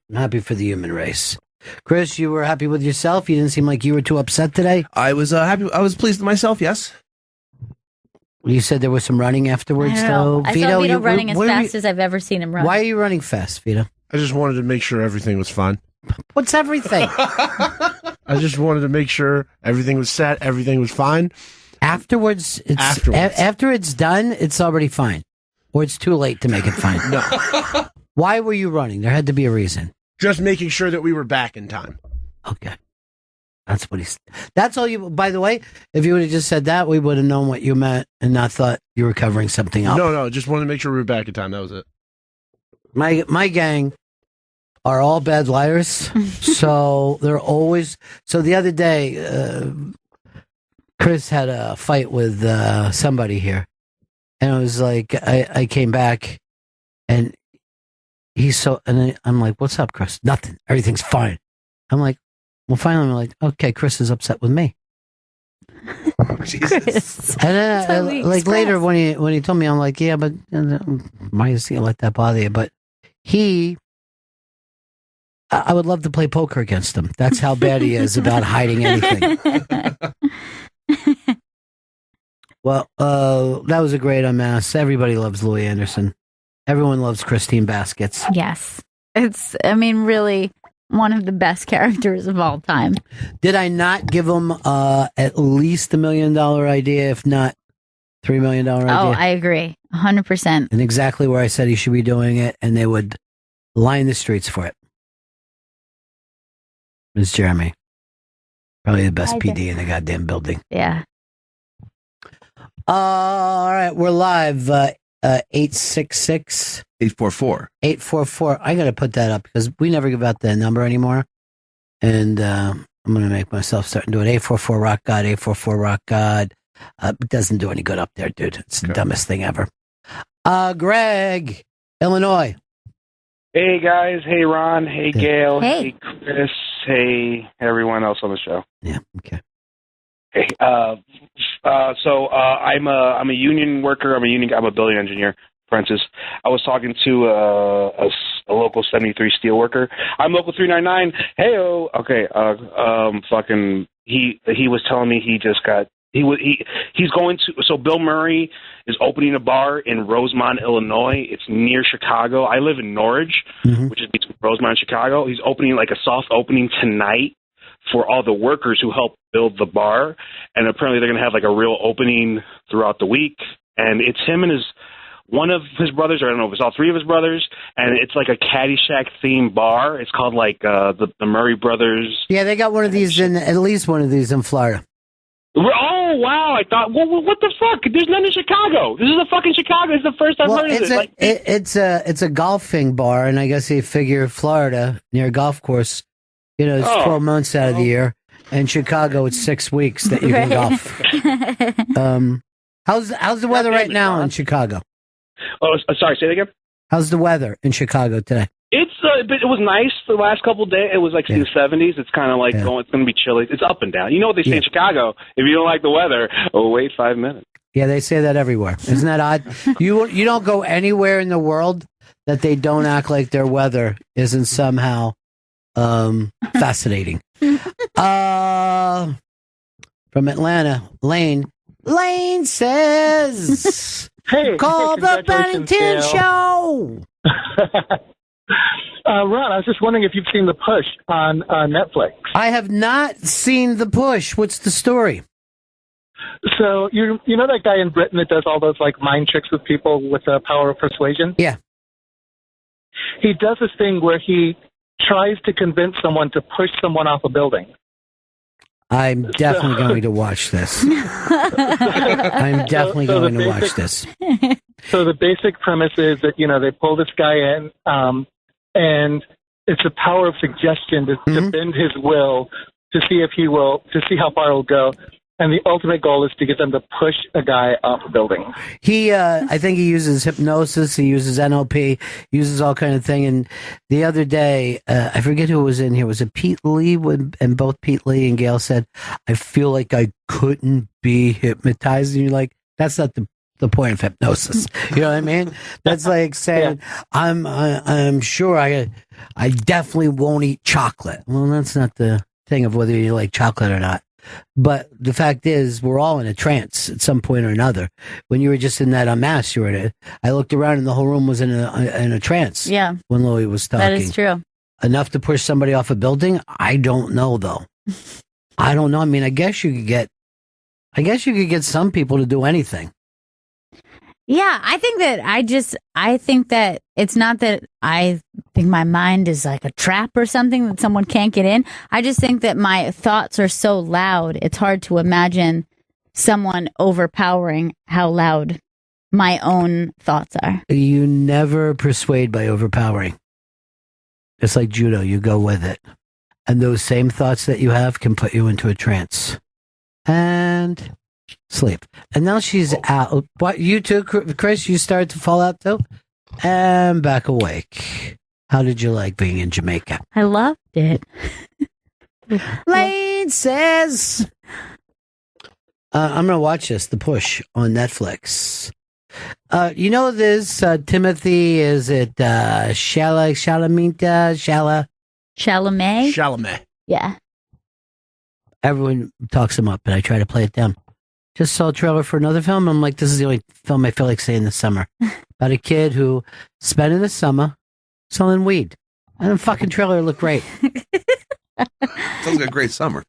I'm happy for the human race. Chris, you were happy with yourself. You didn't seem like you were too upset today. I was happy. I was pleased with myself. Yes. You said there was some running afterwards, I though. saw Vito running as fast as I've ever seen him run. Why are you running fast, Vito? I just wanted to make sure everything was fine. What's everything? I just wanted to make sure everything was set, everything was fine. Afterwards, after it's done, it's already fine. Or it's too late to make it fine. No. Why were you running? There had to be a reason. Just making sure that we were back in time. Okay. That's what that's all you, by the way, if you would have just said that, we would have known what you meant and not thought you were covering something else. No, just wanted to make sure we were back in time. That was it. My gang are all bad liars. So they're always, so the other day, Chris had a fight with somebody here. And it was like, I came back and and I'm like, what's up, Chris? Nothing. Everything's fine. I'm like, well, finally, I'm like, okay, Chris is upset with me. Jesus. And then, like later when he told me, I'm like, yeah, but why is he let that bother you? But I would love to play poker against him. That's how bad he is about hiding anything. Well, that was a great unmask. Everybody loves Louis Anderson. Everyone loves Christine Baskets. Yes. It's, I mean, really one of the best characters of all time. Did I not give him at least $1 million idea, if not $3 million idea? Oh, I agree. 100%. And exactly where I said he should be doing it, and they would line the streets for it. Ms. Jeremy. Probably the best PD in the goddamn building. Yeah. All right, we're live. 866 844 844. I got to put that up because we never give out the number anymore. And I'm going to make myself start and do it. 844 Rock God, 844 Rock God. It doesn't do any good up there, dude. It's the dumbest thing ever. Greg, Illinois. Hey guys, hey Ron, hey Gail, Hey. hey Chris, hey everyone else on the show. Yeah, okay. Hey, so I'm a union worker. I'm a building engineer apprentice. I was talking to a local 73 steel worker. I'm local 399. Heyo. Okay. Fucking. He was telling me he's going to. So Bill Murray is opening a bar in Rosemont, Illinois. It's near Chicago. I live in Norwich, which is between Rosemont and Chicago. He's opening like a soft opening tonight for all the workers who helped build the bar, and apparently they're going to have like a real opening throughout the week. And it's him and one of his brothers, or I don't know if it's all three of his brothers, and it's like a Caddyshack themed bar. It's called like the Murray Brothers. Yeah, they got one of these at least one of these in Florida. Oh wow! I thought, well, what the fuck? There's none in Chicago. This is a fucking Chicago. It's the first I've heard of it. It's a golfing bar, and I guess they figure Florida near a golf course. You know, it's 12 months out of the year. And Chicago, it's 6 weeks that you can golf. How's the weather right now in Chicago? Oh, sorry, say that again? How's the weather in Chicago today? It was nice the last couple of days. It was like in the 70s. It's kind of like it's going to be chilly. It's up and down. You know what they say in Chicago? If you don't like the weather, wait 5 minutes. Yeah, they say that everywhere. Isn't that odd? You don't go anywhere in the world that they don't act like their weather isn't somehow fascinating. From Atlanta, Lane says, "Hey, call the Bennington Show." Ron, I was just wondering if you've seen The Push on Netflix. I have not seen The Push. What's the story? So you know that guy in Britain that does all those like mind tricks with people with the power of persuasion? Yeah. He does this thing where he tries to convince someone to push someone off a building. I'm definitely going to watch this. I'm definitely going to watch this. So the basic premise is that, they pull this guy in, and it's the power of suggestion to bend his will to see how far he'll go. And the ultimate goal is to get them to push a guy off a building. I think he uses hypnosis. He uses NLP. Uses all kind of thing. And the other day, I forget who was in here. Was it Pete Lee? And both Pete Lee and Gail said, "I feel like I couldn't be hypnotized." And you're like, that's not the point of hypnosis. You know what I mean? That's like saying, I'm sure I definitely won't eat chocolate. Well, that's not the thing of whether you like chocolate or not. But the fact is, we're all in a trance at some point or another. When you were just in that unmasked, you were in it. I looked around and the whole room was in a trance. Yeah. When Louie was talking. That is true. Enough to push somebody off a building? I don't know, though. I don't know. I mean, I guess you could get some people to do anything. Yeah, I think that it's not that I think my mind is like a trap or something that someone can't get in. I just think that my thoughts are so loud, it's hard to imagine someone overpowering how loud my own thoughts are. You never persuade by overpowering. It's like judo, you go with it. And those same thoughts that you have can put you into a trance. And sleep. And now she's out. What, you too, Chris? You started to fall out too? And back awake. How did you like being in Jamaica? I loved it. Lane says, I'm going to watch this, The Push, on Netflix. You know this, Timothy, is it Chalamet? Yeah. Everyone talks him up, and I try to play it down. Just saw a trailer for another film. I'm like, this is the only film I feel like seeing this summer. About a kid who spending the summer selling weed. And the fucking trailer looked great. Sounds like a great summer.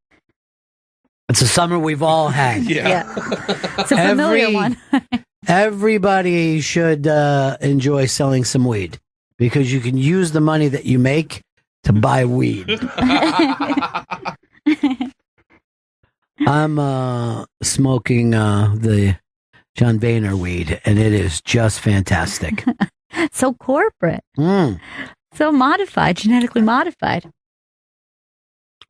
It's a summer we've all had. Yeah. It's a familiar one. Everybody should enjoy selling some weed because you can use the money that you make to buy weed. I'm smoking the John Boehner weed, and it is just fantastic. So corporate. Mm. So modified, genetically modified.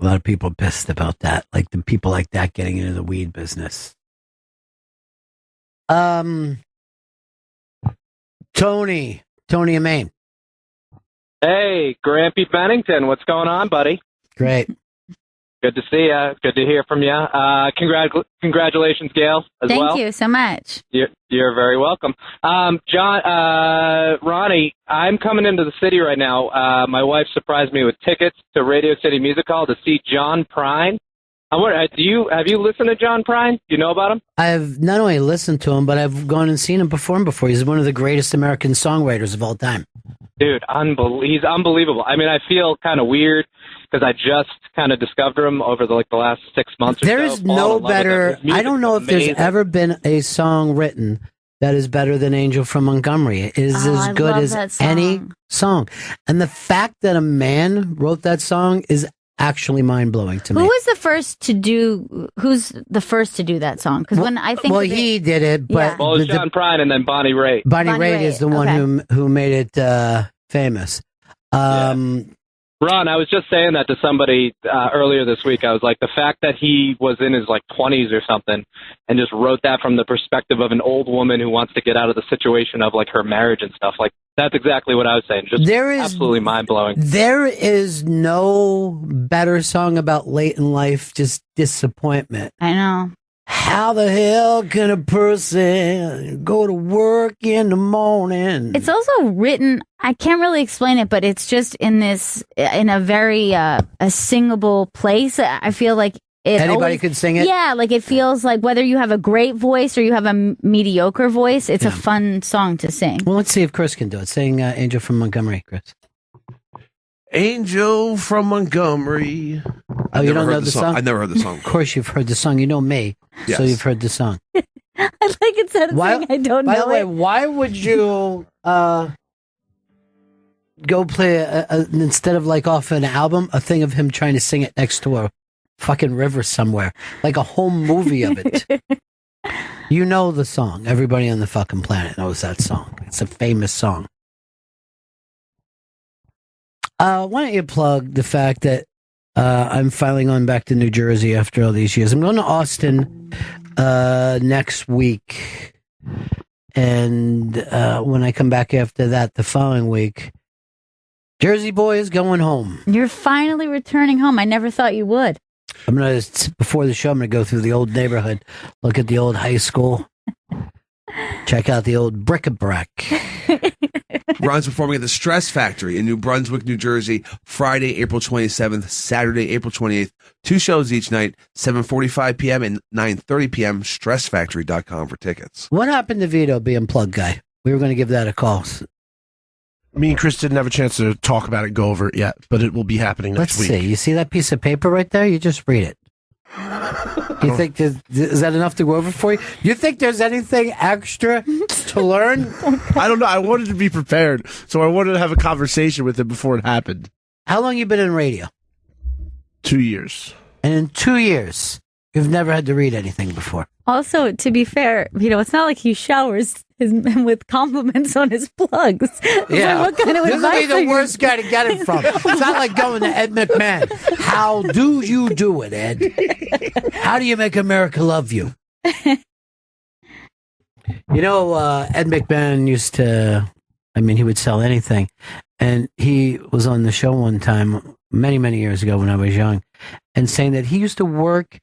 A lot of people pissed about that, like the people like that getting into the weed business. Tony in Maine. Hey, Grampy Bennington, what's going on, buddy? Great. Good to see you. Good to hear from you. Congratulations, Gail, as well. Thank you so much. You're very welcome. Ronnie, I'm coming into the city right now. My wife surprised me with tickets to Radio City Music Hall to see John Prine. Have you listened to John Prine? Do you know about him? I've not only listened to him, but I've gone and seen him perform before. He's one of the greatest American songwriters of all time. Dude, he's unbelievable. I mean, I feel kind of weird because I just kind of discovered him over the last 6 months or so. There is no better. I don't know if there's ever been a song written that is better than Angel from Montgomery. It is as good as any song. And the fact that a man wrote that song is actually mind-blowing to me. Who's the first to do that song? Because when I think he did it, but well, it's John Prine and then Bonnie Raitt. Bonnie Raitt is the one who made it famous. Ron, I was just saying that to somebody earlier this week. I was like, the fact that he was in his 20s or something and just wrote that from the perspective of an old woman who wants to get out of the situation of her marriage and stuff, that's exactly what I was saying. Just absolutely mind-blowing. There is no better song about late in life, just disappointment. I know. How the hell can a person go to work in the morning? It's also written, I can't really explain it, but it's just in a very a singable place. I feel like anybody could sing it? Yeah, it feels like whether you have a great voice or you have a mediocre voice, it's a fun song to sing. Well, let's see if Chris can do it. Sing Angel from Montgomery, Chris. Angel from Montgomery. Oh, you don't know the song? I've never heard the song. Of course you've heard the song. You know me, yes. So you've heard the song. I like it said saying I don't know. By the way, why would you go play instead of off an album, a thing of him trying to sing it next to a fucking river somewhere, like a home movie of it? You know the song. Everybody on the fucking planet knows that song. It's a famous song. Why don't you plug the fact that I'm finally going back to New Jersey after all these years. I'm going to Austin next week. And when I come back after that, the following week, Jersey boy is going home. You're finally returning home. I never thought you would. I'm going to, before the show, I'm going to go through the old neighborhood, look at the old high school, check out the old bric-a-brac. Ron's performing at the Stress Factory in New Brunswick, New Jersey, Friday, April 27th, Saturday, April 28th. 2 shows each night, 7:45 p.m. and 9:30 p.m. StressFactory.com for tickets. What happened to Vito being plug guy? We were going to give that a call. Me and Chris didn't have a chance to talk about it, go over it yet, but it will be happening next week. Let's see. You see that piece of paper right there? You just read it. You think is that enough to go over for you? You think there's anything extra to learn? I don't know. I wanted to be prepared, so I wanted to have a conversation with him before it happened. How long you been in radio? 2 years. And in 2 years, you've never had to read anything before. Also, to be fair, it's not like he showers with compliments on his plugs. Yeah. What kind of this advice would be the worst guy to get it from. It's not like going to Ed McMahon. How do you do it, Ed? How do you make America love you? Ed McMahon used to, he would sell anything. And he was on the show one time, many, many years ago when I was young, and saying that he used to work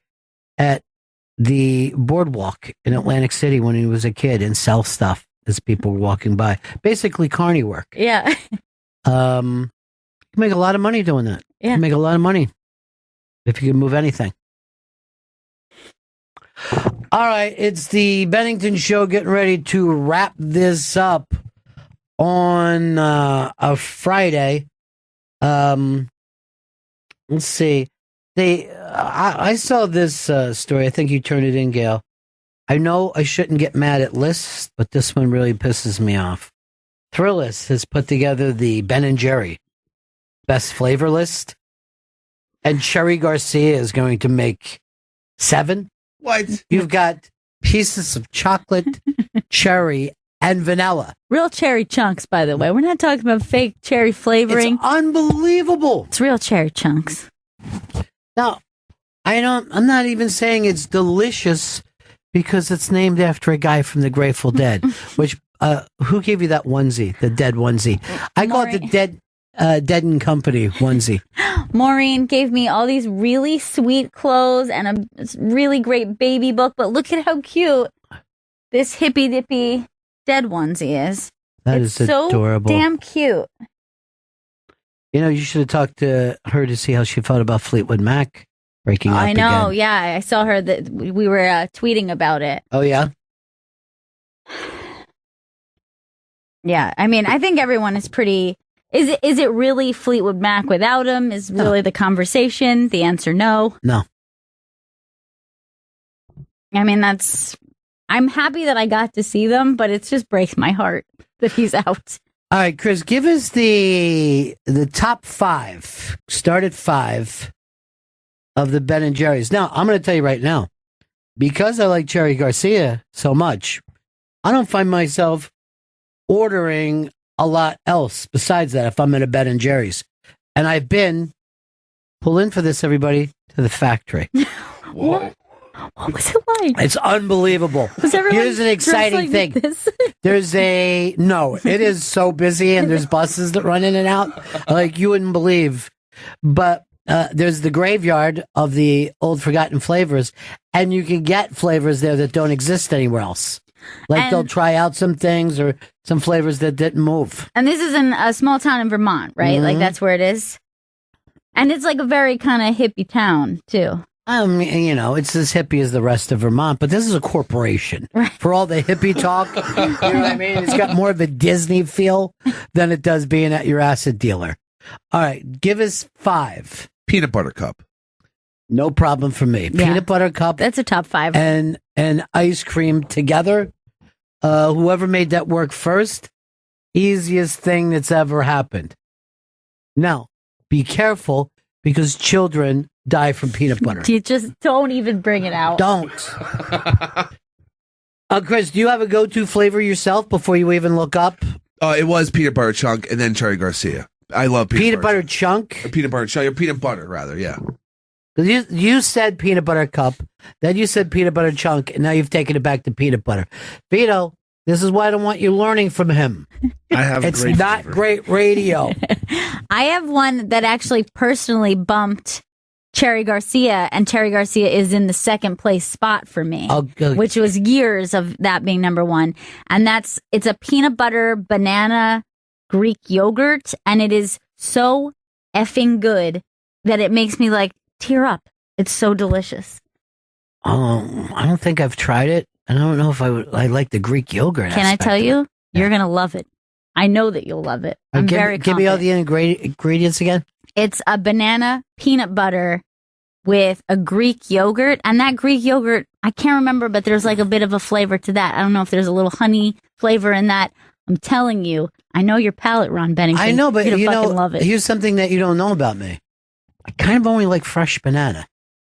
at the boardwalk in Atlantic City when he was a kid and sell stuff as people were walking by. Basically carny work. Yeah. You make a lot of money doing that. Yeah. You make a lot of money if you can move anything. All right, it's the Bennington Show getting ready to wrap this up on a Friday. Let's see. I saw this story. I think you turned it in, Gail. I know I shouldn't get mad at lists, but this one really pisses me off. Thrillist has put together the Ben & Jerry best flavor list, and Cherry Garcia is going to make 7. What? You've got pieces of chocolate, cherry, and vanilla. Real cherry chunks, by the way. We're not talking about fake cherry flavoring. It's unbelievable. It's real cherry chunks. Now, I'm not even saying it's delicious Because it's named after a guy from the Grateful Dead. Which who gave you that onesie? The Dead onesie. I call it the Dead and Company onesie. Maureen gave me all these really sweet clothes and a really great baby book, but look at how cute this hippy dippy Dead onesie is. That it's is so adorable. Damn cute. You know, you should have talked to her to see how she felt about Fleetwood Mac breaking up I know. again. Yeah, I saw her that we were tweeting about it. Oh yeah. Yeah, I mean, I think everyone is pretty. Is it really Fleetwood Mac without him? Is really the conversation? The answer, no. No. I mean, I'm happy that I got to see them, but it just breaks my heart that he's out. All right, Chris, give us the top 5. Start at 5 of the Ben and Jerry's. Now, I'm going to tell you right now, because I like Jerry Garcia so much, I don't find myself ordering a lot else besides that if I'm in a Ben and Jerry's. And I've been, pull in for this, everybody, to the factory. What was it like? It's unbelievable. Was everyone Here's an exciting dressed like thing. this? It is so busy and there's buses that run in and out like you wouldn't believe. But there's the graveyard of the old forgotten flavors, and you can get flavors there that don't exist anywhere else. Like they'll try out some things or some flavors that didn't move. And this is in a small town in Vermont, right? Like that's where it is. And it's like a very kind of hippie town, too. You know, it's as hippie as the rest of Vermont, but this is a corporation. For all the hippie talk, you know what I mean? It's got more of a Disney feel than it does being at your acid dealer. All right, give us 5. Peanut butter cup. No problem for me. Yeah. Peanut butter cup. That's a top 5. And ice cream together. Whoever made that work first, easiest thing that's ever happened. Now, be careful because children die from peanut butter. You just don't even bring it out. Don't. Chris, do you have a go-to flavor yourself before you even look up? It was peanut butter chunk and then Cherry Garcia. I love peanut butter chunk. Or peanut butter chunk. Or peanut butter, rather. Yeah. You said peanut butter cup, then you said peanut butter chunk, and now you've taken it back to peanut butter. Vito, this is why I don't want you learning from him. I have. It's not great radio. I have one that actually personally bumped Cherry Garcia, and Cherry Garcia is in the second place spot for me, which was years of that being number 1. And it's a peanut butter banana Greek yogurt, and it is so effing good that it makes me like tear up. It's so delicious. I don't think I've tried it. I don't know if I like the Greek yogurt. Can I tell you? You're going to love it. I know that you'll love it. I'm very confident. Give me all the ingredients again. It's a banana peanut butter with a Greek yogurt. And that Greek yogurt, I can't remember, but there's like a bit of a flavor to that. I don't know if there's a little honey flavor in that. I'm telling you, I know your palate, Ron Bennington. I know, but you know, love it. Here's something that you don't know about me. I kind of only like fresh banana.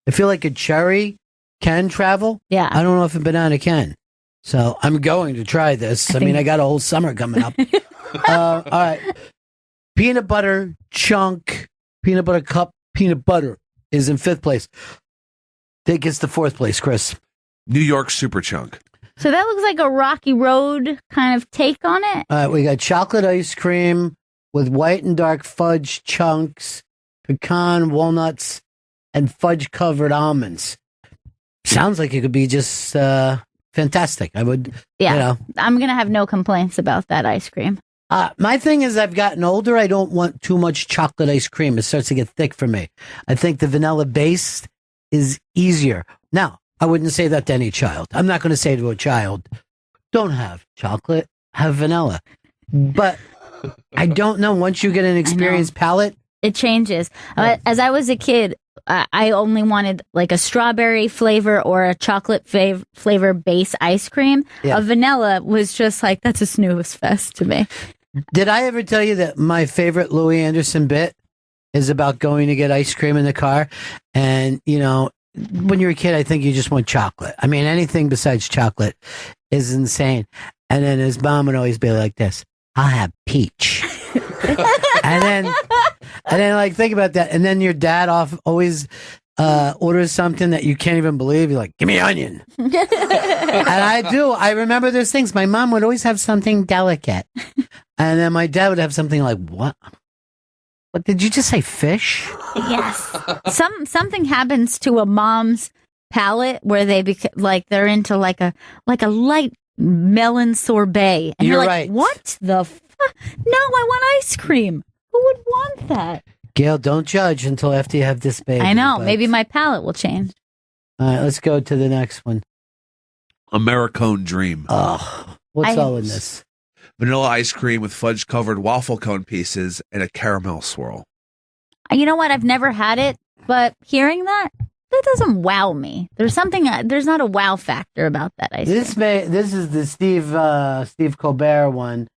I feel like a cherry can travel. Yeah. I don't know if a banana can. So I'm going to try this. I mean, I got a whole summer coming up. All right. Peanut butter chunk, peanut butter cup, peanut butter is in 5th place. That gets to 4th place, Chris. New York Super Chunk. So that looks like a Rocky Road kind of take on it. All right, we got chocolate ice cream with white and dark fudge chunks, pecan, walnuts, and fudge-covered almonds. Sounds like it could be just fantastic. I would, Yeah, you know. I'm going to have no complaints about that ice cream. My thing is I've gotten older. I don't want too much chocolate ice cream. It starts to get thick for me. I think the vanilla base is easier. Now, I wouldn't say that to any child. I'm not going to say to a child, don't have chocolate, have vanilla. But I don't know. Once you get an experienced palate, it changes. As I was a kid, I only wanted like a strawberry flavor or a chocolate flavor base ice cream. Yeah. A vanilla was just like, that's a snooze fest to me. Did I ever tell you that my favorite Louis Anderson bit is about going to get ice cream in the car? And, you know, when you're a kid, I think you just want chocolate. I mean, anything besides chocolate is insane. And then his mom would always be like this, I'll have peach. and then like, think about that. And then your dad always orders something that you can't even believe, you're like, give me onion. And I do. I remember those things. My mom would always have something delicate. And then my dad would have something like, what? What did you just say, fish? Yes. Something happens to a mom's palate where they they're into like a light melon sorbet. And you're like, right. What the fuck? No, I want ice cream. Who would want that? Gail, don't judge until after you have this baby. I know. but- Maybe my palate will change. All right, let's go to the next one. Americone Dream. Oh, what's all in this? Vanilla ice cream with fudge covered waffle cone pieces and a caramel swirl. You know what? I've never had it, but hearing that doesn't wow me. There's not a wow factor about that ice cream. This is the Steve Colbert one,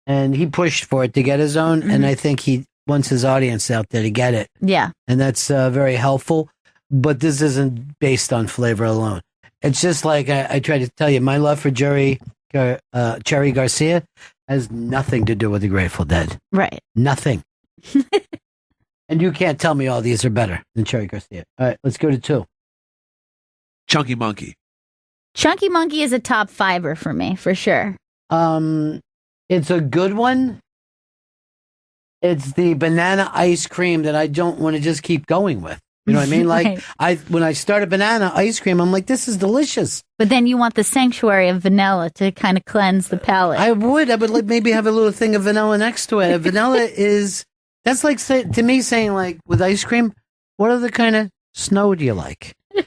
and he pushed for it to get his own, and I think he wants his audience out there to get it. Yeah. And that's very helpful, but this isn't based on flavor alone. It's just like I tried to tell you, my love for Cherry Garcia has nothing to do with the Grateful Dead. Right. Nothing. And you can't tell me all these are better than Cherry Garcia. All right, let's go to 2. Chunky Monkey. Chunky Monkey is a top fiver for me, for sure. It's a good one. It's the banana ice cream that I don't want to just keep going with. You know what I mean? Like Right. when I started banana ice cream, I'm like, this is delicious. But then you want the sanctuary of vanilla to kind of cleanse the palate. I would like maybe have a little thing of vanilla next to it. Vanilla that's like to me saying like with ice cream, what other kind of snow do you like? You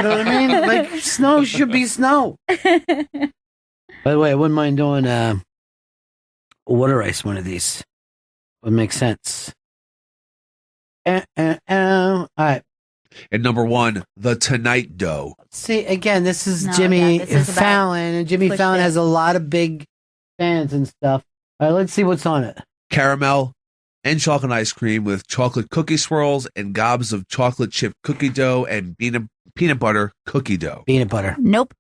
know what I mean? Like snow should be snow. By the way, I wouldn't mind doing water ice one of these. Would make sense. All right. And number 1, the Tonight Dough. See, again, this is No, Jimmy yeah, this is about Fallon, and Jimmy push Fallon it. has a lot of big fans and stuff. All right, let's see what's on it. Caramel and chocolate ice cream with chocolate cookie swirls and gobs of chocolate chip cookie dough and peanut butter cookie dough. Peanut butter. Nope.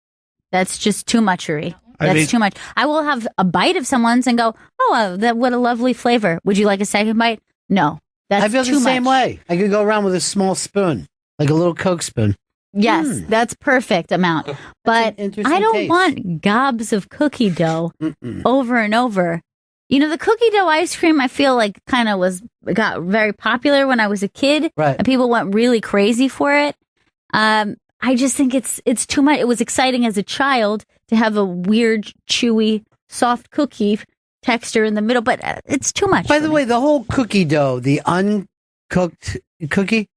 That's just too muchery. That's too much. I will have a bite of someone's and go, oh, what a lovely flavor. Would you like a second bite? No. That's I feel too the same much. way. I could go around with a small spoon, like a little Coke spoon. Yes, that's perfect amount. But interesting I don't taste. want gobs of cookie dough over and over. You know, the cookie dough ice cream, I feel like kind of got very popular when I was a kid. Right. And people went really crazy for it. I just think it's too much. It was exciting as a child to have a weird, chewy, soft cookie texture in the middle, but it's too much. By the way, the whole cookie dough, the uncooked cookie,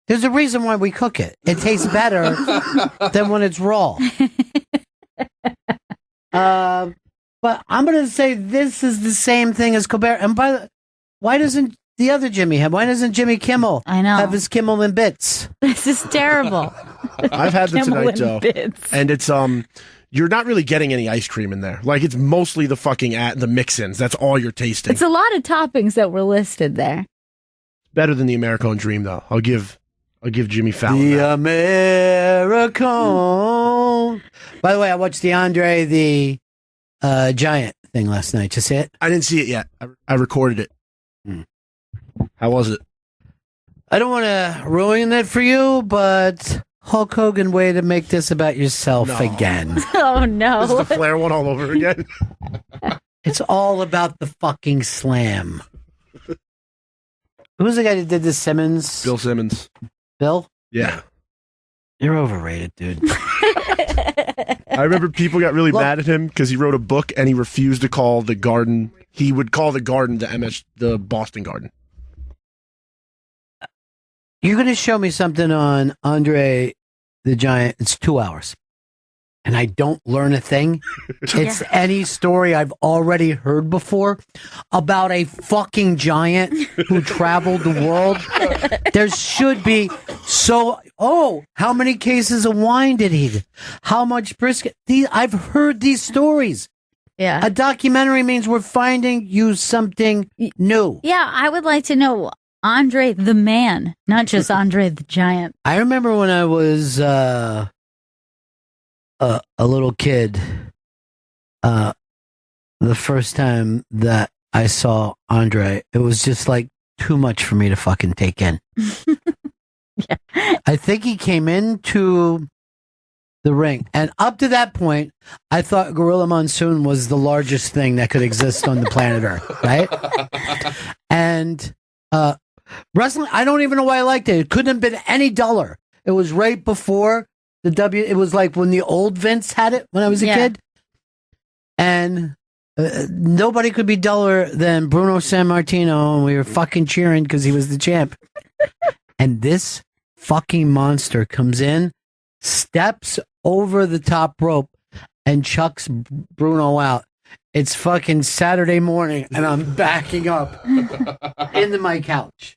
there's a reason why we cook it. It tastes better than when it's raw. But I'm going to say this is the same thing as Colbert. And why doesn't the other Jimmy why doesn't Jimmy Kimmel have his Kimmel in bits? This is terrible. I've had the Kimmel Tonight in Dough, bits. and it's you're not really getting any ice cream in there. Like it's mostly the fucking the mix-ins. That's all you're tasting. It's a lot of toppings that were listed there. Better than the Americone Dream, though. I'll give Jimmy Fallon The that. Americone. By the way, I watched the Andre the Giant thing last night. Did you see it? I didn't see it yet. I recorded it. How was it? I don't want to ruin it for you, but Hulk Hogan, way to make this about yourself again. Oh, no. This is the Flair one all over again. It's all about the fucking slam. Who's the guy that did this? Simmons? Bill Simmons. Bill? Yeah. You're overrated, dude. I remember people got really mad at him because he wrote a book and he refused to call the Garden. He would call the Garden the Boston Garden. You're going to show me something on Andre the Giant. It's 2 hours. And I don't learn a thing. It's any story I've already heard before about a fucking giant who traveled the world. There should be how many cases of wine did he? How much brisket? I've heard these stories. Yeah. A documentary means we're finding you something new. Yeah, I would like to know Andre the man, not just Andre the Giant. I remember when I was a little kid, the first time that I saw Andre, it was just like too much for me to fucking take in. I think he came into the ring, and up to that point, I thought Gorilla Monsoon was the largest thing that could exist on the planet Earth, right? And wrestling, I don't even know why I liked it. It couldn't have been any duller. It was right before it was like when the old Vince had it when I was a kid. And nobody could be duller than Bruno Sammartino, and we were fucking cheering because he was the champ. And this fucking monster comes in, steps over the top rope, and chucks Bruno out. It's fucking Saturday morning, and I'm backing up into my couch.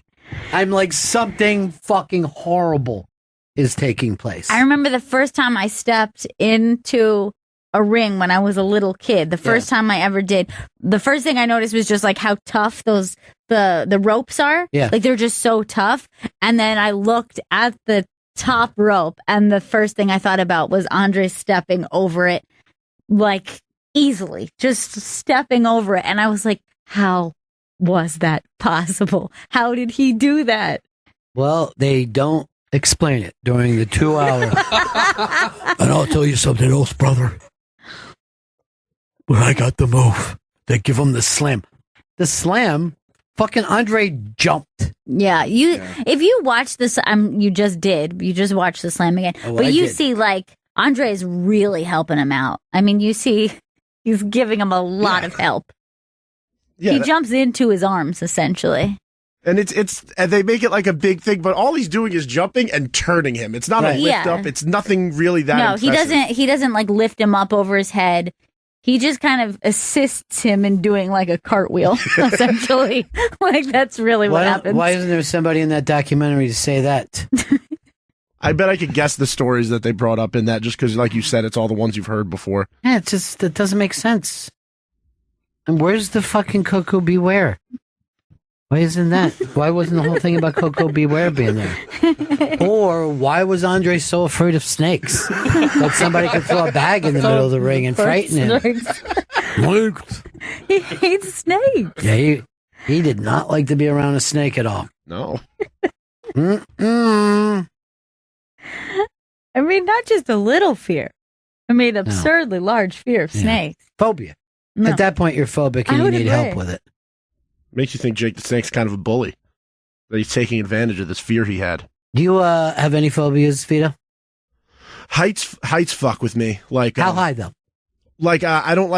I'm like, something fucking horrible is taking place. I remember the first time I stepped into a ring when I was a little kid. The first time I ever did. The first thing I noticed was just like how tough the ropes are. Yeah. Like they're just so tough. And then I looked at the top rope, and the first thing I thought about was Andre stepping over it, like easily, just stepping over it. And I was like, how was that possible? How did he do that? Well, they don't explain it during the 2 hour. And I'll tell you something else, brother. When I got the move, they give him the slam. The slam, fucking Andre jumped. Yeah, if you watch this, you just watched the slam again. Oh, but I you did. see, like, Andre is really helping him out. I mean, you see, he's giving him a lot of help. Yeah, He jumps into his arms, essentially. And and they make it like a big thing, but all he's doing is jumping and turning him. It's not a lift up. It's nothing really that No, impressive. he doesn't like lift him up over his head. He just kind of assists him in doing like a cartwheel, essentially. Like that's really what happens. Why isn't there somebody in that documentary to say that? I bet I could guess the stories that they brought up in that just because, like you said, it's all the ones you've heard before. Yeah, it doesn't make sense. And where's the fucking Coco Beware? Why isn't that? Why wasn't the whole thing about Coco Beware being there? Or why was Andre so afraid of snakes that somebody could throw a bag in the middle of the ring and frighten him? He hates snakes. Yeah, he did not like to be around a snake at all. No. Mm-mm. I mean, not just a little fear. I mean, absurdly large fear of snakes. Phobia. No. At that point, you're phobic and I you would need agree. help with it. Makes you think Jake the Snake's kind of a bully. That he's taking advantage of this fear he had. Do you have any phobias, Vito? Heights fuck with me. Like How high though? Like I don't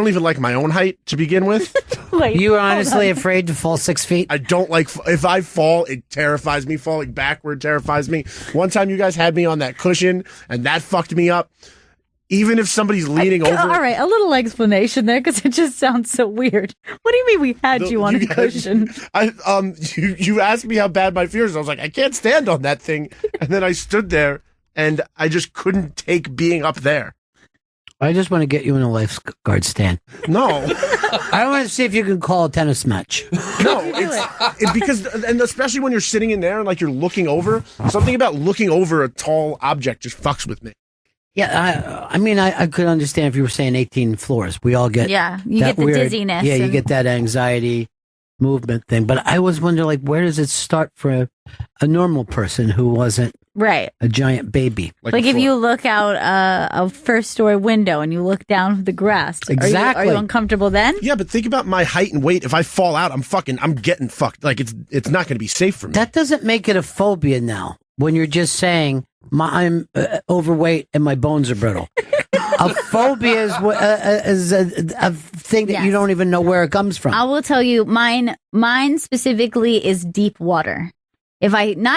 even like my own height to begin with. You are honestly afraid to fall 6 feet? I don't like, if I fall, it terrifies me. Falling backward terrifies me. One time you guys had me on that cushion and that fucked me up. Even if somebody's leaning over. All right, a little explanation there because it just sounds so weird. What do you mean we had you on a cushion? You asked me how bad my fear is. I was like, I can't stand on that thing. And then I stood there and I just couldn't take being up there. I just want to get you in a lifeguard stand. No. I want to see if you can call a tennis match. No, it's because, and especially when you're sitting in there and like you're looking over, something about looking over a tall object just fucks with me. Yeah, I mean, I could understand if you were saying 18 floors. We all get Yeah, you that get the weird, dizziness Yeah, you and- get that anxiety movement thing. But I always wonder, like, where does it start for a normal person who wasn't Right. a giant baby? Like if you look out a first story window and you look down the grass. Exactly. Are you uncomfortable then? Yeah, but think about my height and weight. If I fall out, I'm getting fucked. Like it's not going to be safe for me. That doesn't make it a phobia now. When you're just saying I'm overweight and my bones are brittle. A phobia is a thing that you don't even know where it comes from. I will tell you, mine specifically is deep water. If I'm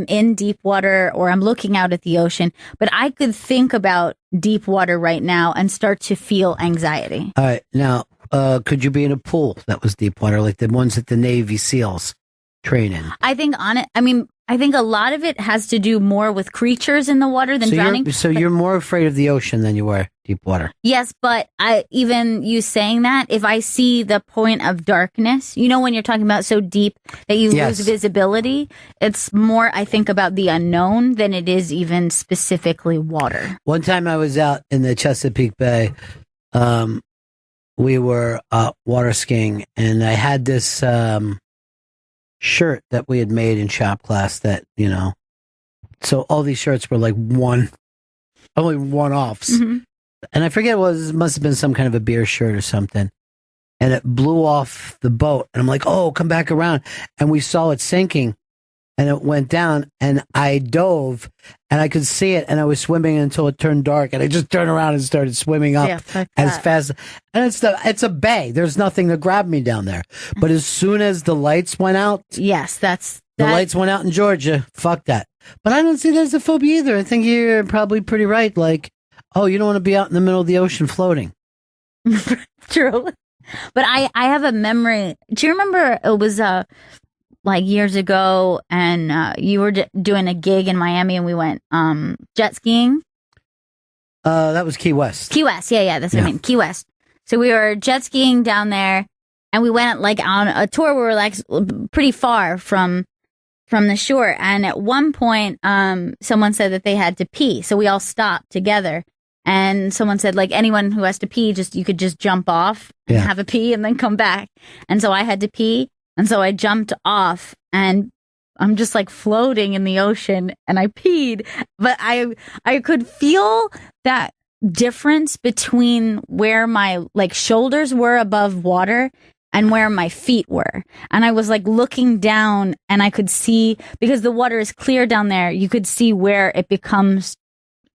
in deep water or I'm looking out at the ocean, but I could think about deep water right now and start to feel anxiety. All right, now could you be in a pool that was deep water, like the ones that the Navy SEALs train in? I think a lot of it has to do more with creatures in the water than drowning. So you're more afraid of the ocean than you are deep water. Yes, but even you saying that, if I see the point of darkness, when you're talking about so deep that you Yes. lose visibility, it's more, I think, about the unknown than it is even specifically water. One time I was out in the Chesapeake Bay, we were water skiing, and I had this shirt that we had made in shop class that, so all these shirts were like only one-offs. Mm-hmm. And I forget it must have been some kind of a beer shirt or something. And it blew off the boat. And I'm like, oh, come back around. And we saw it sinking. And it went down. And I dove. And I could see it. And I was swimming until it turned dark. And I just turned around and started swimming up as fast. And it's a bay. There's nothing to grab me down there. But as soon as the lights went out. Yes, the lights went out in Georgia. Fuck that. But I don't see that as a phobia either. I think you're probably pretty right. Like, oh, you don't want to be out in the middle of the ocean floating. True. But I have a memory. Do you remember it was like years ago and you were doing a gig in Miami and we went jet skiing? That was Key West. Key West. Yeah. That's what I mean. Key West. So we were jet skiing down there and we went like on a tour where we were like pretty far from the shore. And at one point, someone said that they had to pee. So we all stopped together. And someone said, like, anyone who has to pee, you could just jump off and have a pee and then come back. And so I had to pee. And so I jumped off and I'm just like floating in the ocean and I peed. But I could feel that difference between where my like shoulders were above water and where my feet were. And I was like looking down and I could see, because the water is clear down there, you could see where it becomes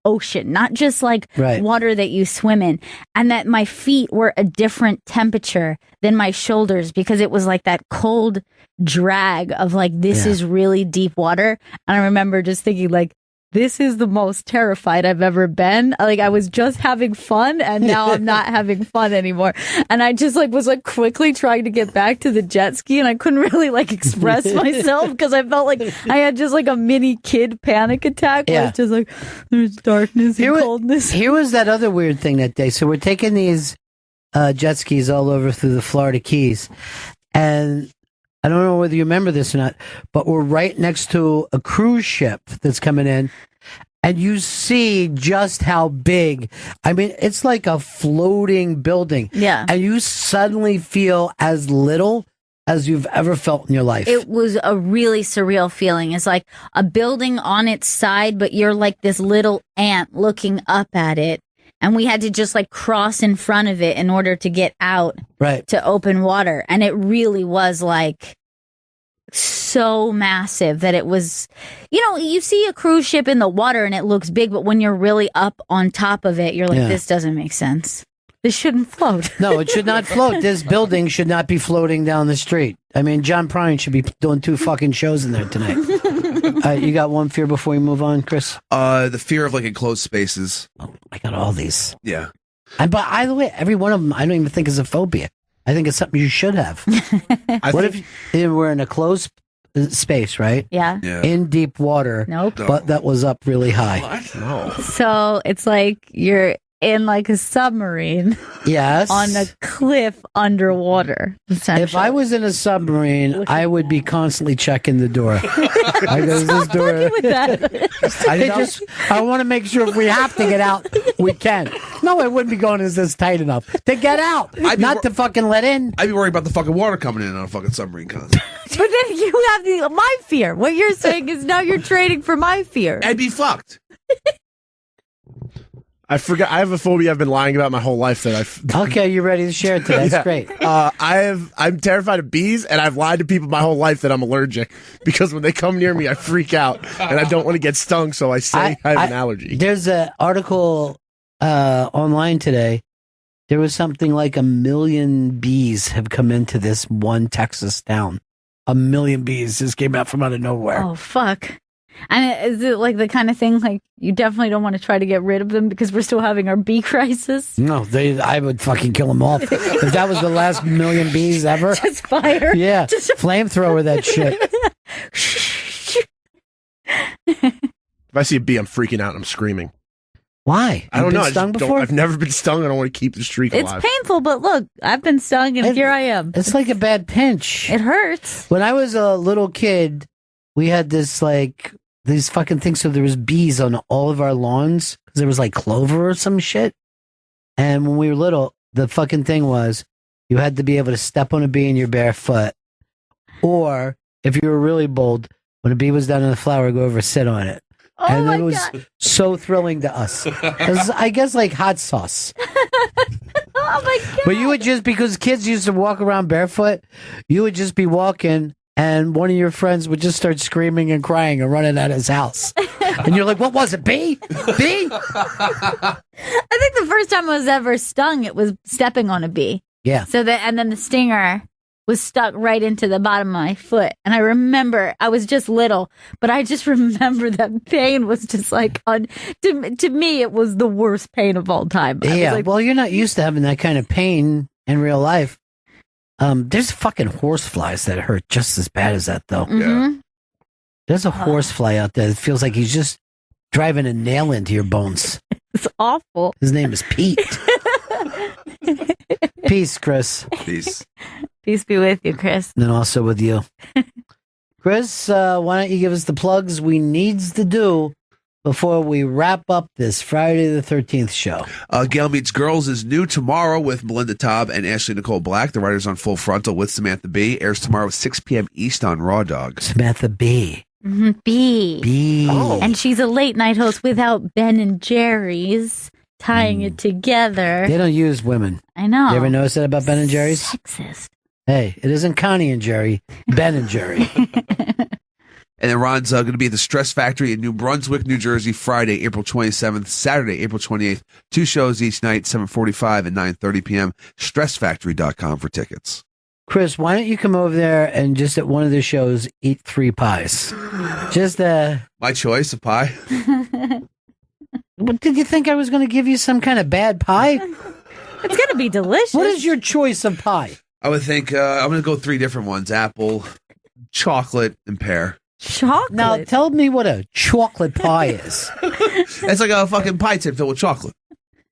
ocean, not just like water that you swim in, and that my feet were a different temperature than my shoulders because it was like that cold drag of like, this is really deep water. And I remember just thinking like, this is the most terrified I've ever been. Like I was just having fun and now I'm not having fun anymore. And I just like was like quickly trying to get back to the jet ski and I couldn't really like express myself because I felt like I had just like a mini kid panic attack where it's just like there's darkness and coldness. Here was that other weird thing that day. So we're taking these jet skis all over through the Florida Keys, and I don't know whether you remember this or not, but we're right next to a cruise ship that's coming in, and you see just how big. I mean, it's like a floating building. Yeah. And you suddenly feel as little as you've ever felt in your life. It was a really surreal feeling. It's like a building on its side, but you're like this little ant looking up at it. And we had to just like cross in front of it in order to get out to open water. And it really was like so massive that it was, you see a cruise ship in the water and it looks big, but when you're really up on top of it, you're like, this doesn't make sense. This shouldn't float. No, it should not float. This building should not be floating down the street. I mean, John Prine should be doing 2 fucking shows in there tonight. You got one fear before we move on, Chris? The fear of like enclosed spaces. Oh, I got all these. Yeah. But either way, every one of them, I don't even think is a phobia. I think it's something you should have. What if we're in a closed space, right? Yeah. In deep water. Nope. But that was up really high. What? No. So it's like you're in like a submarine. Yes. On a cliff underwater. If I was in a submarine, I would be constantly checking the door. I go, is this door? With that. I want to make sure if we have to get out, we can. No, I wouldn't be going, is this tight enough to get out? Not to fucking let in. I'd be worried about the fucking water coming in on a fucking submarine concept. But then you have my fear. What you're saying is now you're trading for my fear. I'd be fucked. I forgot. I have a phobia I've been lying about my whole life. Okay, you're ready to share it today. That's great. I'm terrified of bees, and I've lied to people my whole life that I'm allergic because when they come near me, I freak out, and I don't want to get stung, so I say I have an allergy. There's an article online today. There was something like 1 million bees have come into this one Texas town. 1 million bees just came out from out of nowhere. Oh, fuck. And is it like the kind of thing like you definitely don't want to try to get rid of them because we're still having our bee crisis? No, I would fucking kill them off. If that was the last 1 million bees ever. Just fire. Yeah, flamethrower that shit. If I see a bee, I'm freaking out and I'm screaming. Why? I don't know. Stung before? I've never been stung. I don't want to keep the streak alive. It's painful, but look, I've been stung and here I am. It's like a bad pinch. It hurts. When I was a little kid, we had this like these fucking things. So there was bees on all of our lawns because there was like clover or some shit. And when we were little, the fucking thing was you had to be able to step on a bee in your bare foot, or if you were really bold, when a bee was down in the flower, go over, sit on it. Oh and my it was God. so thrilling to us. It was, I guess, like hot sauce. Oh my God. But you would just, because kids used to walk around barefoot, you would just be walking and one of your friends would just start screaming and crying and running out of his house. And you're like, what was it, bee? Bee? I think the first time I was ever stung, it was stepping on a bee. Yeah. So that, and then the stinger was stuck right into the bottom of my foot. And I remember, I was just little, but I just remember that pain was just like, to me, it was the worst pain of all time. I was Yeah, like, well, you're not used to having that kind of pain in real life. There's fucking horseflies that hurt just as bad as that, though. Mhm. There's a horsefly out there that feels like he's just driving a nail into your bones. It's awful. His name is Pete. Peace, Chris. Peace. Peace be with you, Chris. And also with you. Chris, why don't you give us the plugs we needs to do before we wrap up this Friday the 13th show? Gail Meets Girls is new tomorrow with Melinda Taub and Ashley Nicole Black. The writers on Full Frontal with Samantha Bee. Airs tomorrow at 6 p.m. East on Raw Dog. Samantha Bee. B. B. Oh. And she's a late night host without Ben and Jerry's tying it together. They don't use women. I know. You ever notice that about Ben and Jerry's? Sexist. Hey, it isn't Connie and Jerry, Ben and Jerry. And then Ron's going to be at the Stress Factory in New Brunswick, New Jersey, Friday, April 27th, Saturday, April 28th. 2 shows each night, 7:45 and 9:30 p.m. StressFactory.com for tickets. Chris, why don't you come over there and just at one of the shows eat 3 pies? Just my choice of pie. What, did you think I was going to give you some kind of bad pie? It's going to be delicious. What is your choice of pie? I would think I'm going to go 3 different ones: apple, chocolate, and pear. Chocolate? Now, tell me what a chocolate pie is. It's like a fucking pie tin filled with chocolate.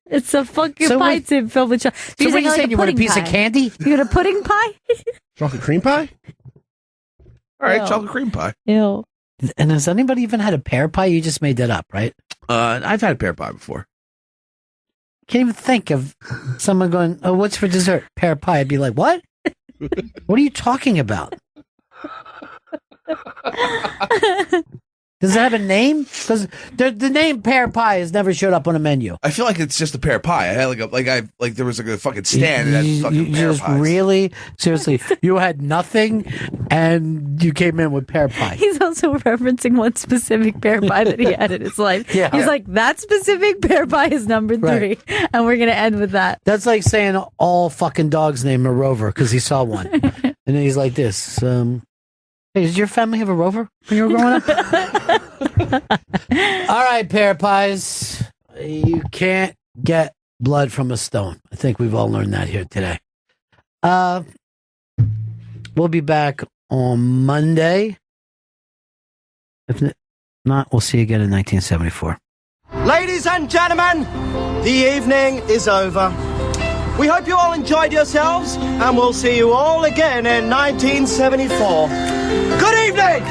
It's a fucking So pie what- tin filled with chocolate. So what are you saying? You want a piece of candy? You want a pudding pie? Chocolate cream pie? All right, Ew. chocolate cream pie. Ew. And has anybody even had a pear pie? You just made that up, right? I've had a pear pie before. Can't even think of someone going, oh, what's for dessert? Pear pie. I'd be like, what? What are you talking about? Does it have a name? Because the name pear pie has never showed up on a menu. I feel like it's just a pear pie. I had like there was like a fucking stand and had fucking You pear just pies. really, seriously, you had nothing and you came in with pear pie. He's also referencing one specific pear pie that he had in his life. Yeah. He's like, that specific pear pie is number 3. Right. And we're going to end with that. That's like saying all fucking dogs named a Rover because he saw one. And then he's like this. Hey, did your family have a Rover when you were growing up? All right, pear pies. You can't get blood from a stone. I think we've all learned that here today. We'll be back on Monday. If not, we'll see you again in 1974. Ladies and gentlemen, the evening is over. We hope you all enjoyed yourselves, and we'll see you all again in 1974. Good evening!